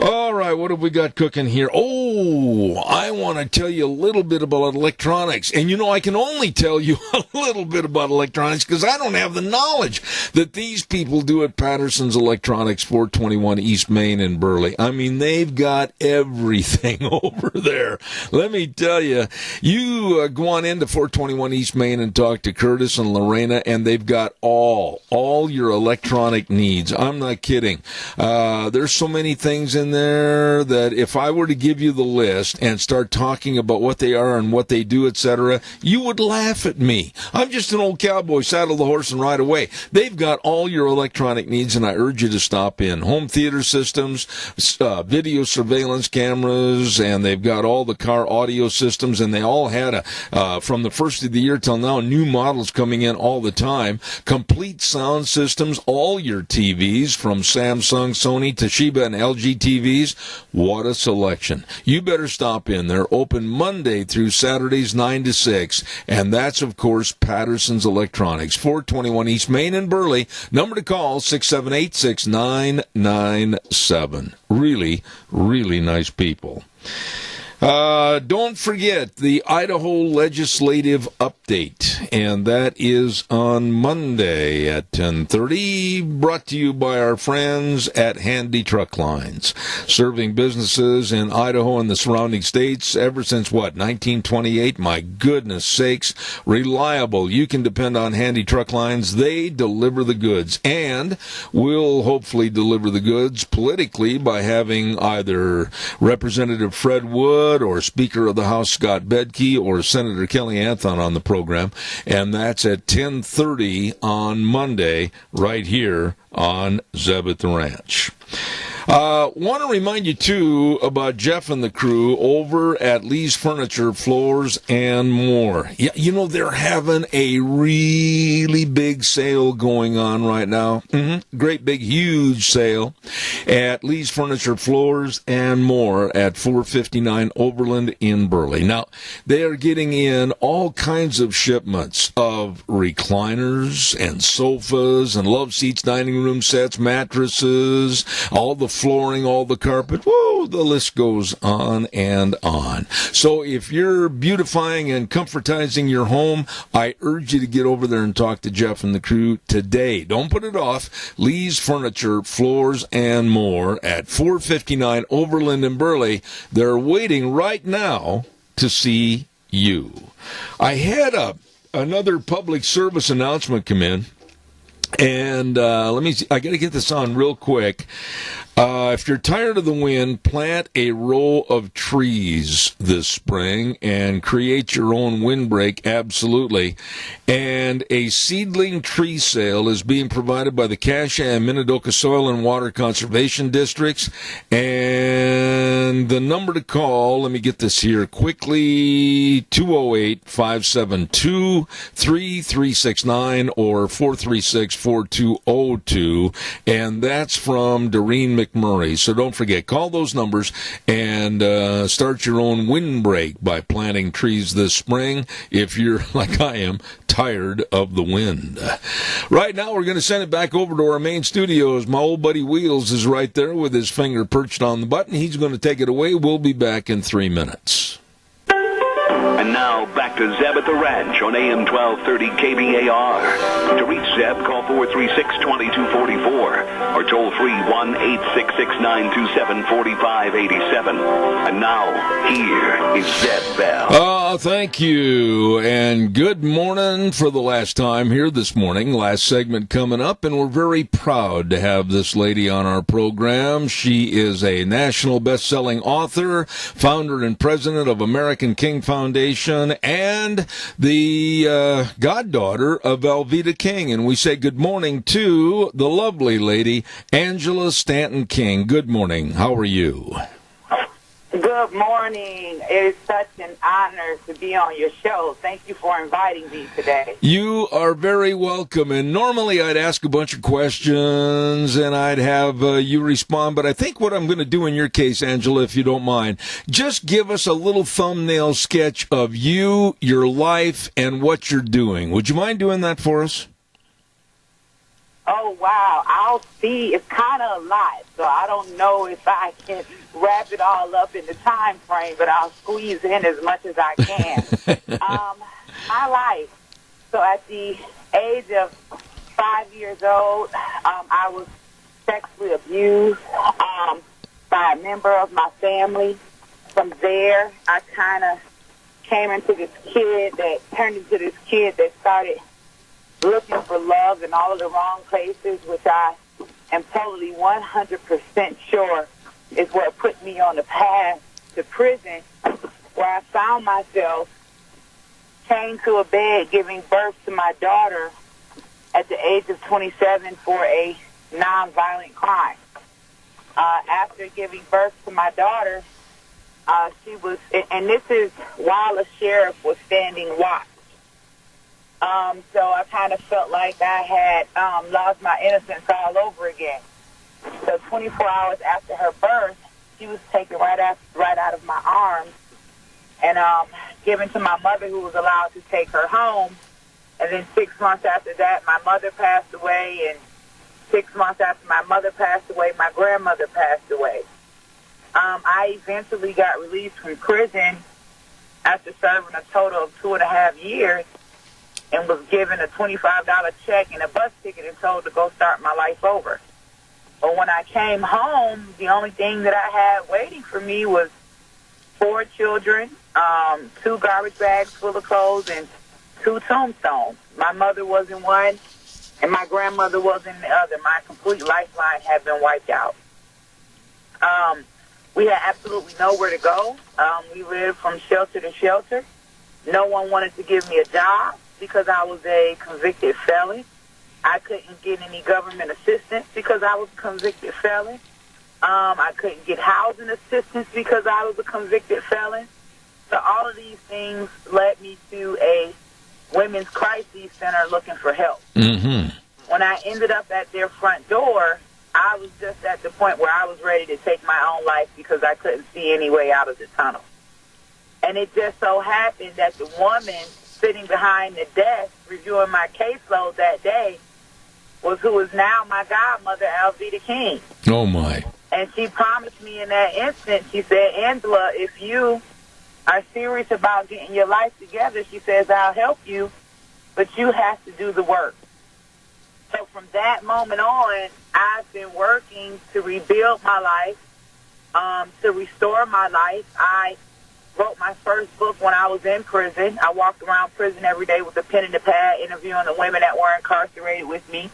All right, what have we got cooking here? Oh, I want to tell you a little bit about electronics. And, I can only tell you a little bit about electronics because I don't have the knowledge that these people do at Patterson's Electronics, 421 East Main in Burley. I mean, they've got everything over there. Let me tell you, you go on into 421 East Main and talk to Curtis and Lorena, and they've got all your electronic needs. I'm not kidding. There's so many things in there that if I were to give you the list and start talking about what they are and what they do, etc., you would laugh at me. I'm just an old cowboy, saddle the horse and ride away. They've got all your electronic needs, and I urge you to stop in. Home theater systems, video surveillance cameras, and they've got all the car audio systems, and they all had from the first of the year till now, new models coming in all the time. Complete sound systems, all your TVs from Samsung, Sony, Toshiba, and LG TVs. What a selection. You better stop in. They're open Monday through Saturdays 9 to 6, and that's, of course, Patterson's Electronics, 421 East Main in Burley. Number to call, 678-6997. Really, really nice people. Don't forget the Idaho Legislative Update, and that is on Monday at 10:30, brought to you by our friends at Handy Truck Lines, serving businesses in Idaho and the surrounding states ever since, 1928? My goodness sakes, reliable. You can depend on Handy Truck Lines. They deliver the goods, and will hopefully deliver the goods politically by having either Representative Fred Wood or Speaker of the House Scott Bedke or Senator Kelly Anthon on the program, and that's at 10:30 on Monday right here on Zeb at the Ranch. Want to remind you, too, about Jeff and the crew over at Lee's Furniture, Floors, and More. Yeah, you know, they're having a really big sale going on right now. Great big, huge sale at Lee's Furniture, Floors, and More at 459 Overland in Burley. Now, they are getting in all kinds of shipments of recliners and sofas and love seats, dining room sets, mattresses, all the flooring, all the carpet. Whoa, the list goes on and on. So if you're beautifying and comfortizing your home, I urge you to get over there and talk to Jeff and the crew today. Don't put it off. Lee's Furniture, Floors, and More at 459 Overland in Burley. They're waiting right now to see you. I had another public service announcement come in. And let me see. I got to get this on real quick. If you're tired of the wind, plant a row of trees this spring and create your own windbreak, absolutely. And a seedling tree sale is being provided by the Cassia and Minidoka Soil and Water Conservation Districts. And the number to call, let me get this here quickly, 208-572-3369 or 436-4202. And that's from Doreen McMurray. So don't forget, call those numbers and start your own windbreak by planting trees this spring if you're, like I am, tired of the wind. Right now, we're going to send it back over to our main studios. My old buddy Wheels is right there with his finger perched on the button. He's going to take it away. We'll be back in 3 minutes. And now, back to Zeb at the Ranch on AM 1230 KBAR. To reach Zeb, call 436-2244 or toll free 1-866-927-4587. And now, here is Zeb Bell. Thank you, and good morning for the last time here this morning. Last segment coming up, and we're very proud to have this lady on our program. She is a national best-selling author, founder and president of American King Foundation, and the goddaughter of Velveeta King. And we say good morning to the lovely lady, Angela Stanton King. Good morning. How are you? Good morning. It is such an honor to be on your show. Thank you for inviting me today. You are very welcome. And normally I'd ask a bunch of questions and I'd have you respond. But I think what I'm going to do in your case, Angela, if you don't mind, just give us a little thumbnail sketch of you, your life, and what you're doing. Would you mind doing that for us? Oh, wow. I'll see. It's kind of a lot, so I don't know if I can wrap it all up in the time frame, but I'll squeeze in as much as I can. My life. So at the age of 5 years old, I was sexually abused by a member of my family. From there, I kind of turned into this kid that started looking for love in all of the wrong places, which I am totally 100% sure is what put me on the path to prison, where I found myself chained to a bed giving birth to my daughter at the age of 27 for a nonviolent crime. After giving birth to my daughter, she was, and this is while a sheriff was standing watch. So I kind of felt like I had lost my innocence all over again. So 24 hours after her birth, she was taken right out of my arms and given to my mother, who was allowed to take her home. And then 6 months after that, my mother passed away, and 6 months after my mother passed away, my grandmother passed away. I eventually got released from prison after serving a total of 2.5 years and was given a $25 check and a bus ticket and told to go start my life over. But when I came home, the only thing that I had waiting for me was 4 children, 2 garbage bags full of clothes, and 2 tombstones. My mother was in one, and my grandmother was in the other. My complete lifeline had been wiped out. We had absolutely nowhere to go. We lived from shelter to shelter. No one wanted to give me a job because I was a convicted felon. I couldn't get any government assistance because I was a convicted felon. I couldn't get housing assistance because I was a convicted felon. So all of these things led me to a women's crisis center looking for help. Mm-hmm. When I ended up at their front door, I was just at the point where I was ready to take my own life because I couldn't see any way out of the tunnel. And it just so happened that the woman sitting behind the desk reviewing my caseload that day was who is now my godmother, Alveda King. Oh, my. And she promised me in that instant, she said, Angela, if you are serious about getting your life together, she says, I'll help you, but you have to do the work. So from that moment on, I've been working to rebuild my life, to restore my life. I wrote my first book when I was in prison. I walked around prison every day with a pen and a pad, interviewing the women that were incarcerated with me.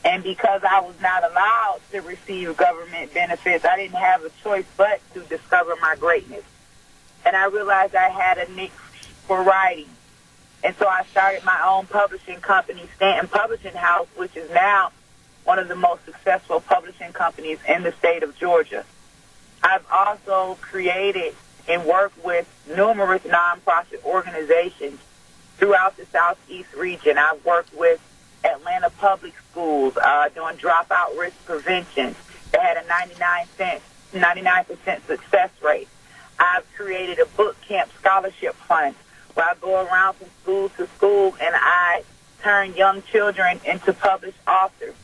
And because I was not allowed to receive government benefits, I didn't have a choice but to discover my greatness. And I realized I had a niche for writing. And so I started my own publishing company, Stanton Publishing House, which is now one of the most successful publishing companies in the state of Georgia. I've also created and worked with numerous nonprofit organizations throughout the Southeast region. I've worked with Atlanta Public Schools doing dropout risk prevention. They had a 99% success rate. I've created a book camp scholarship fund where I go around from school to school and I turn young children into published authors,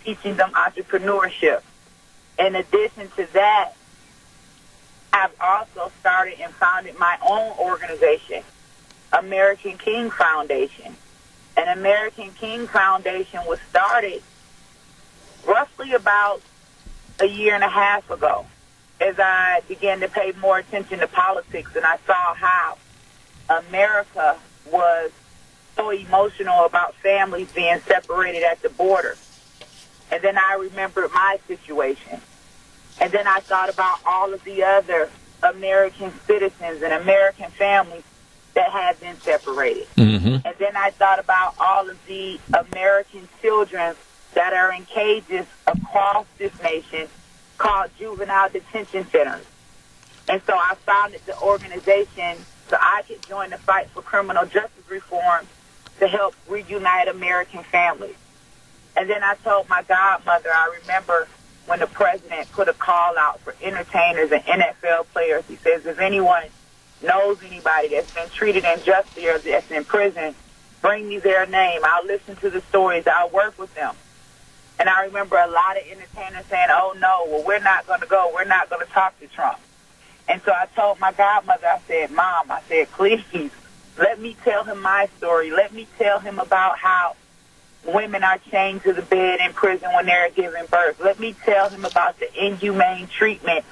teaching them entrepreneurship. In addition to that, I've also started and founded my own organization, American King Foundation. An American King Foundation was started roughly about a year and a half ago as I began to pay more attention to politics, and I saw how America was so emotional about families being separated at the border. And then I remembered my situation. And then I thought about all of the other American citizens and American families that had been separated. Mm-hmm. And then I thought about all of the American children that are in cages across this nation called juvenile detention centers. And so I founded the organization so I could join the fight for criminal justice reform to help reunite American families. And then I told my godmother, I remember when the president put a call out for entertainers and NFL players. He says, if anyone knows anybody that's been treated unjustly or that's in prison, bring me their name. I'll listen to the stories. I'll work with them. And I remember a lot of entertainers saying, oh, no, well, we're not going to go. We're not going to talk to Trump. And so I told my godmother, I said, Mom, I said, please, let me tell him my story. Let me tell him about how women are chained to the bed in prison when they're giving birth. Let me tell him about the inhumane treatment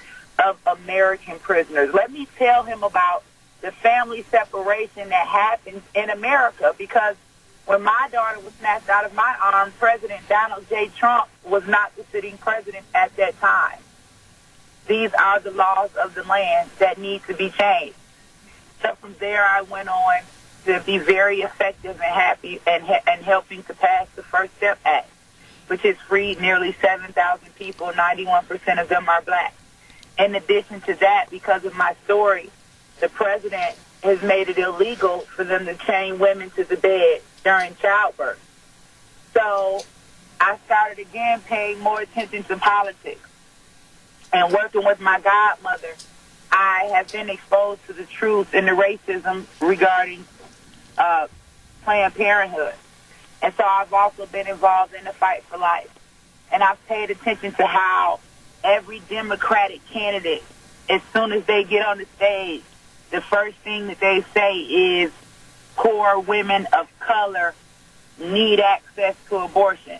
of American prisoners. Let me tell him about the family separation that happens in America, because when my daughter was snatched out of my arms, President Donald J. Trump was not the sitting president at that time. these are the laws of the land that need to be changed. So from there, I went on to be very effective and happy and helping to pass the First Step Act, which has freed nearly 7,000 people. 91% of them are black. In addition to that, because of my story, the president has made it illegal for them to chain women to the bed during childbirth. So I started again paying more attention to politics. And working with my godmother, I have been exposed to the truth and the racism regarding Planned Parenthood. And so I've also been involved in the fight for life. And I've paid attention to how every Democratic candidate, as soon as they get on the stage, the first thing that they say is poor women of color need access to abortion.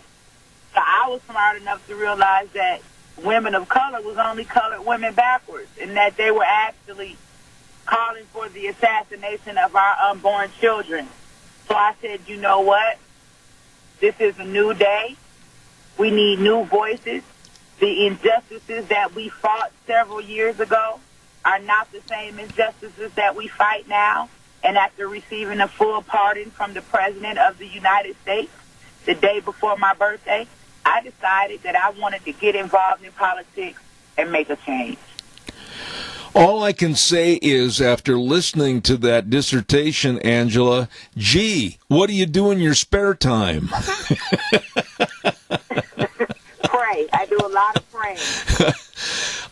So I was smart enough to realize that women of color was only colored women backwards, and that they were actually calling for the assassination of our unborn children. So I said, you know what? This is a new day. We need new voices. The injustices that we fought several years ago are not the same injustices that we fight now. And after receiving a full pardon from the President of the United States the day before my birthday, I decided that I wanted to get involved in politics and make a change. All I can say is, after listening to that dissertation, Angela, gee, what do you do in your spare time? Pray. I do a lot of praying.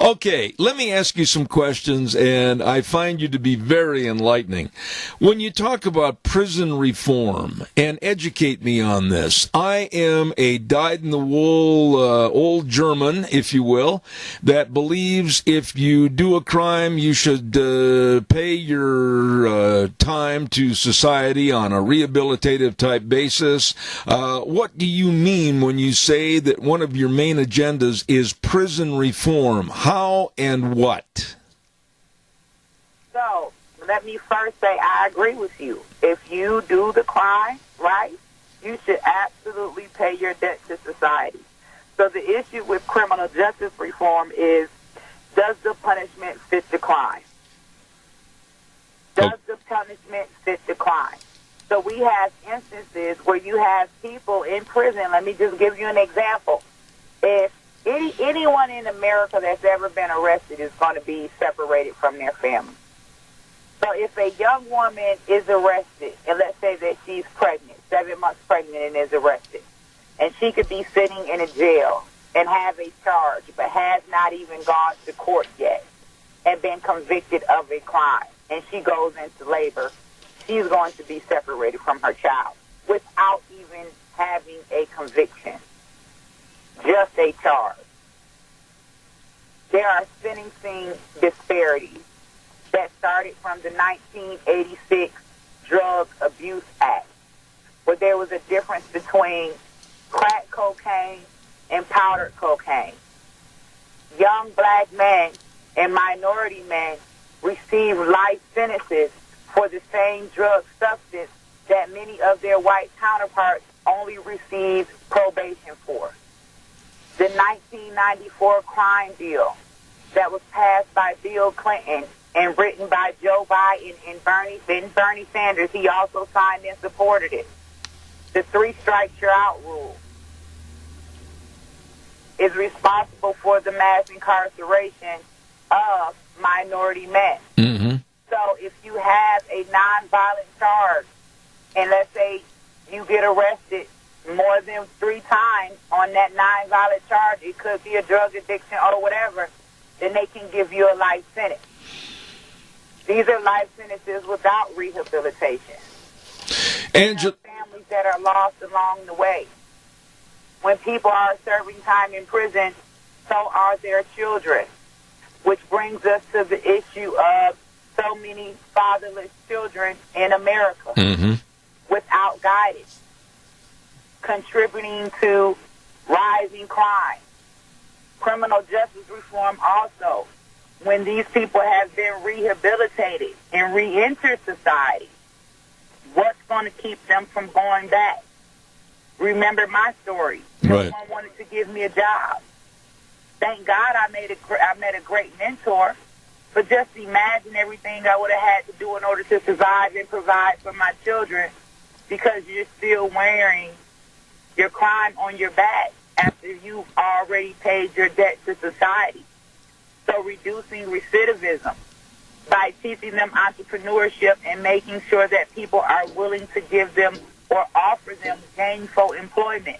Okay, let me ask you some questions, and I find you to be very enlightening. When you talk about prison reform, and educate me on this, I am a dyed-in-the-wool old German, if you will, that believes if you do a crime, you should pay your time to society on a rehabilitative type basis. What do you mean when you say that one of your main agendas is prison reform? How and what? So, let me first say I agree with you. If you do the crime, right, you should absolutely pay your debt to society. So the issue with criminal justice reform is, does the punishment fit the crime? Does the punishment fit the crime? So we have instances where you have people in prison. Let me just give you an example. If anyone in America that's ever been arrested is going to be separated from their family. So if a young woman is arrested, and let's say that she's pregnant, 7 months pregnant, and is arrested, and she could be sitting in a jail and have a charge, but has not even gone to court yet and been convicted of a crime, and she goes into labor, she's going to be separated from her child without even having a conviction. Just a charge. There are sentencing disparities that started from the 1986 Drug Abuse Act, where there was a difference between crack cocaine and powdered cocaine. Young black men and minority men received life sentences for the same drug substance that many of their white counterparts only received probation for. The 1994 crime bill that was passed by Bill Clinton and written by Joe Biden and Bernie Sanders, he also signed and supported it. The 3 strikes you're out rule is responsible for the mass incarceration of minority men. Mm-hmm. So if you have a nonviolent charge, and let's say you get arrested more than 3 times on that nonviolent charge, it could be a drug addiction or whatever, then they can give you a life sentence. These are life sentences without rehabilitation. Angela, families that are lost along the way. When people are serving time in prison, so are their children, which brings us to the issue of so many fatherless children in America without guidance, contributing to rising crime. Criminal justice reform also, when these people have been rehabilitated and re-enter society, what's going to keep them from going back? Remember my story. No one wanted to give me a job. Thank God I met a great mentor. But just imagine everything I would have had to do in order to survive and provide for my children, because you're still wearing your crime on your back after you've already paid your debt to society. So reducing recidivism by teaching them entrepreneurship and making sure that people are willing to give them or offer them gainful employment.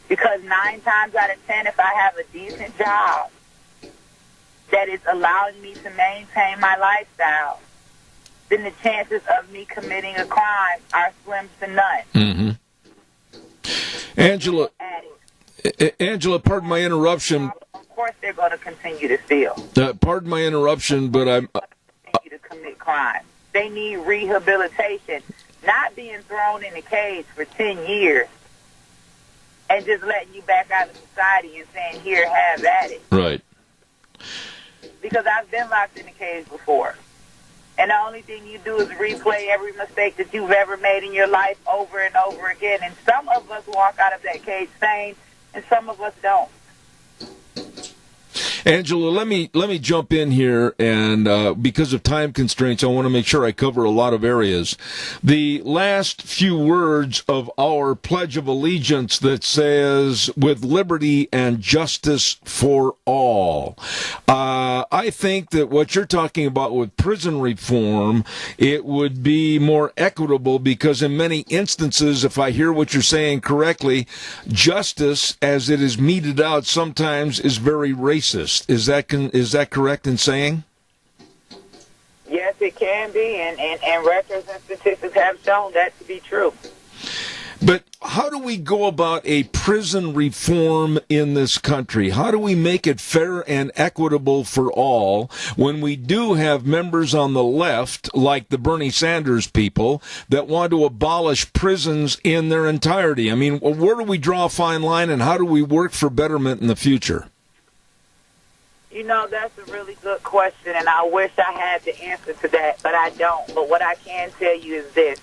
Because 9 times out of 10, if I have a decent job that is allowing me to maintain my lifestyle, then the chances of me committing a crime are slim to none. Mm-hmm. Angela, pardon my interruption. Of course they're going to continue to steal. Pardon my interruption, but I'm... continue to commit crime. They need rehabilitation, not being thrown in a cage for 10 years and just letting you back out of society and saying, here, have at it. Right. Because I've been locked in a cage before. And the only thing you do is replay every mistake that you've ever made in your life over and over again. And some of us walk out of that cage sane, and some of us don't. Angela, let me jump in here, and because of time constraints, I want to make sure I cover a lot of areas. The last few words of our Pledge of Allegiance that says, with liberty and justice for all. I think that what you're talking about with prison reform, it would be more equitable, because in many instances, if I hear what you're saying correctly, justice as it is meted out sometimes is very racist. Is that correct in saying? Yes, it can be, and records and statistics have shown that to be true. But how do we go about a prison reform in this country? How do we make it fair and equitable for all when we do have members on the left, like the Bernie Sanders people, that want to abolish prisons in their entirety? I mean, where do we draw a fine line, and how do we work for betterment in the future? You know, that's a really good question, and I wish I had the answer to that, but I don't. But what I can tell you is this,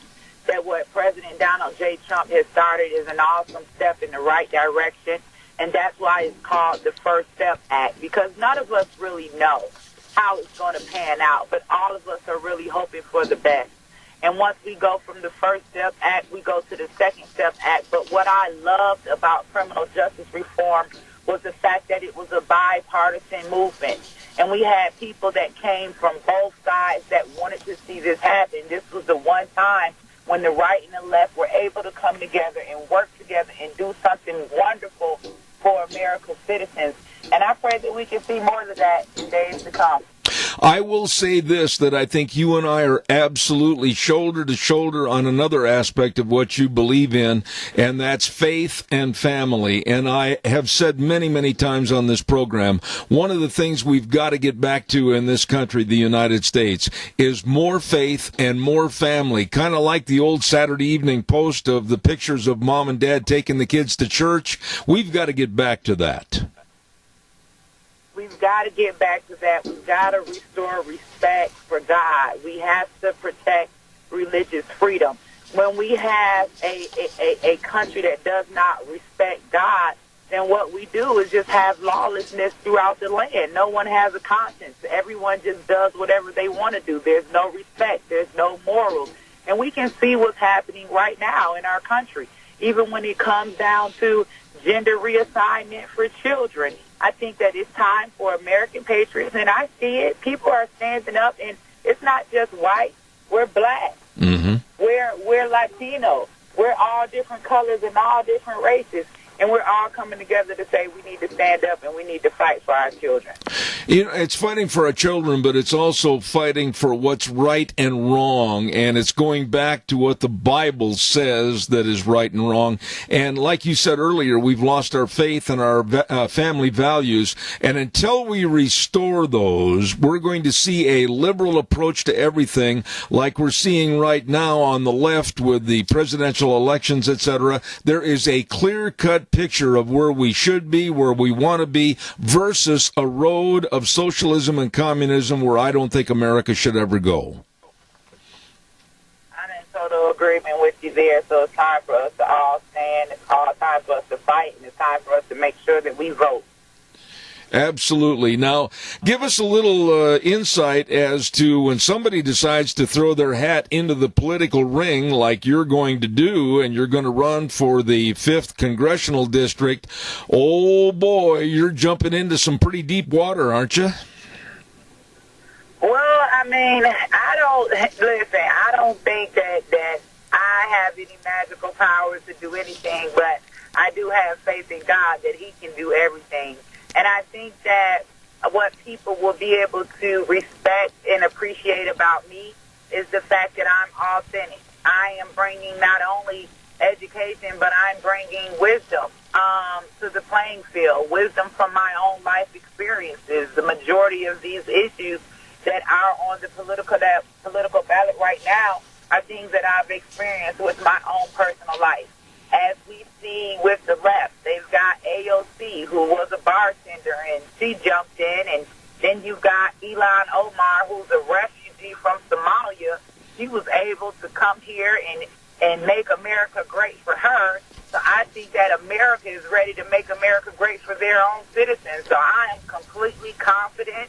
that what President Donald J. Trump has started is an awesome step in the right direction, and that's why it's called the First Step Act, because none of us really know how it's going to pan out, but all of us are really hoping for the best. And once we go from the First Step Act, we go to the Second Step Act. But what I loved about criminal justice reform was the fact that it was a bipartisan movement. And we had people that came from both sides that wanted to see this happen. This was the one time when the right and the left were able to come together and work together and do something wonderful for America's citizens. And I pray that we can see more of that in days to come. I will say this, that I think you and I are absolutely shoulder to shoulder on another aspect of what you believe in, and that's faith and family. And I have said many, many times on this program, one of the things we've got to get back to in this country, the United States, is more faith and more family. Kind of like the old Saturday Evening Post of the pictures of mom and dad taking the kids to church. We've got to get back to that. We've got to get back to that. We've got to restore respect for God. We have to protect religious freedom. When we have a country that does not respect God, then what we do is just have lawlessness throughout the land. No one has a conscience. Everyone just does whatever they want to do. There's no respect. There's no morals. And we can see what's happening right now in our country, even when it comes down to gender reassignment for children. I think that it's time for American patriots, and I see it. People are standing up, and it's not just white. We're black. Mm-hmm. We're Latino. We're all different colors and all different races, and we're all coming together to say we need to stand up and we need to fight for our children. You know, it's fighting for our children, but it's also fighting for what's right and wrong, and it's going back to what the Bible says that is right and wrong. And like you said earlier, we've lost our faith and our family values, and until we restore those, we're going to see a liberal approach to everything like we're seeing right now on the left with the presidential elections, etc. There is a clear-cut picture of where we should be, where we want to be, versus a road of socialism and communism where I don't think America should ever go. I'm in total agreement with you there. So it's time for us to all stand. It's all time for us to fight, and it's time for us to make sure that we vote. Absolutely. Now, give us a little insight as to when somebody decides to throw their hat into the political ring like you're going to do, and you're going to run for the 5th Congressional District. Oh, boy, you're jumping into some pretty deep water, aren't you? Well, I mean, I don't think that I have any magical powers to do anything, but I do have faith in God that he can do everything. And I think that what people will be able to respect and appreciate about me is the fact that I'm authentic. I am bringing not only education, but I'm bringing wisdom to the playing field, wisdom from my own life experiences. The majority of these issues that are on the political ballot right now are things that I've experienced with my own personal life. As we see with the left, they've got AOC, who was a bartender, and she jumped in. And then you've got Ilhan Omar, who's a refugee from Somalia. She was able to come here and make America great for her. So I think that America is ready to make America great for their own citizens. So I am completely confident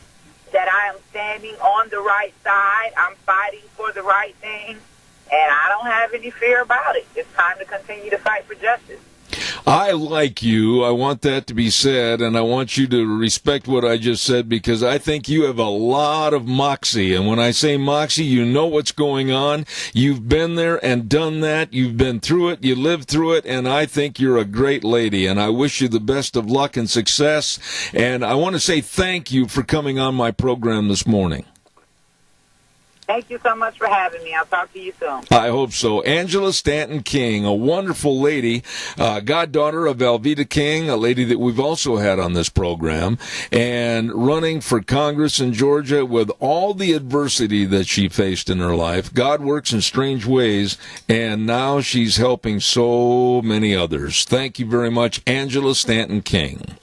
that I am standing on the right side. I'm fighting for the right thing. And I don't have any fear about it. It's time to continue to fight for justice. I like you. I want that to be said, and I want you to respect what I just said, because I think you have a lot of moxie. And when I say moxie, you know what's going on. You've been there and done that. You've been through it. You lived through it, and I think you're a great lady. And I wish you the best of luck and success. And I want to say thank you for coming on my program this morning. Thank you so much for having me. I'll talk to you soon. I hope so. Angela Stanton King, a wonderful lady, goddaughter of Alveda King, a lady that we've also had on this program, and running for Congress in Georgia with all the adversity that she faced in her life. God works in strange ways, and now she's helping so many others. Thank you very much, Angela Stanton King.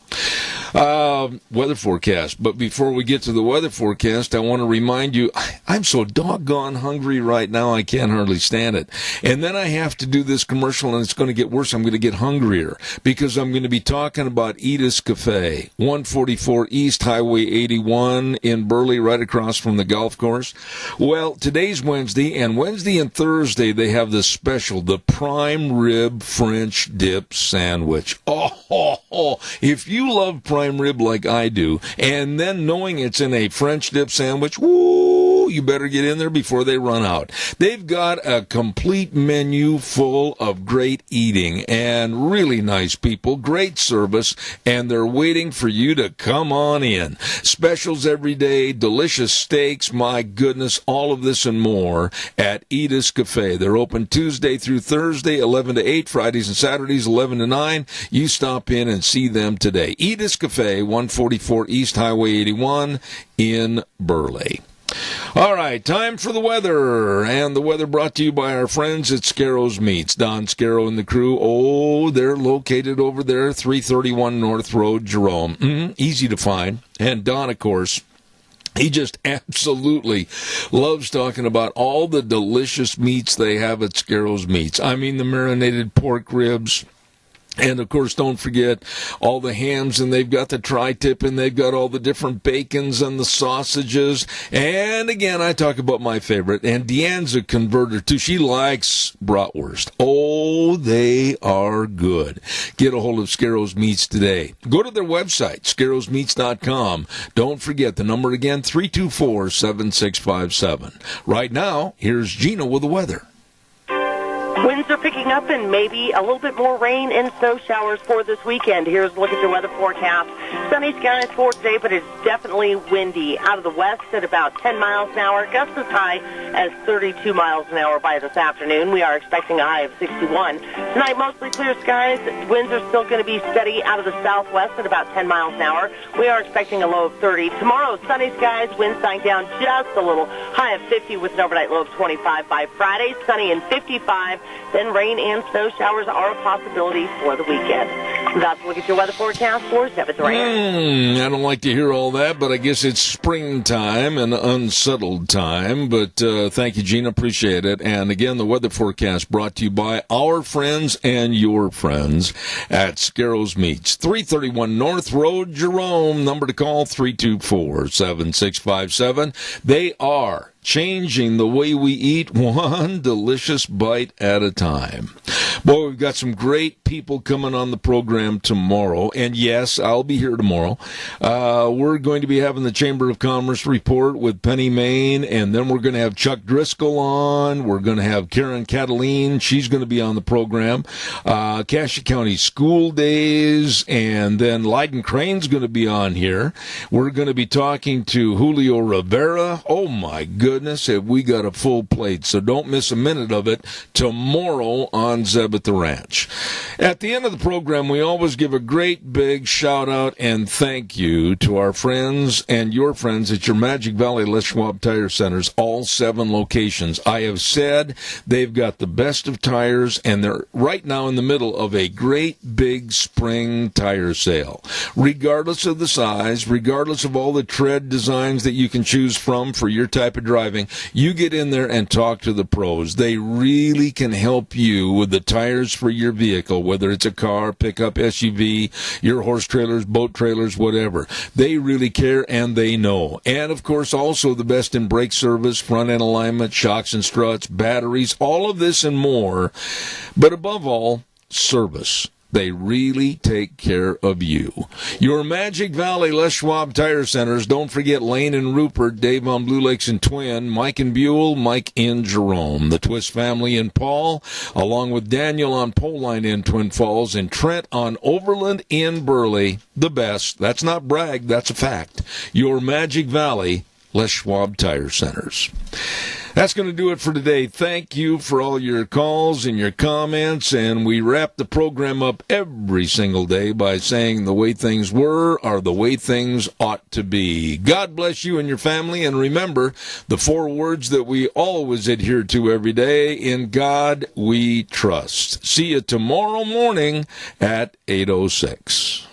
Weather forecast. But before we get to the weather forecast, I want to remind you, I'm so doggone hungry right now, I can't hardly stand it. And then I have to do this commercial, and it's going to get worse. I'm going to get hungrier, because I'm going to be talking about Edith's Cafe, 144 East Highway 81 in Burley, right across from the golf course. Well, today's Wednesday, and Wednesday and Thursday they have this special, the prime rib French dip sandwich. Oh, if you love prime rib like I do, and then knowing it's in a French dip sandwich, woo, you better get in there before they run out. They've got a complete menu full of great eating and really nice people, great service, and they're waiting for you to come on in. Specials every day, delicious steaks, my goodness, all of this and more at Edith's Cafe. They're open Tuesday through Thursday, 11 to 8, Fridays and Saturdays, 11 to 9. You stop in and see them today. Edith's Cafe, 144 East Highway 81 in Burley. All right, time for the weather, and the weather brought to you by our friends at Scarro's Meats. Don Scarrow and the crew, they're located over there, 331 North Road, Jerome. Easy to find. And Don, of course, he just absolutely loves talking about all the delicious meats they have at Scarro's Meats. I mean, the marinated pork ribs. And, of course, don't forget all the hams, and they've got the tri-tip, and they've got all the different bacons and the sausages. And, again, I talk about my favorite, and Deanne's a converter, too. She likes bratwurst. Oh, they are good. Get a hold of Scarro's Meats today. Go to their website, scarrowsmeats.com. Don't forget the number again, 324-7657. Right now, here's Gina with the weather. Winds are picking up and maybe a little bit more rain and snow showers for this weekend. Here's a look at your weather forecast. Sunny skies for today, but it's definitely windy. Out of the west at about 10 miles an hour. Gusts as high as 32 miles an hour by this afternoon. We are expecting a high of 61. Tonight, mostly clear skies. Winds are still going to be steady out of the southwest at about 10 miles an hour. We are expecting a low of 30. Tomorrow, sunny skies. Winds dying down just a little. High of 50 with an overnight low of 25. By Friday, sunny and 55. Then rain and snow showers are a possibility for the weekend. That's a look at your weather forecast for 7th Ranch. I don't like to hear all that, but I guess it's springtime and unsettled time. But thank you, Gina. Appreciate it. And again, the weather forecast brought to you by our friends and your friends at Scarrows Meats. 331 North Road, Jerome. Number to call, 324-7657. They are changing the way we eat, one delicious bite at a time. Boy, we've got some great people coming on the program tomorrow. And yes, I'll be here tomorrow. We're going to be having the Chamber of Commerce report with Penny Main, and then we're going to have Chuck Driscoll on. We're going to have Karen Cataline. She's going to be on the program. Cassia County School Days, and then Leiden Crane's going to be on here. We're going to be talking to Julio Rivera. Oh, my goodness, have we got a full plate, so don't miss a minute of it tomorrow on Zeb at the Ranch. At the end of the program, we always give a great big shout-out and thank you to our friends and your friends at your Magic Valley Les Schwab Tire Centers, all 7 locations. I have said they've got the best of tires, and they're right now in the middle of a great big spring tire sale. Regardless of the size, regardless of all the tread designs that you can choose from for your type of driving, you get in there and talk to the pros. They really can help you with the tires for your vehicle, whether it's a car, pickup, SUV, your horse trailers, boat trailers, whatever. They really care, and they know. And, of course, also the best in brake service, front-end alignment, shocks and struts, batteries, all of this and more. But above all, service. They really take care of you. Your Magic Valley Les Schwab Tire Centers. Don't forget Lane and Rupert, Dave on Blue Lakes and Twin, Mike and Buell, Mike in Jerome, the Twist family in Paul, along with Daniel on Pole Line in Twin Falls, and Trent on Overland in Burley. The best. That's not brag, that's a fact. Your Magic Valley Les Schwab Tire Centers. That's going to do it for today. Thank you for all your calls and your comments, and we wrap the program up every single day by saying the way things were are the way things ought to be. God bless you and your family, and remember the 4 words that we always adhere to every day: in God we trust. See you tomorrow morning at 8:06.